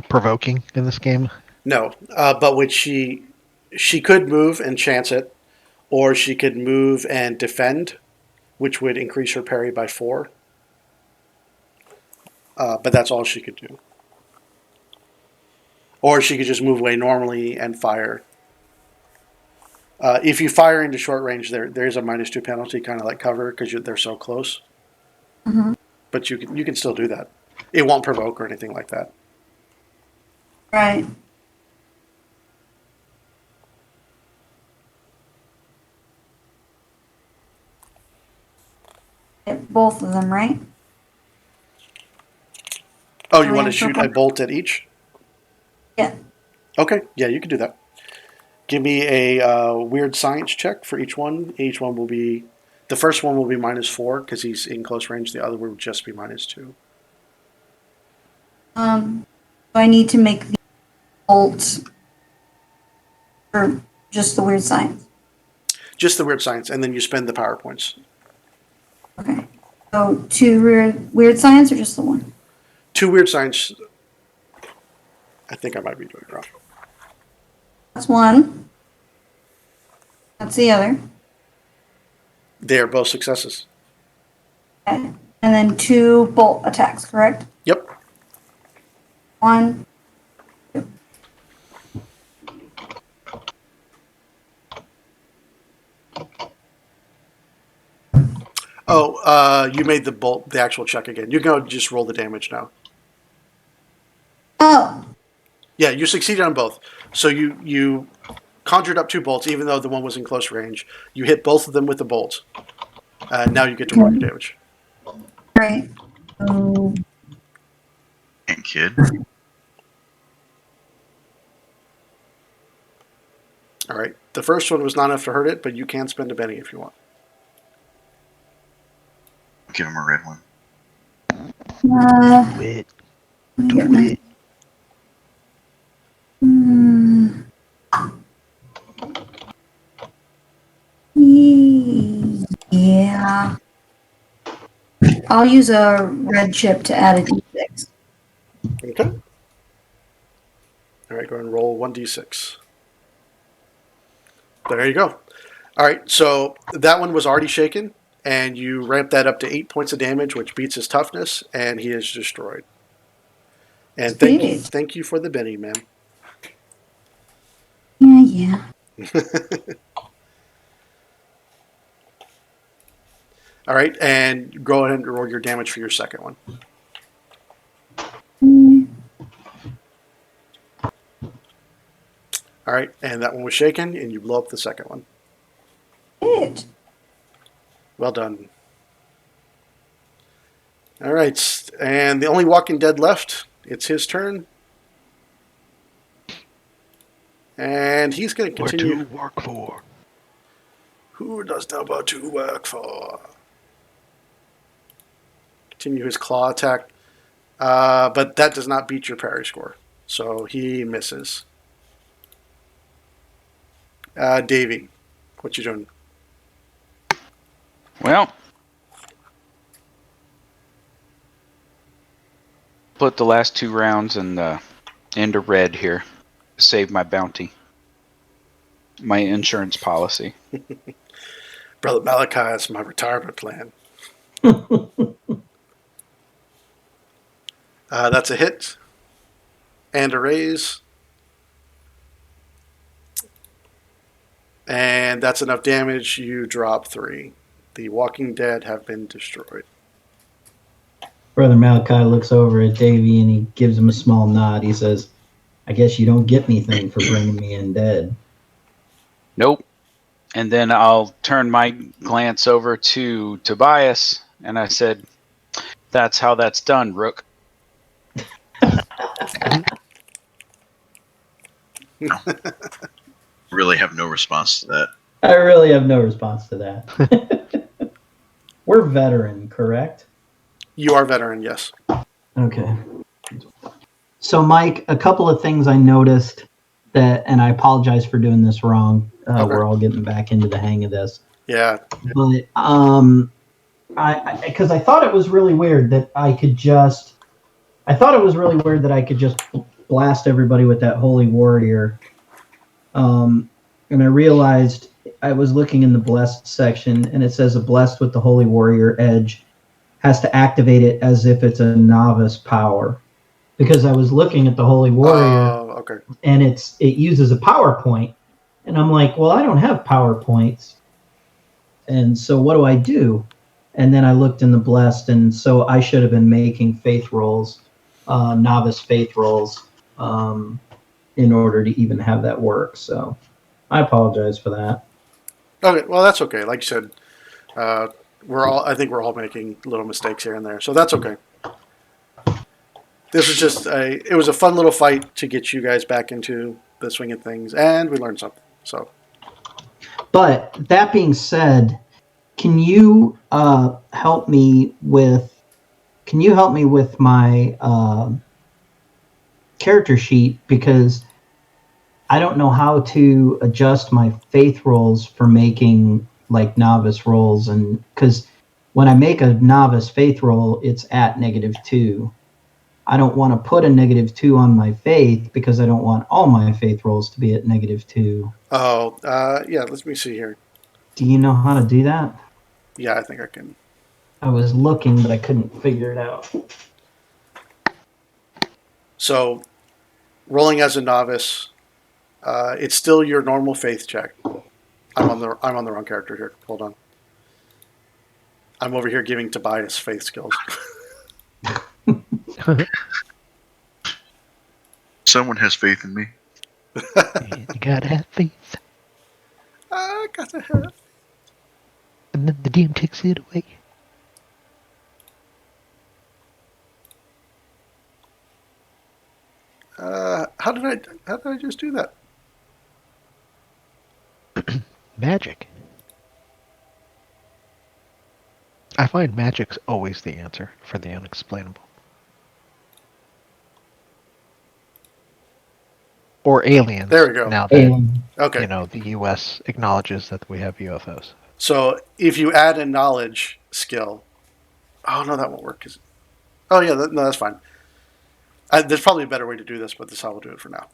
provoking in this game? No, but would she could move and chance it, or she could move and defend, which would increase her parry by 4. But that's all she could do. Or she could just move away normally and fire. If you fire into short range, there's a -2 penalty, kind of like cover, because they're so close. Mm-hmm. But you can still do that. It won't provoke or anything like that. Right. Hit both of them, right? Oh, you Oh, want yeah, to shoot purple. a bolt at each? Yeah. Okay, yeah, you can do that. Give me a weird science check for each one. Each one will be, the first one will be -4 because he's in close range. The other will just be -2. Do I need to make the bolt or just the weird science? Just the weird science, and then you spend the power points. Okay. So 2 weird science or just the one? 2 weird science. I think I might be doing it wrong. That's one. That's the other. They are both successes. Okay. And then 2 bolt attacks, correct? Yep. 1. 2. Oh, you made the actual check again. You can just roll the damage now. Oh. Yeah, you succeeded on both. So you conjured up 2 bolts, even though the one was in close range. You hit both of them with the bolt. Now you get to roll your damage. Right. So And kid. All right. The first one was not enough to hurt it, but you can spend a Benny if you want. Give him a red one. Do it. Do it. Yeah. I'll use a red chip to add a d6. Okay. All right, go ahead and roll 1d6. There you go. All right, so that one was already shaken, and you ramp that up to 8 points of damage, which beats his toughness, and he is destroyed. And thank you for the Benny, ma'am. Yeah. All right, and go ahead and roll your damage for your second one. All right, and that one was shaken, and you blow up the second one. Good. Well done. All right, and the only Walking Dead left, it's his turn. And he's going to continue. What to work for? Who does number 2 work for? Continue his claw attack. But that does not beat your parry score. So he misses. Davey, what you doing? Well, put the last 2 rounds into red here to save my bounty. My insurance policy. Brother Malachi, it's my retirement plan. That's a hit. And a raise. And that's enough damage. You drop 3. The Walking Dead have been destroyed. Brother Malachi looks over at Davy and he gives him a small nod. He says, I guess you don't get anything for bringing me in dead. Nope. And then I'll turn my glance over to Tobias, and I said, "That's how that's done, Rook." Really have no response to that. I really have no response to that. We're veteran, correct? You are veteran, yes. Okay. So, Mike, a couple of things I noticed that, and I apologize for doing this wrong. Okay. We're all getting back into the hang of this. Yeah. But because I thought it was really weird that I could just blast everybody with that holy warrior. And I realized I was looking in the blessed section, and it says a blessed with the holy warrior edge has to activate it as if it's a novice power. Because I was looking at the holy warrior, Okay. and it uses a PowerPoint, and I'm like, well, I don't have PowerPoints, and so what do I do? And then I looked in the blessed, and so I should have been making faith rolls, novice faith rolls, in order to even have that work. So I apologize for that. Okay. Well, that's okay. Like you said, I think we're all making little mistakes here and there, so that's okay. This is just it was a fun little fight to get you guys back into the swing of things, and we learned something. So, but that being said, can you help me with my character sheet, because I don't know how to adjust my faith rolls for making like novice rolls, and because when I make a novice faith roll, it's at -2. I don't want to put a -2 on my faith because I don't want all my faith rolls to be at -2. yeah. Let me see here. Do you know how to do that? Yeah, I think I can. I was looking, but I couldn't figure it out. So, rolling as a novice, it's still your normal faith check. I'm on the wrong character here. Hold on. I'm over here giving Tobias faith skills. Someone has faith in me. You gotta have faith. I gotta have. And then the DM takes it away. How did I just do that? Magic. I find magic's always the answer for the unexplainable. Or aliens. There we go. Now that Okay. the U.S. acknowledges that we have UFOs. So if you add a knowledge skill, oh no, that won't work. Oh yeah, no, that's fine. There's probably a better way to do this, but this is how we'll do it for now.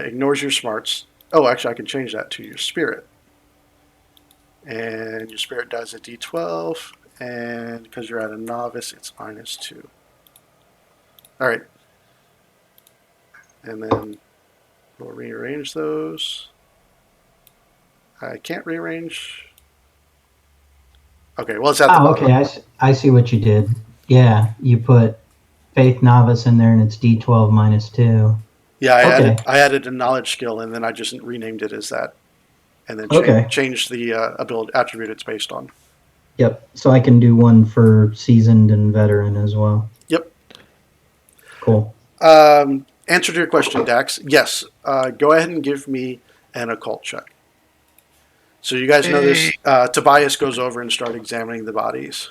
Ignores your smarts. Oh, actually, I can change that to your spirit. And your spirit dies at D12, and because you're at a novice, it's -2. All right. And then we'll rearrange those. I can't rearrange. Okay, well, it's at the bottom. Okay, I see what you did. Yeah, you put faith novice in there, and it's D12 -2. Yeah, I added a knowledge skill, and then I just renamed it as that, and then changed the ability attribute it's based on. Yep. So I can do one for seasoned and veteran as well. Yep. Cool. Answer to your question, Dax. Yes. Go ahead and give me an occult check. So you guys know this. Tobias goes over and starts examining the bodies.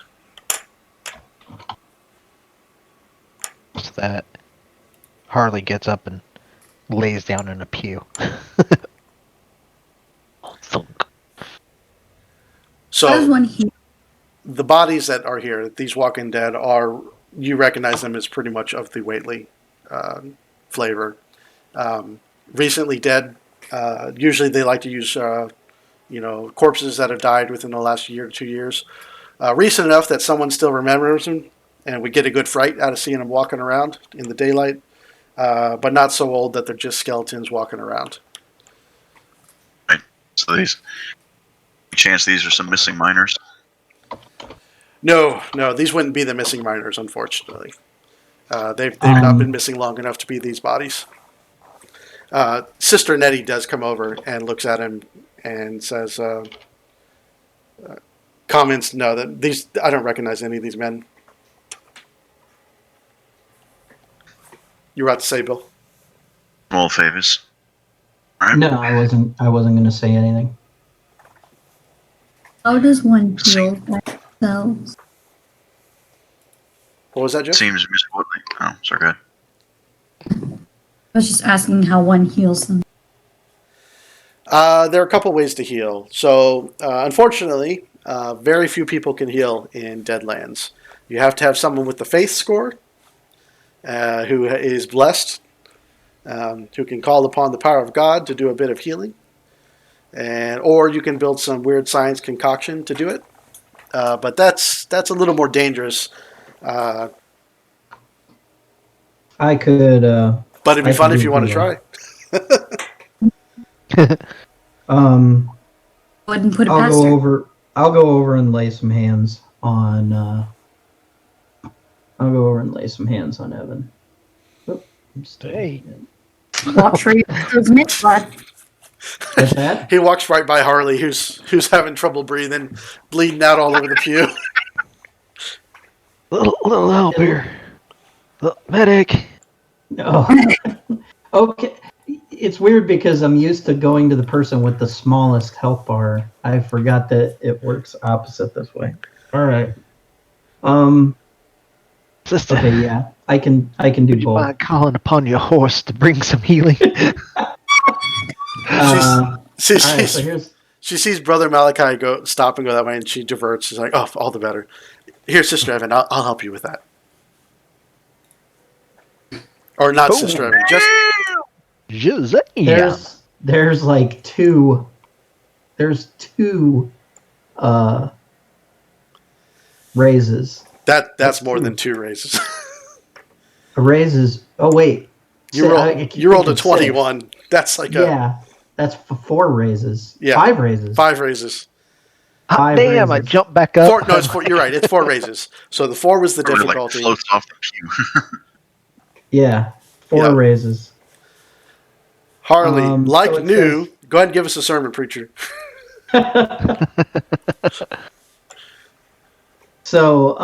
So that Harley gets up and lays down in a pew. Thunk. There's So one here. the bodies that are here, these Walking Dead, you recognize them as pretty much of the Whately flavor. Recently dead. Usually they like to use corpses that have died within the last year to 2 years. Recent enough that someone still remembers them, and we get a good fright out of seeing them walking around in the daylight, but not so old that they're just skeletons walking around. Right. So chance these are some missing miners. No, these wouldn't be the missing miners, unfortunately. They've not been missing long enough to be these bodies. Sister Netty does come over and looks at him and says, comments, no, that I don't recognize any of these men. You were about to say, Bill? Small favors. All right. No, I wasn't going to say anything. How does one heal themselves? What was that, Jeff? Seems miserable. Oh, sorry, go ahead. I was just asking how one heals them. There are a couple ways to heal. So, unfortunately, very few people can heal in Deadlands. You have to have someone with the faith score, who is blessed, who can call upon the power of God to do a bit of healing, or you can build some weird science concoction to do it. But that's a little more dangerous. I could. But it'd be fun if you want to try. Wouldn't put it I'll past go her. over. I'll go over and lay some hands on. I'll go over and lay some hands on Evan. Oop, I'm still- Hey. Watch for your improvement, bud. What's that? He walks right by Harley, who's having trouble breathing, bleeding out all over the pew. Little help here. Little medic. No. Okay. It's weird because I'm used to going to the person with the smallest health bar. I forgot that it works opposite this way. All right. Sister, Okay. Yeah. I can do would you both. mind calling upon your horse to bring some healing? She All right. sees, So here's. she sees Brother Malachi stop and go that way, and she diverts. She's like, "Oh, all the better. Here, Sister Evan, I'll help you with that." Or not, Sister Evan, just Josiah. There's like two. There's two. Raises. that's more than 2 raises. Raises. Oh wait. You rolled a 21. That's like Yeah, that's 4 raises. Yeah. 5 raises. 5 raises. Hot 5 damn, I raises. jumped back up. 4, no, it's 4. You're right. It's 4 raises. So the 4 was the Or like difficulty. floats off the pew. Yeah, 4 Yeah. raises. Harley, So like it new, says- go ahead and give us a sermon, preacher. So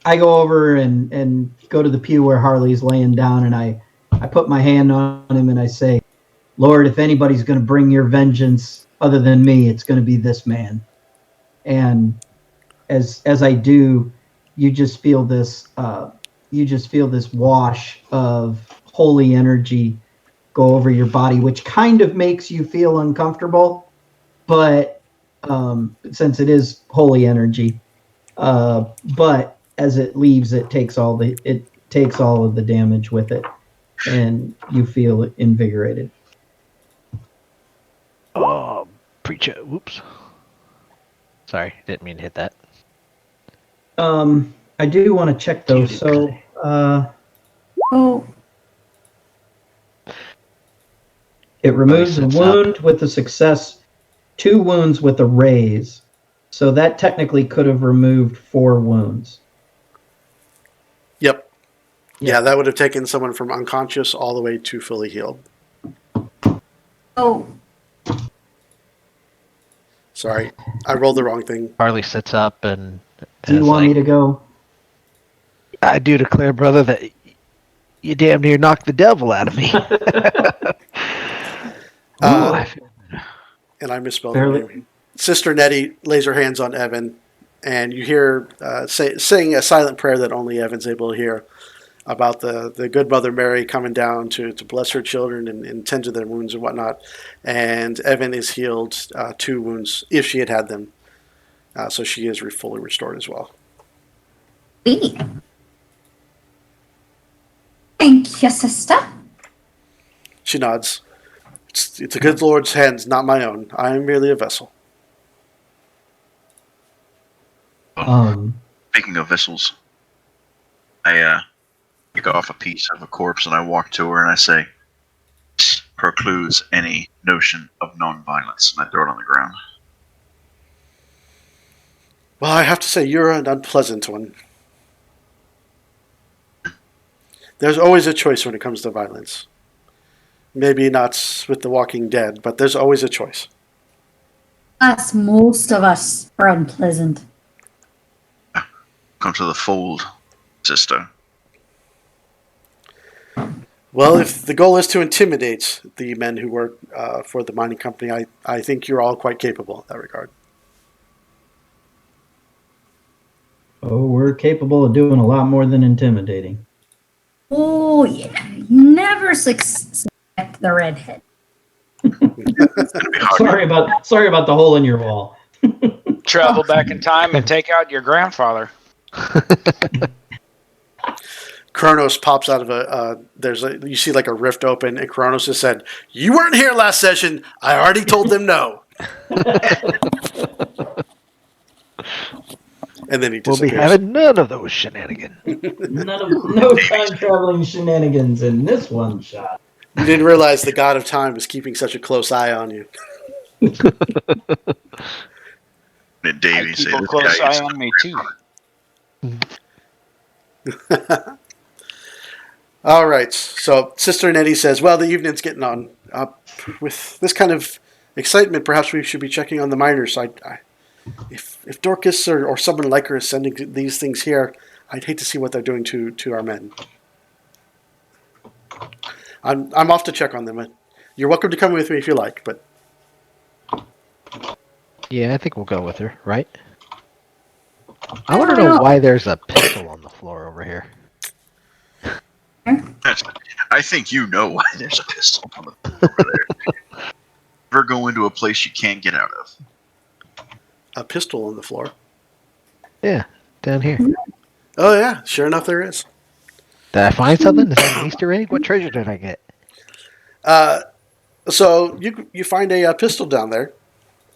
I go over and go to the pew where Harley's laying down, and I put my hand on him and I say, "Lord, if anybody's going to bring your vengeance other than me, it's going to be this man." And as I do, you just feel this wash of holy energy go over your body, which kind of makes you feel uncomfortable, but since it is holy energy, but as it leaves, it takes all of the damage with it, and you feel invigorated. Oh, preacher. Whoops. Sorry, didn't mean to hit that. I do want to check though. So, Oh, it removes a sits wound with a success, 2 wounds with a raise. So that technically could have removed 4 wounds. Yep. Yeah. Yeah, that would have taken someone from unconscious all the way to fully healed. oh, Sorry, I rolled the wrong thing. Harley sits up and Do you is want like, me to go? I do declare, brother, that you damn near knocked the devil out of me. Uh, and I misspelled her Barely. name. Sister Netty lays her hands on Evan, and you hear saying a silent prayer that only Evan's able to hear about the good Mother Mary coming down to bless her children and tend to their wounds and whatnot. And Evan is healed 2 wounds if she had them. So she is fully restored as well. sweet. Thank you, sister. She nods. It's a good Lord's hands, not my own. I am merely a vessel. Speaking of vessels, I pick off a piece of a corpse and I walk to her and I say, "This precludes any notion of non-violence," and I throw it on the ground. Well, I have to say, you're an unpleasant one. There's always a choice when it comes to violence. Maybe not with The Walking Dead, but there's always a choice. Us, most of us are unpleasant. Come to the fold, sister. Well, if the goal is to intimidate the men who work for the mining company, I think you're all quite capable in that regard. Oh, we're capable of doing a lot more than intimidating. Oh, yeah. Never suspect the redhead. Sorry about the hole in your wall. Travel back in time and take out your grandfather. Kronos pops out of you see like a rift open, and Kronos has said, "You weren't here last session. I already told them no." And then he We'll disappears. be having none of those shenanigans. No time traveling shenanigans in this one shot. You didn't realize the god of time was keeping such a close eye on you. And Davey I say keep a this close guy eye is on me too. All right. So Sister Netty says, "Well, the evening's getting on. With this kind of excitement, perhaps we should be checking on the miners. If Dorcas or someone like her is sending these things here, I'd hate to see what they're doing to our men. I'm off to check on them. You're welcome to come with me if you like, but." Yeah, I think we'll go with her, right? I want to know why there's a pistol on the floor over here. I think you know why there's a pistol on the floor over there. Never go into a place you can't get out of. A pistol on the floor. Yeah, down here. Oh yeah, sure enough, there is. Did I find something? Is that an Easter egg? What treasure did I get? So you find a pistol down there,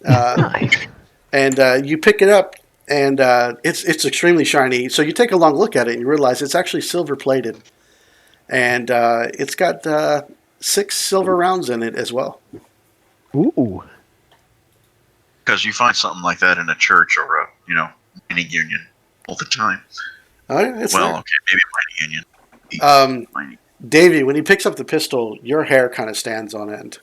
Nice. and you pick it up, and it's extremely shiny. So you take a long look at it, and you realize it's actually silver plated, and it's got 6 silver rounds in it as well. Ooh. Because you find something like that in a church or a mining union all the time. Oh yeah, it's Well, there. okay, maybe mining union. Mining. Davey, when he picks up the pistol, your hair kind of stands on end.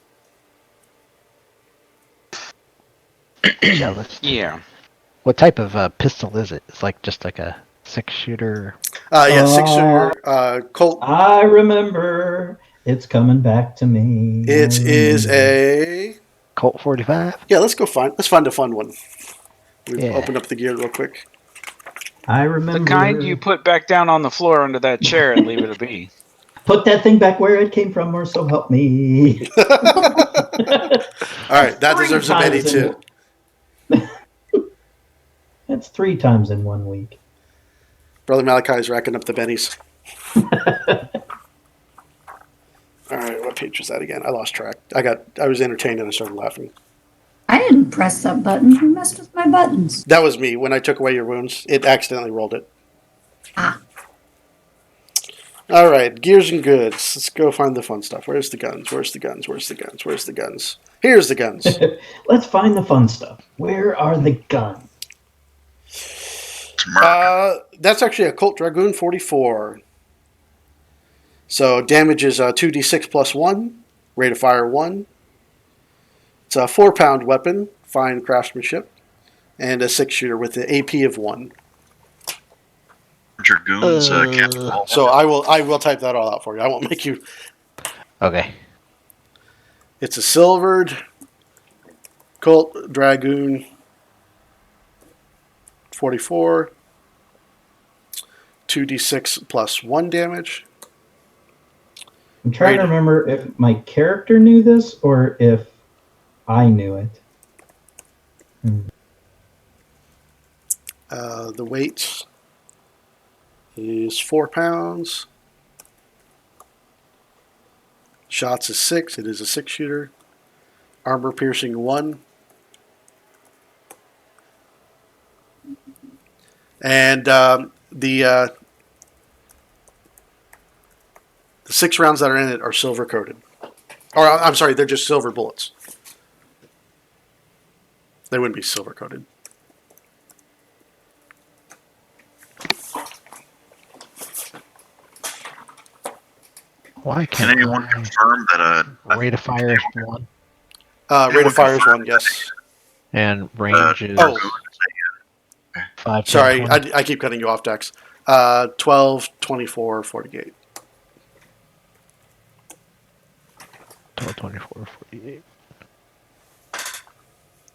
Jealous. Yeah. What type of pistol is it? It's like just like a 6-shooter. Yeah, 6-shooter Colt. I remember. It's coming back to me. It is a Colt 45? yeah. Let's find a fun one. We've Yeah. opened up the gear real quick. I remember. The kind you put back down on the floor under that chair and leave it be. Put that thing back where it came from, or so help me. All right, that 3 deserves a Betty times too. That's 3 times in 1 week. Brother Malachi is racking up the bennies. All right, what page was that again? I lost track. I was entertained and I started laughing. I didn't press that button. You messed with my buttons. That was me. When I took away your wounds, it accidentally rolled it. Ah. All right, gears and goods. Let's go find the fun stuff. Where's the guns? Where's the guns? Where's the guns? Where's the guns? Here's the guns. Let's find the fun stuff. Where are the guns? It's America. That's actually a Colt Dragoon 44. So damage is 2d6 plus 1. Rate of fire 1. It's a 4-pound weapon, fine craftsmanship, and a 6-shooter with an AP of 1. Dragoons, Captain Wall. So I will type that all out for you. I won't make you. Okay. It's a silvered Colt Dragoon 44. 2d6 plus 1 damage. I'm trying to remember if my character knew this or if I knew it. The weight is 4 pounds. Shots is 6. It is a 6-shooter. Armor piercing 1. And the 6 rounds that are in it are silver coated. Or I'm sorry, they're just silver bullets. They wouldn't be silver coated. Why Can can't anyone confirm that rate of fire is 1 Rate of fire is 1, yes. and range is Oh. 5? 10, Sorry, 20? I keep cutting you off, Dex. 12, 24, 48. 12, 24, 48.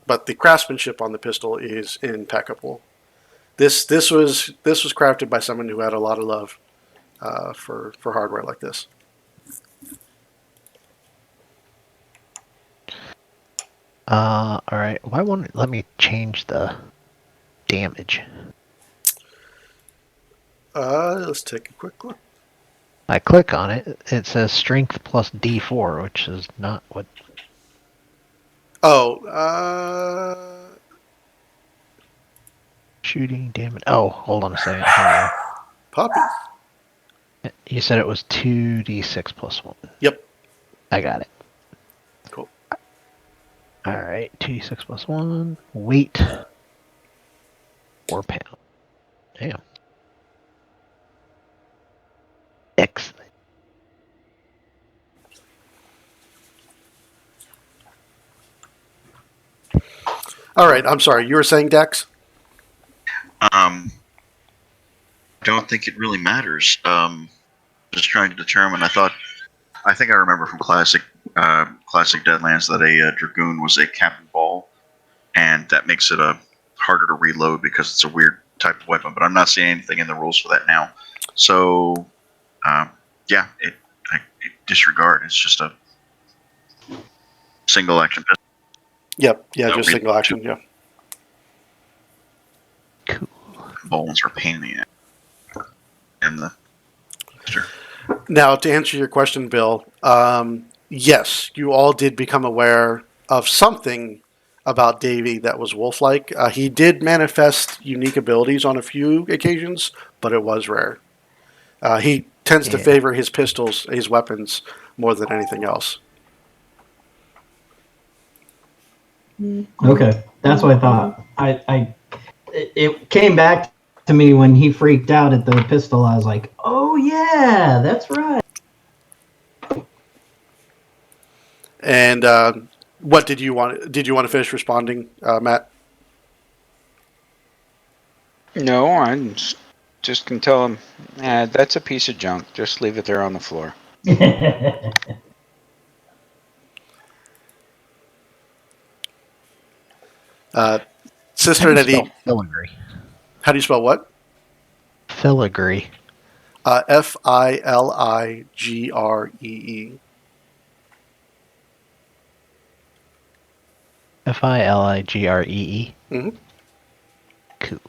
But the craftsmanship on the pistol is impeccable. This was crafted by someone who had a lot of love for hardware like this. All right. Why won't it let me change the damage? Let's take a quick look. I click on it. It says strength plus D4, which is not what. Oh, Shooting damage. Oh, hold on a second. Here puppies. we go. You said it was 2d6 plus 1. Yep. I got it. Cool. All right. 2d6 plus 1. Weight. 4 pounds. Damn. Excellent. All right. I'm sorry. You were saying, Dex? Don't think it really matters. Just trying to determine. I think I remember from classic Deadlands that a dragoon was a Captain Ball, and that makes it harder to reload because it's a weird type of weapon. But I'm not seeing anything in the rules for that now. So, yeah, disregard. It's just a single action pistol. Yep. Yeah, No, just we- single action. Yeah. Cool. Bones are a pain in the ass. And the sure. Now, to answer your question, Bill, yes, you all did become aware of something about Davy that was wolf-like. He did manifest unique abilities on a few occasions, but it was rare. He tends to Yeah. favor his pistols, his weapons, more than anything else. Okay, that's what I thought. It came back to me when he freaked out at the pistol. I was like, oh yeah, that's right. And what did you want? Did you want to finish responding, Matt? No, I'm just can tell him, that's a piece of junk. Just leave it there on the floor. Sister Netty, Filigree. how do you spell what? Filigree. Filigree. Filigree. Mm-hmm. Cool.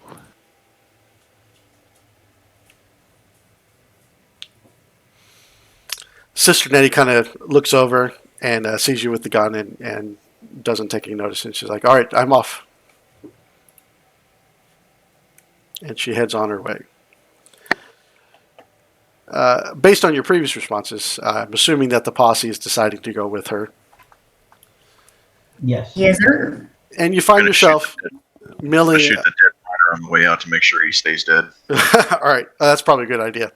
Sister Netty kind of looks over and sees you with the gun and doesn't take any notice. And she's like, all right, I'm off. And she heads on her way. Based on your previous responses, I'm assuming that the posse is deciding to go with her. Yes. Yes, sir. And you find Gonna yourself milling. Shoot the dead rider on the way out to make sure he stays dead. All right, that's probably a good idea.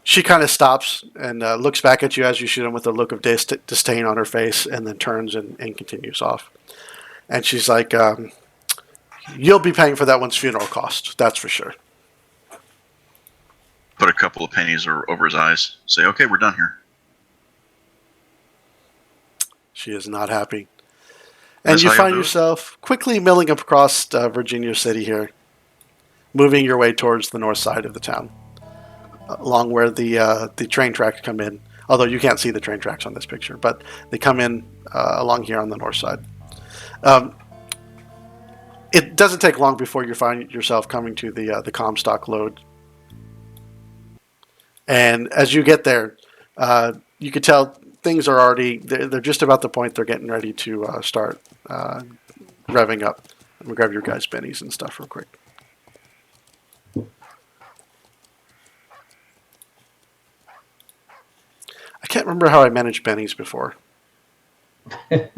She kind of stops and looks back at you as you shoot him with a look of disdain on her face, and then turns and continues off. And she's like, you'll be paying for that one's funeral cost, that's for sure. Put a couple of pennies over his eyes. Say, okay, we're done here. She is not happy. And That's you how you find do it. yourself quickly milling across Virginia City here, moving your way towards the north side of the town, along where the train tracks come in. Although you can't see the train tracks on this picture, but they come in along here on the north side. It doesn't take long before you find yourself coming to the Comstock load. And as you get there, you could tell things are already, they're just about the point they're getting ready to start revving up. Let me grab your guys' bennies and stuff real quick. I can't remember how I managed bennies before. I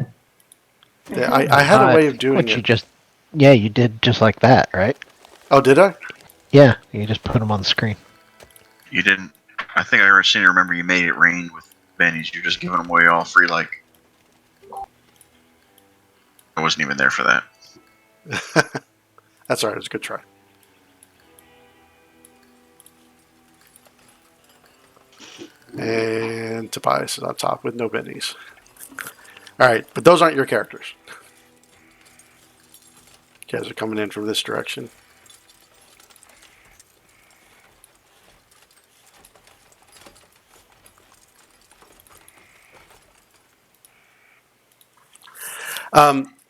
had a way of doing What it. you just? Yeah, you did just like that, right? Oh, did I? Yeah, you just put them on the screen. You didn't. I think I seem to remember you made it rain with bennies. You're just giving them away all free, like. I wasn't even there for that. That's all right. It was a good try. And and Tobias is on top with no bennies. All right, but those aren't your characters. You guys are coming in from this direction.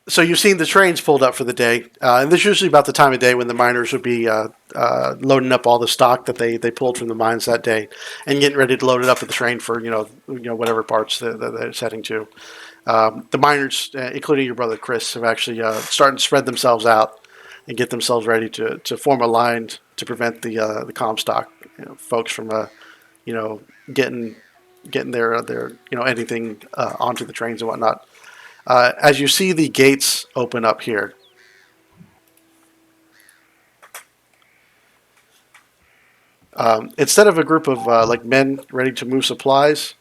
So you've seen the trains pulled up for the day, and this is usually about the time of day when the miners would be loading up all the stock that they pulled from the mines that day, and getting ready to load it up at the train for whatever parts that it's heading to. The miners, including your brother Chris, have actually started to spread themselves out and get themselves ready to form a line to prevent the Comstock folks from getting their anything onto the trains and whatnot. As you see the gates open up here, instead of a group of like men ready to move supplies,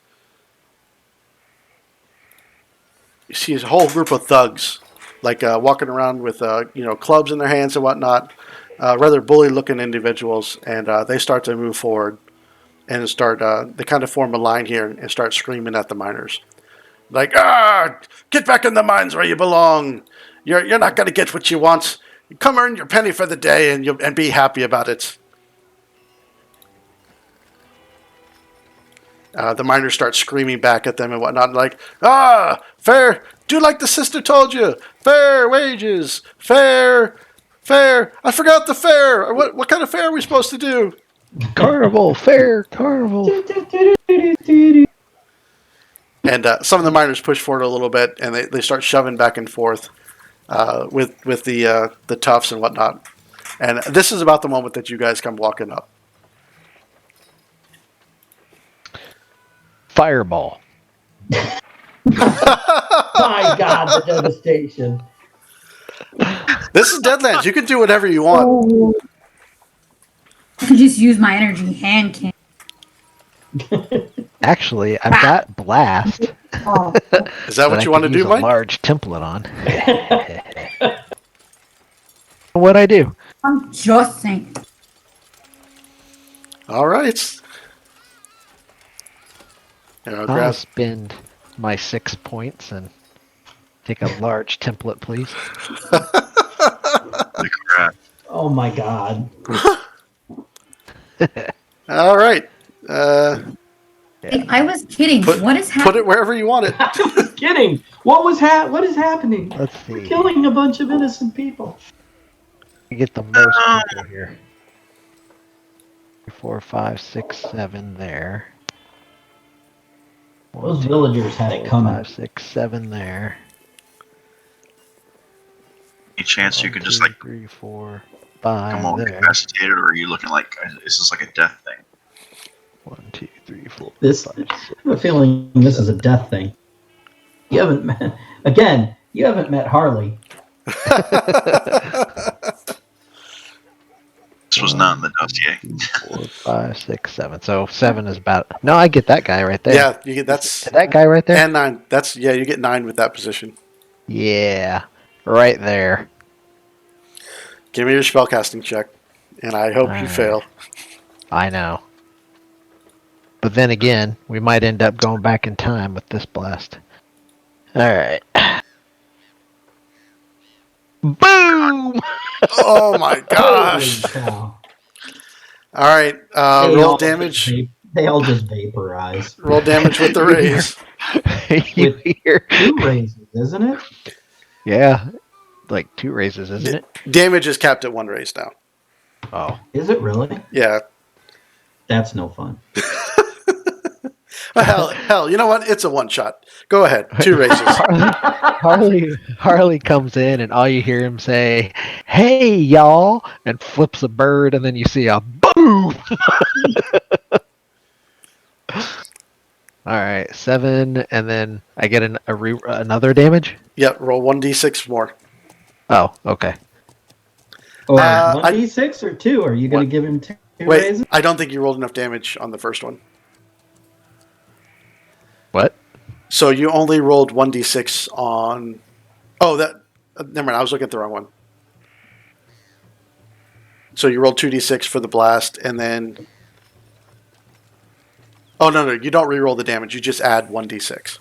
you see a whole group of thugs, like walking around with clubs in their hands and whatnot, rather bully-looking individuals, and they start to move forward and they kind of form a line here and start screaming at the miners. Like, get back in the mines where you belong. You're not going to get what you want. Come earn your penny for the day and be happy about it. The miners start screaming back at them and whatnot, like, fair, do like the sister told you. Fair wages, fair. I forgot the fair. What kind of fair are we supposed to do? Carnival, fair, carnival. And some of the miners push forward a little bit, and they start shoving back and forth with the toughs and whatnot. And this is about the moment that you guys come walking up. Fireball. My God, the devastation. This is Deadlands. You can do whatever you want. I could just use my energy hand cannon. Actually, I've got blast. Oh, Is that what you want to do, a Mike? large template on. What'd I do? I'm just saying. All right. Here, I'll spend my 6 points and take a large template, please. Holy crap. Oh my God. All right. I was kidding. What is Put happening? it wherever you want it. I was kidding. What is happening? Let's We're see. killing a bunch of innocent people. You get the most people here. 3, 4, 5, 6, 7 there. Those villagers had it coming. 5, 6, 7 there. Any chance you 1, could just 2, like 3, 4, 5 come on there. incapacitated, or are you looking like is this like a death thing? 1, 2, 3, 4. This, I have a feeling this is a death thing. You haven't met Harley. This was not in the dossier. 4, 5, 6, 7. So 7 is about. No, I get that guy right there. Yeah, you get that's That guy right there. and 9. You get 9 with that position. Yeah, right there. Give me your spellcasting check, and I hope you Alright. fail. I know. But then again, we might end up going back in time with this blast. Alright. Boom! Oh my gosh! Holy cow. All right, They roll all damage. They all just vaporize. Roll damage with the raise. You hear? 2 raises, isn't it? Yeah, like 2 raises, isn't it? Damage is capped at 1 raise now. Oh, Is it really? Yeah. That's no fun. Hell, you know what? It's a 1 shot. Go ahead. 2 raises. Harley comes in, and all you hear him say, "Hey, y'all," and flips a bird, and then you see a boom. All right, 7, and then I get another damage. Yep. Roll 1d6 more. Oh, okay. Or Uh, 1d6 or 2? Are you going to give him 2 Wait, raises? I don't think you rolled enough damage on the first one. What? So you only rolled 1d6 on. Oh, never mind. I was looking at the wrong one. So you rolled 2d6 for the blast, and then Oh, no, you don't re-roll the damage. You just add 1d6.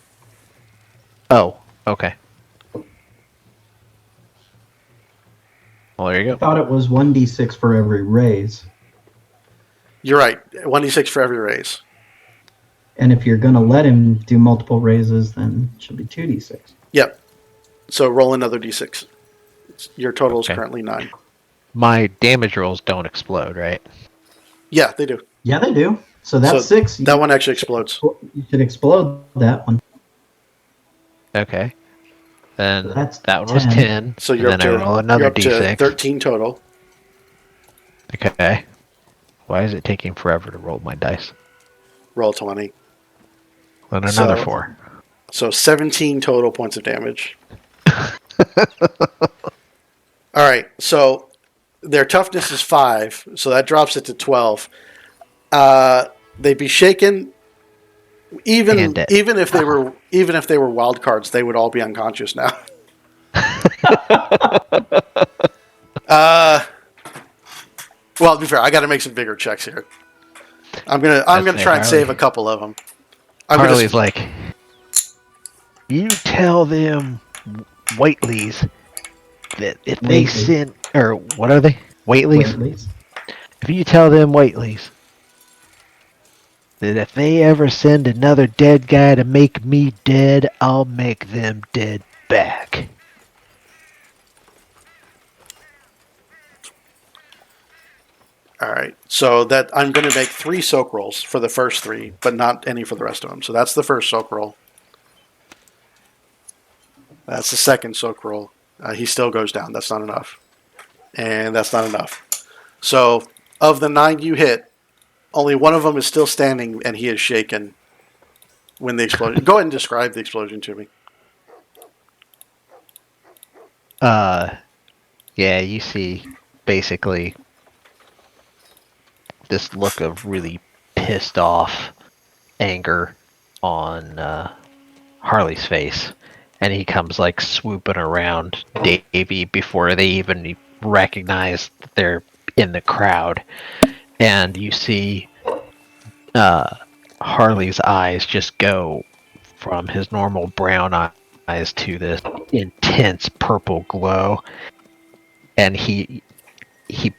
Oh, okay. Well, there you I go. thought it was 1d6 for every raise. You're right. 1d6 for every raise. And if you're going to let him do multiple raises, then it should be 2d6. Yep. So roll another d6. Your total is Okay. currently 9. My damage rolls don't explode, right? Yeah, they do. Yeah, they do. So that's So 6. That one actually explodes. You should explode that one. Okay. Then That's that one was 10. 10. So and you're then up to, I roll another you're up to d6. 13 total. Okay. Why is it taking forever to roll my dice? Roll 20. Then another So- 4. So 17 total points of damage. All right. So their toughness is 5. So that drops it to 12. They'd be shaken. Even And dead. even if they were wild cards, they would all be unconscious now. Well, to be fair, I got to make some bigger checks here. I'm gonna That's try and it, save a Harley. couple of them. Harley's like, you tell them Whiteleys that if they Whateleys. send, or what are they? Whiteleys? Whateleys. If you tell them Whiteleys that if they ever send another dead guy to make me dead, I'll make them dead back. All right. So that I'm going to make 3 soak rolls for the first 3, but not any for the rest of them. So that's the first soak roll. That's the second soak roll. He still goes down. That's not enough. And that's not enough. So of the 9 you hit, only one of them is still standing, and he is shaken when the explosion. Go ahead and describe the explosion to me. Yeah, you see basically this look of really pissed off anger on Harley's face, and he comes like swooping around Davy before they even recognize that they're in the crowd, and you see Harley's eyes just go from his normal brown eyes to this intense purple glow, and he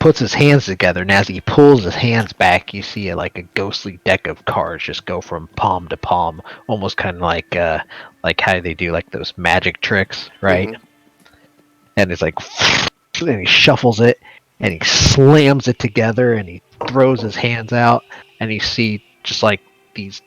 puts his hands together, and as he pulls his hands back, you see like a ghostly deck of cards just go from palm to palm, almost kind of like how they do like those magic tricks, right? Mhm. And it's like, and he shuffles it, and he slams it together, and he throws his hands out, and you see just like these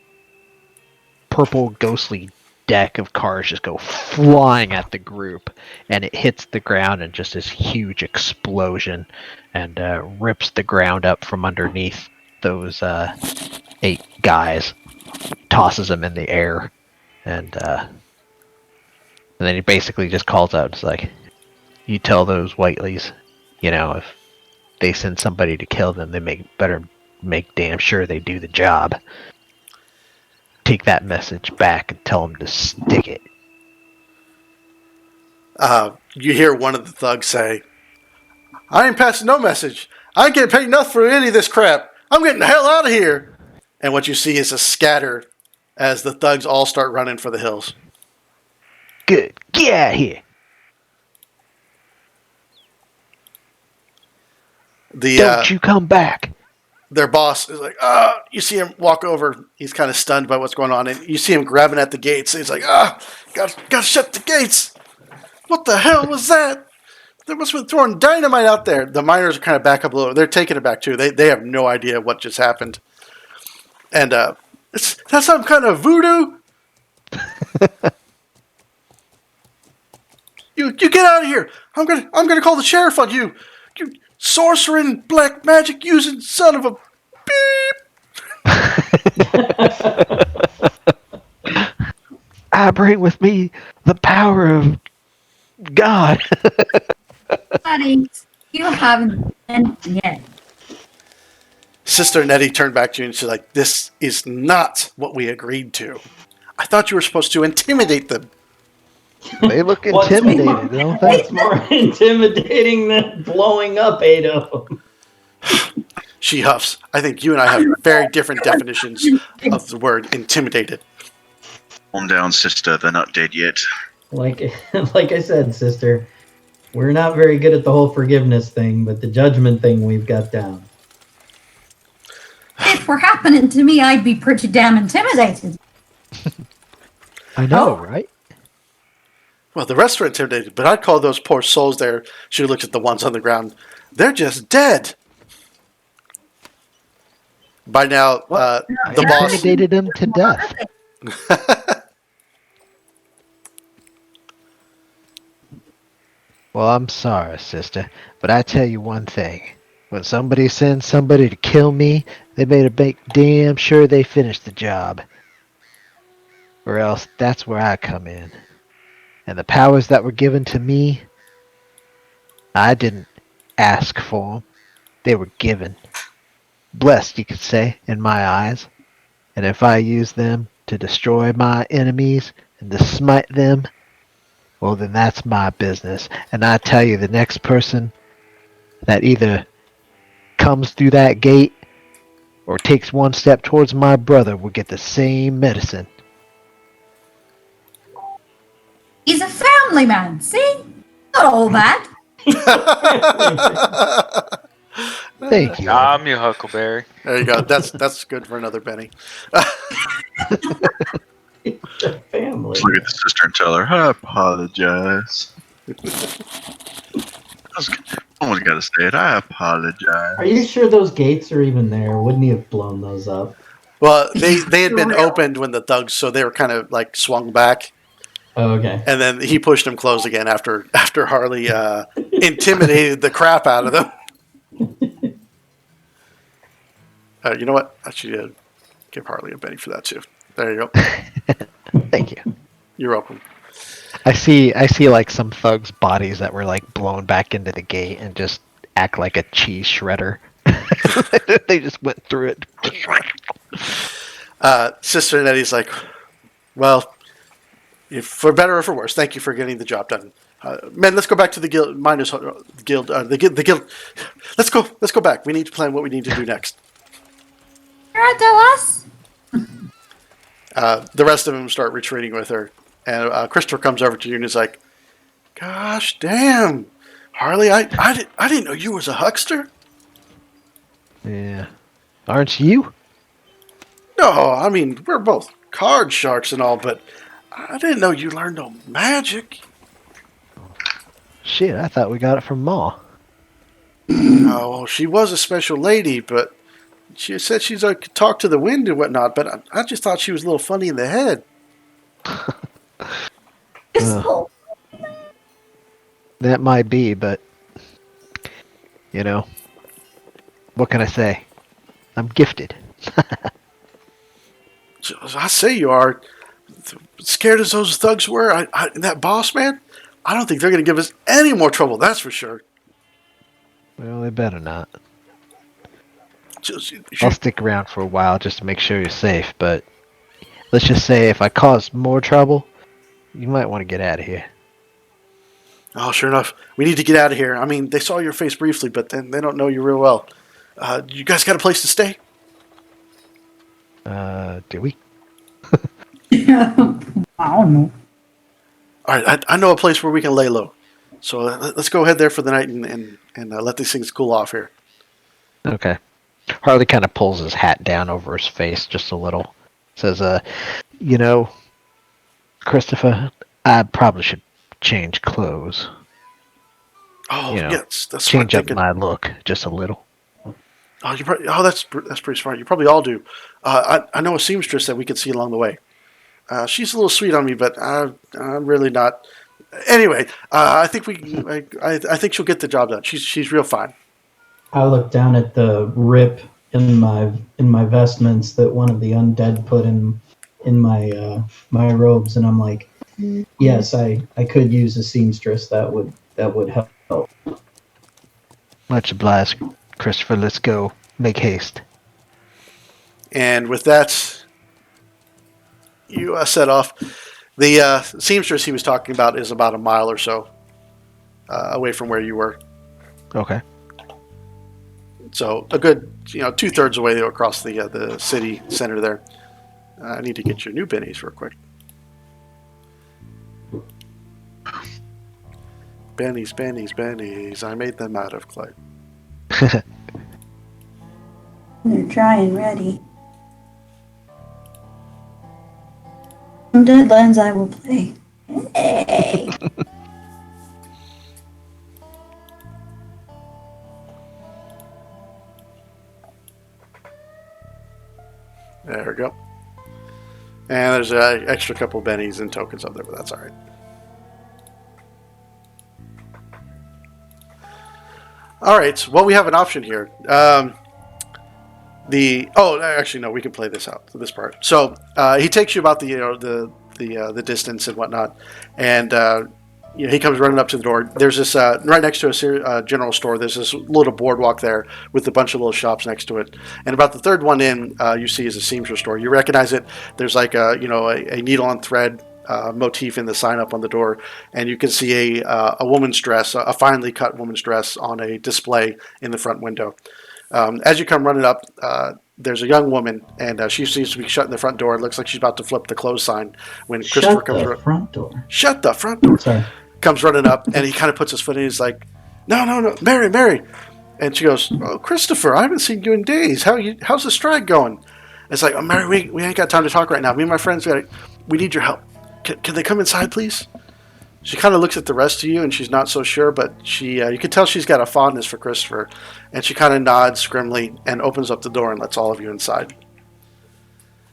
purple ghostly deck of cards just go flying at the group, and it hits the ground in just this huge explosion, and rips the ground up from underneath those 8 guys, tosses them in the air, and then he basically just calls out, it's like, you tell those Whiteleys, if they send somebody to kill them, they better make damn sure they do the job. Take that message back and tell them to stick it. You hear one of the thugs say, I ain't passing no message. I ain't getting paid nothing for any of this crap. I'm getting the hell out of here. And what you see is a scatter as the thugs all start running for the hills. Good. Get out of here. Don't you come back. Their boss is like, you see him walk over. He's kind of stunned by what's going on. And you see him grabbing at the gates. He's like, gotta shut the gates. What the hell was that? They must have been throwing dynamite out there. The miners are kind of back up a little. They're taking it back too. They have no idea what just happened. And that's some kind of voodoo. You get out of here. I'm gonna call the sheriff on you. You sorcering, black magic using son of a beep. I bring with me the power of God. Buddy, you haven't been yet. Sister Netty turned back to you and she's like, this is not what we agreed to. I thought you were supposed to intimidate them. They look What's intimidated, don't they? What's more intimidating than blowing up 8 of them? She huffs. I think you and I have very different definitions of the word intimidated. Calm down, sister. They're not dead yet. Like I said, sister, we're not very good at the whole forgiveness thing, but the judgment thing we've got down. If it were happening to me, I'd be pretty damn intimidated. I know, Oh. right? Well, the rest are intimidated, but I'd call those poor souls there. She looks at the ones on the ground. They're just dead. By now, I the boss. intimidated them to death. Well, I'm sorry, sister, but I tell you one thing. When somebody sends somebody to kill me, they better make damn sure they finish the job. Or else that's where I come in. And the powers that were given to me, I didn't ask for them. They were given. Blessed, you could say, in my eyes. And if I use them to destroy my enemies and to smite them, well, then that's my business. And I tell you, the next person that either comes through that gate or takes one step towards my brother will get the same medicine. He's a family man, see? Not all bad. Thank you. I'm your Huckleberry. There you go. That's good for another penny. Family. Just look at the sister and tell her, I apologize. Someone's got to say it. I apologize. Are you sure those gates are even there? Wouldn't he have blown those up? Well, they had been opened when the thugs, so they were kind of like swung back, Oh, okay. and then he pushed them closed again after Harley intimidated the crap out of them. You know what? I should give Harley a penny for that too. There you go. Thank you. You're welcome. I see like some thugs' bodies that were like blown back into the gate and just act like a cheese shredder. They just went through it. Sister Netty's like, well, if for better or for worse, thank you for getting the job done. Men, let's go back to the guild. The guild. Let's go back. We need to plan what we need to do next. You're right, Dallas. The rest of them start retreating with her, and Christopher comes over to you and is like, "Gosh, damn, Harley, I didn't know you was a huckster." Yeah. Aren't you? No, I mean we're both card sharks and all, but I didn't know you learned no magic. Shit, I thought we got it from Ma. Oh, well, she was a special lady, but she said she's like could talk to the wind and whatnot. But I just thought she was a little funny in the head. That might be, but you know, what can I say? I'm gifted. So I say you are. Scared as those thugs were, that boss man, I don't think they're going to give us any more trouble. That's for sure. Well, they better not. Just, I'll stick around for a while just to make sure you're safe, but let's just say if I cause more trouble, you might want to get out of here. oh, sure enough, we need to get out of here. I mean, they saw your face briefly, but then they don't know you real well. You guys got a place to stay? Do we? I don't know. All right, I know a place where we can lay low. So let's go ahead there for the night and let these things cool off here. Okay. Harley kind of pulls his hat down over his face just a little. Says, you know, Christopher, I probably should change clothes. Oh, You know, yes, that's Change smart up thinking. my look just a little. That's pretty smart. You probably all do. I know a seamstress that we could see along the way. She's a little sweet on me, but I'm really not. Anyway, I think I think she'll get the job done. She's real fine. I look down at the rip in my vestments that one of the undead put in my my robes, and I'm like, yes, I could use a seamstress. That would help. Much obliged, Christopher. Let's go. Make haste. And with that, you set off. The seamstress he was talking about is about a mile or so away from where you were. Okay. So a good 2/3 away across the city center there. I need to get your new bennies real quick. Bennies, bennies, bennies. I made them out of clay. They're dry and ready. Some deadlines I will play. Hey. There we go. And there's an extra couple bennies and tokens up there, but that's all right. All right. Well, we have an option here. Actually, no. We can play this out. This part. So he takes you about the distance and whatnot, and he comes running up to the door. There's this right next to a general store. There's this little boardwalk there with a bunch of little shops next to it. And about the third one in, you see is a seamstress store. You recognize it. There's like a needle on thread motif in the sign up on the door, and you can see a woman's dress, a finely cut woman's dress, on a display in the front window. As you come running up, there's a young woman, and she seems to be shutting the front door. It looks like she's about to flip the close sign when Christopher comes. Front door. Shut the front door. Sorry. Comes running up, and he kind of puts his foot in. He's like, "No, Mary," and she goes, "Oh, Christopher, I haven't seen you in days. How's the strike going?" And it's like, "Oh, Mary, we ain't got time to talk right now. Me and my friends, we need your help. Can they come inside, please?" She kind of looks at the rest of you, and she's not so sure, but you can tell she's got a fondness for Christopher, and she kind of nods grimly and opens up the door and lets all of you inside.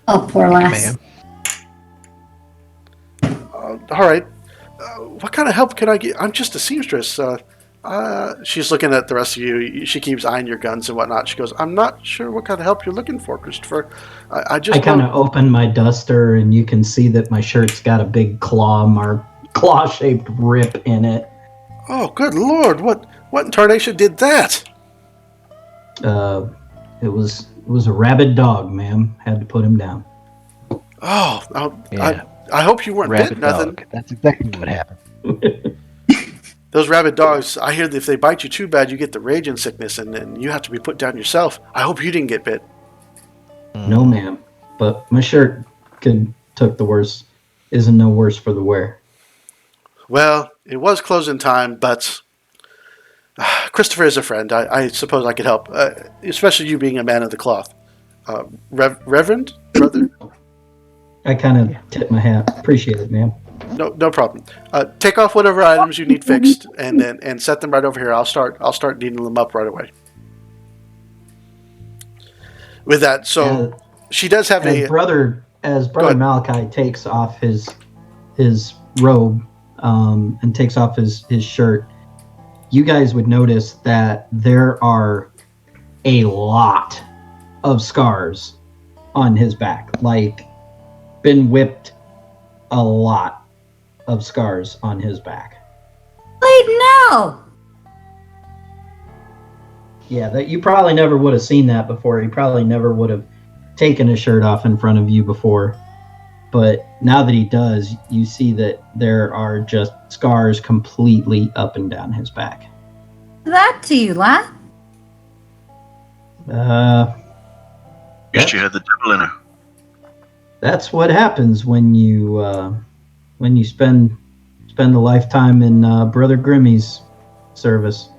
Oh, poor lass. All right. What kind of help can I get? I'm just a seamstress. She's looking at the rest of you. She keeps eyeing your guns and whatnot. She goes, "I'm not sure what kind of help you're looking for, Christopher. I kind of open my duster, and you can see that my shirt's got a big claw-shaped rip in it. Oh, good Lord! What in tarnation did that? It was a rabid dog, ma'am. Had to put him down. Yeah. I hope you weren't bit. Nothing. Dog. That's exactly what happened. Those rabid dogs, I hear that if they bite you too bad, you get the raging sickness, and then you have to be put down yourself. I hope you didn't get bit. No, ma'am. But my shirt took the worst. Isn't no worse for the wear. Well, it was closing time, but Christopher is a friend. I suppose I could help, especially you being a man of the cloth. Reverend? Brother? I kind of tip my hat. Appreciate it, ma'am. No problem. Take off whatever items you need fixed, and set them right over here. I'll start needing them up right away. With that, so she does have as brother Malachi takes off his robe and takes off his shirt. You guys would notice that there are a lot of scars on his back, like been whipped. A lot of scars on his back. Wait, no! Yeah, that you probably never would have seen that before. He probably never would have taken his shirt off in front of you before. But now that he does, you see that there are just scars completely up and down his back. That to you, lad? Guess you had the devil in her. That's what happens when you spend a lifetime in Brother Grimmy's service.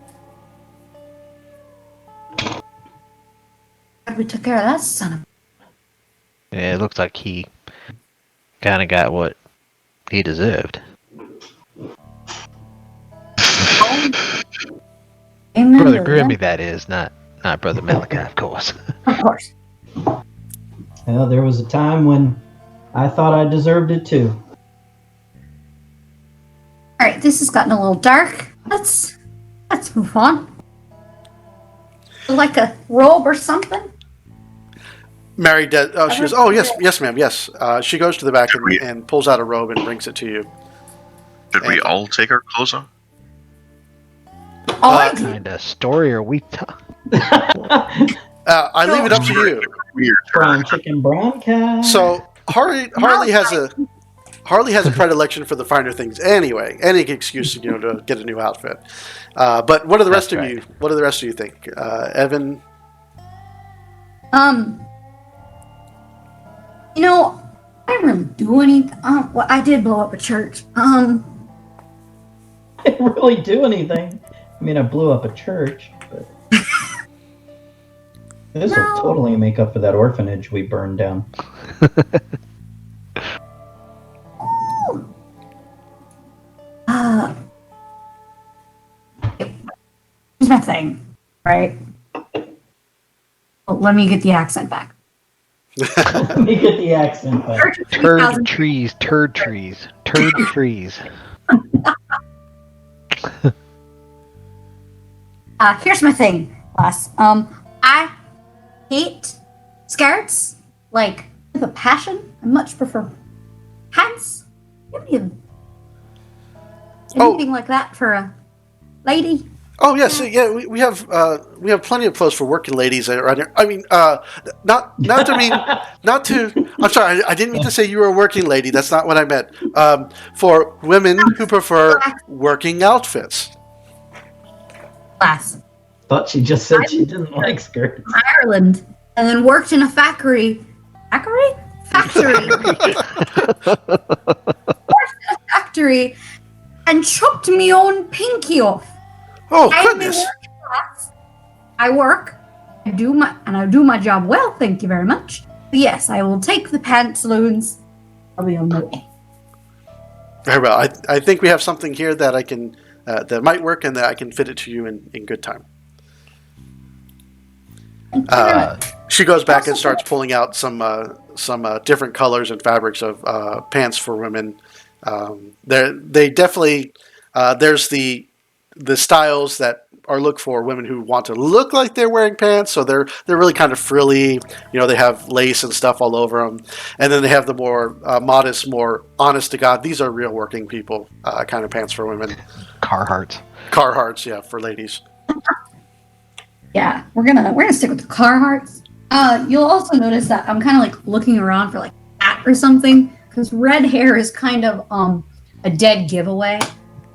We took care of that son of... Yeah, it looks like he kind of got what he deserved. Amen. Brother Grimmy, that is, not Brother Malachi, of course. Of course. Well, there was a time when I thought I deserved it too. All right, this has gotten a little dark. Let's move on. Like a robe or something. Mary does. Oh, she goes, "Oh, yes, ma'am, yes." She goes to the back and pulls out a robe and brings it to you. Did we all take our clothes off? I What kind of story are we talking? I leave it up to you. Weird. Brown chicken, brown cow. So Harley has a predilection for the finer things. Anyway, any excuse to get a new outfit. But what do the rest of you? What do the rest of you think? Evan, You know, I didn't really do anything. Well, I did blow up a church. I didn't really do anything. I mean, I blew up a church, but this will No. totally make up for that orphanage we burned down. Here's my thing, right? Well, let me get the accent back. Let me get the accent back. Church of Turd 3,000 trees, turd trees, turd trees. Here's my thing, class. I hate skirts, like, with a passion. I much prefer pants. Anything like that for a lady. Oh yes, yeah. We have plenty of clothes for working ladies around here. I mean, not to mean not to. I'm sorry, I didn't mean to say you were a working lady. That's not what I meant. For women who prefer working outfits. Class. Thought she just said she didn't like skirts. Ireland, and then worked in a factory. Factory? Factory, and chopped me own pinky off. Oh I am a goodness! working class. I work. I do my job well. Thank you very much. But yes, I will take the pantaloons. I'll be on my way. Very well. I think we have something here that I can that might work, and that I can fit it to you in good time. Thank you very much. She goes back and starts pulling out some different colors and fabrics of pants for women. They definitely there's the styles that are looked for women who want to look like they're wearing pants, so they're really kind of frilly. You know, they have lace and stuff all over them, and then they have the more modest, more honest to God. These are real working people kind of pants for women. Carhartts, yeah, for ladies. Yeah, we're gonna stick with the Carhartts. You'll also notice that I'm kind of like looking around for like a hat or something, because red hair is kind of a dead giveaway.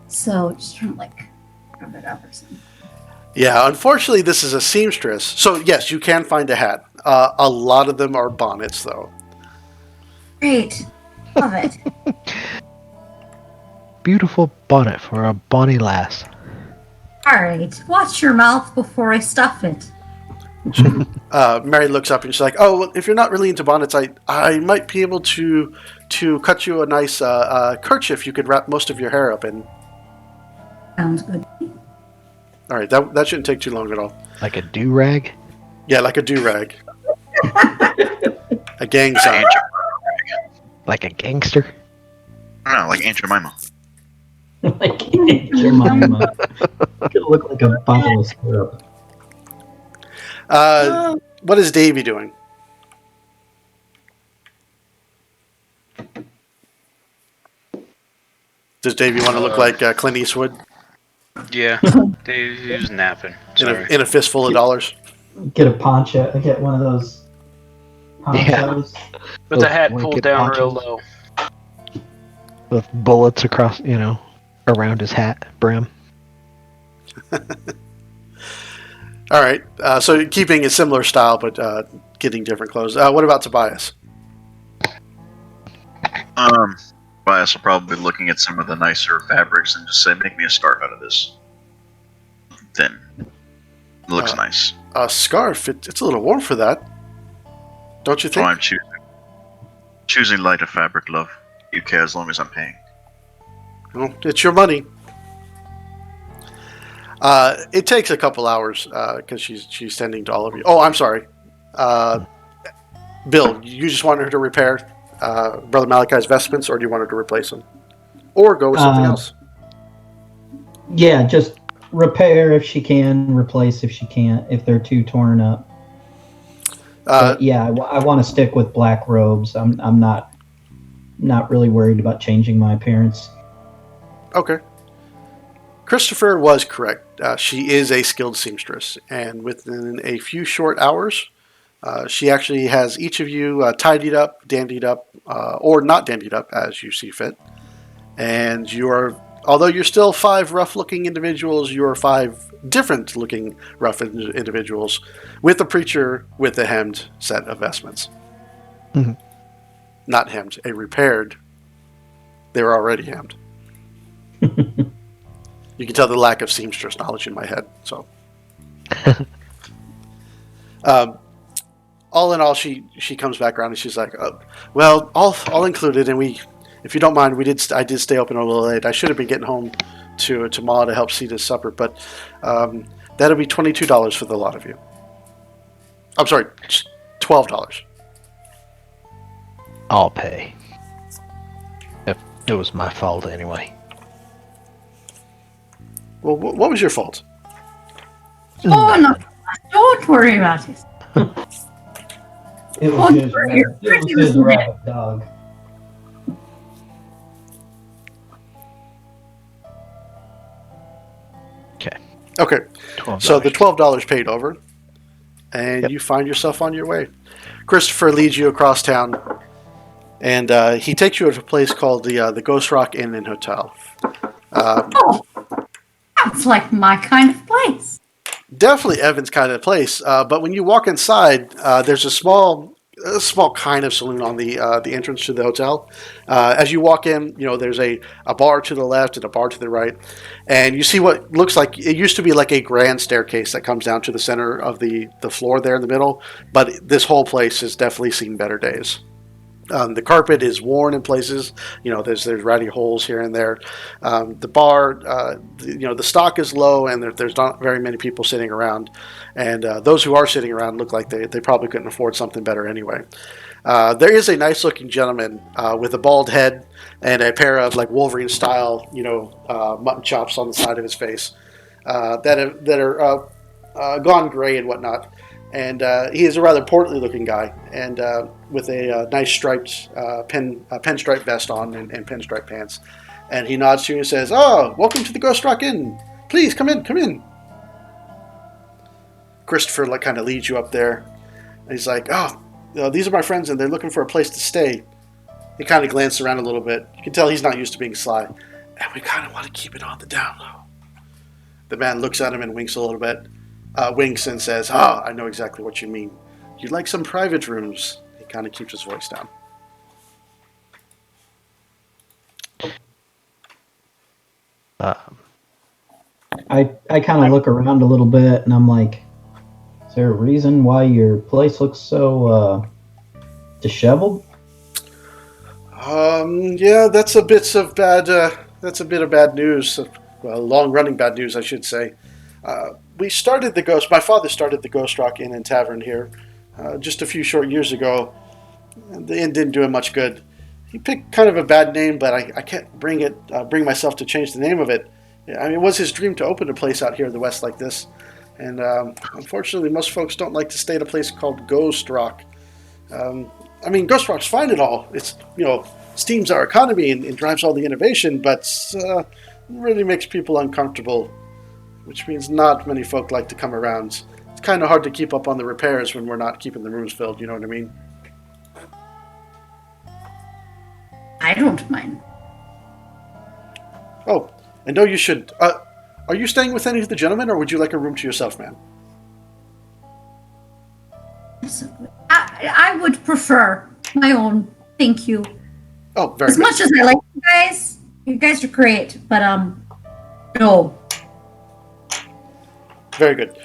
So just trying to like cover it up or something. Yeah, unfortunately, this is a seamstress. So yes, you can find a hat. A lot of them are bonnets, though. Great, love it. Beautiful bonnet for a bonny lass. All right, watch your mouth before I stuff it. Mary looks up and she's like, "Oh, well, if you're not really into bonnets, I might be able to cut you a nice kerchief you could wrap most of your hair up in." Sounds good. All right, that shouldn't take too long at all. Like a do-rag? Yeah, like a do-rag. A gang sign. Like a gangster? No, like Aunt Jemima. Like your mama. Could look like a bottle of syrup. What is Davy doing? Does Davy want to look like Clint Eastwood Yeah, he was napping. in Sorry. a fistful of dollars? Get a poncho. Get one of those ponchos. With the hat Blanket pulled down real ponchos. low. With bullets across, around his hat brim. All right, so keeping a similar style, but getting different clothes. What about Tobias? Tobias will probably be looking at some of the nicer fabrics and just say, "Make me a scarf out of this." Then it looks nice. A scarf? It's a little warm for that, don't you So think? I'm choosing lighter fabric, love. You care as long as I'm paying. Well, it's your money. It takes a couple hours because she's sending to all of you. Oh, I'm sorry. Bill, you just wanted her to repair Brother Malachi's vestments, or do you want her to replace them? Or go with something else? Yeah, just repair if she can, replace if she can't, if they're too torn up. But yeah, I want to stick with black robes. I'm not really worried about changing my appearance. Okay. Christopher was correct. She is a skilled seamstress, and within a few short hours, she actually has each of you tidied up, dandied up, or not dandied up as you see fit, and you are although you're still 5 rough-looking individuals, you're 5 different-looking rough individuals with a preacher with a hemmed set of vestments. Mhm. Not hemmed, a repaired. They were already hemmed. You can tell the lack of seamstress knowledge in my head. So, all in all, she comes back around and she's like, "Well, all included, and if you don't mind, I did stay open a little late. I should have been getting home to Ma to help see this supper, but that'll be $22 for the lot of you. I'm sorry, $12. I'll pay. It was my fault anyway. Well, what was your fault? Oh, no. Don't worry about it. It Oh, was his you're rabbit. It pretty was his red. rabbit dog. Okay, $12. so the $12 paid over, and Yep. you find yourself on your way. Christopher leads you across town, and he takes you to a place called the Ghost Rock Inn and Hotel. Oh, that's like my kind of place. Definitely Evan's kind of place, but when you walk inside, there's a small kind of saloon on the entrance to the hotel. As you walk in, there's a bar to the left and a bar to the right, and you see what looks like it used to be like a grand staircase that comes down to the center of the floor there in the middle. But this whole place has definitely seen better days. The carpet is worn in places. There's ratty holes here and there. The bar, the stock is low, and there's not very many people sitting around. And those who are sitting around look like they probably couldn't afford something better anyway. There is a nice-looking gentleman with a bald head and a pair of like Wolverine-style, mutton chops on the side of his face that are gone gray and whatnot. And he is a rather portly-looking guy, and with a nice striped pinstripe vest on and pinstripe pants. And he nods to you and says, "Oh, welcome to the Ghost Rock Inn. Please come in, come in." Christopher kind of leads you up there, and he's like, "Oh, these are my friends, and they're looking for a place to stay." He kind of glances around a little bit. You can tell he's not used to being sly, and we kind of want to keep it on the down low. The man looks at him and winks a little bit. Winks and says, I know exactly what you mean. You'd like some private rooms. He kind of keeps his voice down. I kind of look around a little bit, and I'm like, is there a reason why your place looks so disheveled? Yeah, that's a bit of bad news. Well, long-running bad news, I should say. My father started the Ghost Rock Inn and Tavern here just a few short years ago. The inn didn't do him much good. He picked kind of a bad name, but I can't bring myself to change the name of it. I mean, it was his dream to open a place out here in the West like this. And unfortunately, most folks don't like to stay at a place called Ghost Rock. Ghost Rock's fine and all. It's, steams our economy and drives all the innovation, but really makes people uncomfortable, which means not many folk like to come around. It's kind of hard to keep up on the repairs when we're not keeping the rooms filled, you know what I mean? I don't mind. Oh, and no, you should. Are you staying with any of the gentlemen, or would you like a room to yourself, ma'am? I would prefer my own. Thank you. Oh, very As good. much as I like you guys are great, but no. Very good.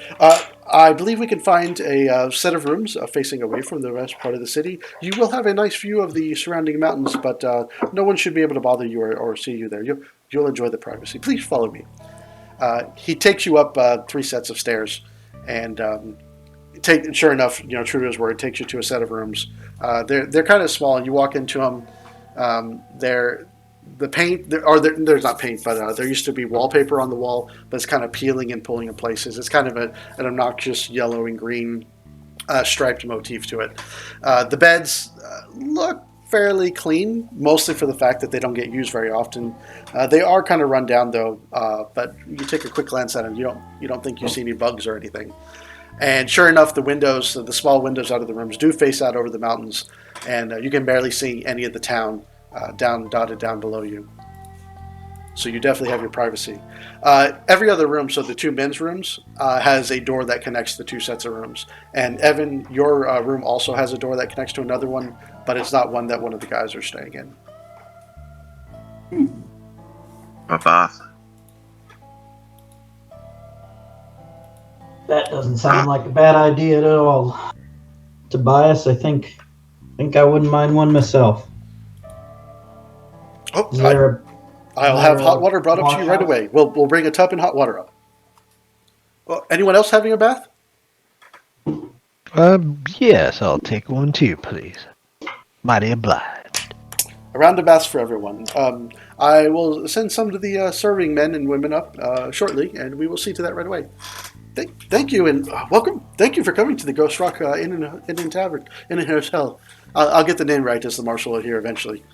I believe we can find a set of rooms facing away from the rest part of the city. You will have a nice view of the surrounding mountains, but no one should be able to bother you or see you there. You'll enjoy the privacy. Please follow me. He takes you up 3 sets of stairs, and sure enough, true to his word, takes you to a set of rooms. They're kind of small, and you walk into them. There's not paint, but there used to be wallpaper on the wall, but it's kind of peeling and pulling in places. It's kind of an obnoxious yellow and green striped motif to it. The beds look fairly clean, mostly for the fact that they don't get used very often. They are kind of run down though, but you take a quick glance at them, you don't think you see any bugs or anything. And sure enough, the small windows out of the rooms do face out over the mountains, and you can barely see any of the town dotted down below you. So you definitely have your privacy. Every other room, so the two men's rooms, has a door that connects the two sets of rooms. And Evan, your room also has a door that connects to another one, but it's not one that one of the guys are staying in. A bath. That doesn't sound like a bad idea at all. Tobias, I think I wouldn't mind one myself. Oh, Is there I'll is have there hot a water brought up to you right wash house? away. We'll bring a tub and hot water up. Well, anyone else having a bath? Yes, I'll take one too, please. Mighty obliged. A round of baths for everyone. I will send some to the serving men and women up shortly, and we will see to that right away. Thank you and welcome. Thank you for coming to the Ghost Rock Inn and Tavern in a hotel. I'll get the name right as the marshal here eventually.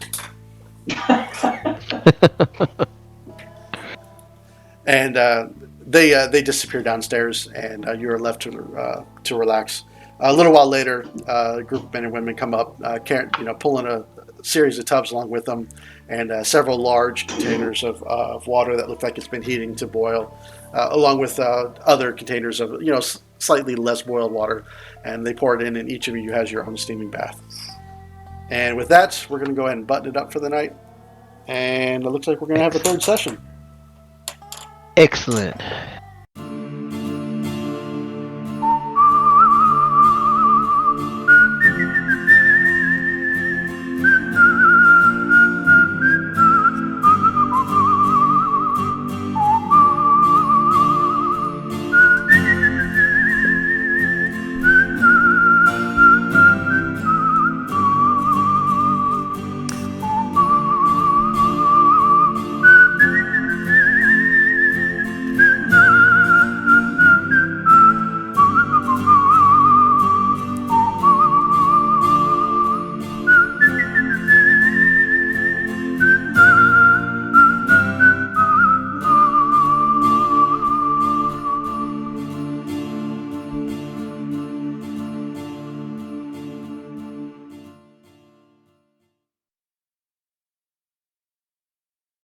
And they disappear downstairs, and you're left to relax. A little while later, a group of men and women come up, pulling a series of tubs along with them, and several large containers of water that look like it's been heating to boil, along with other containers of slightly less boiled water, and they pour it in, and each of you has your own steaming bath. And with that, we're going to go ahead and button it up for the night, and it looks like we're going to have a third session. Excellent.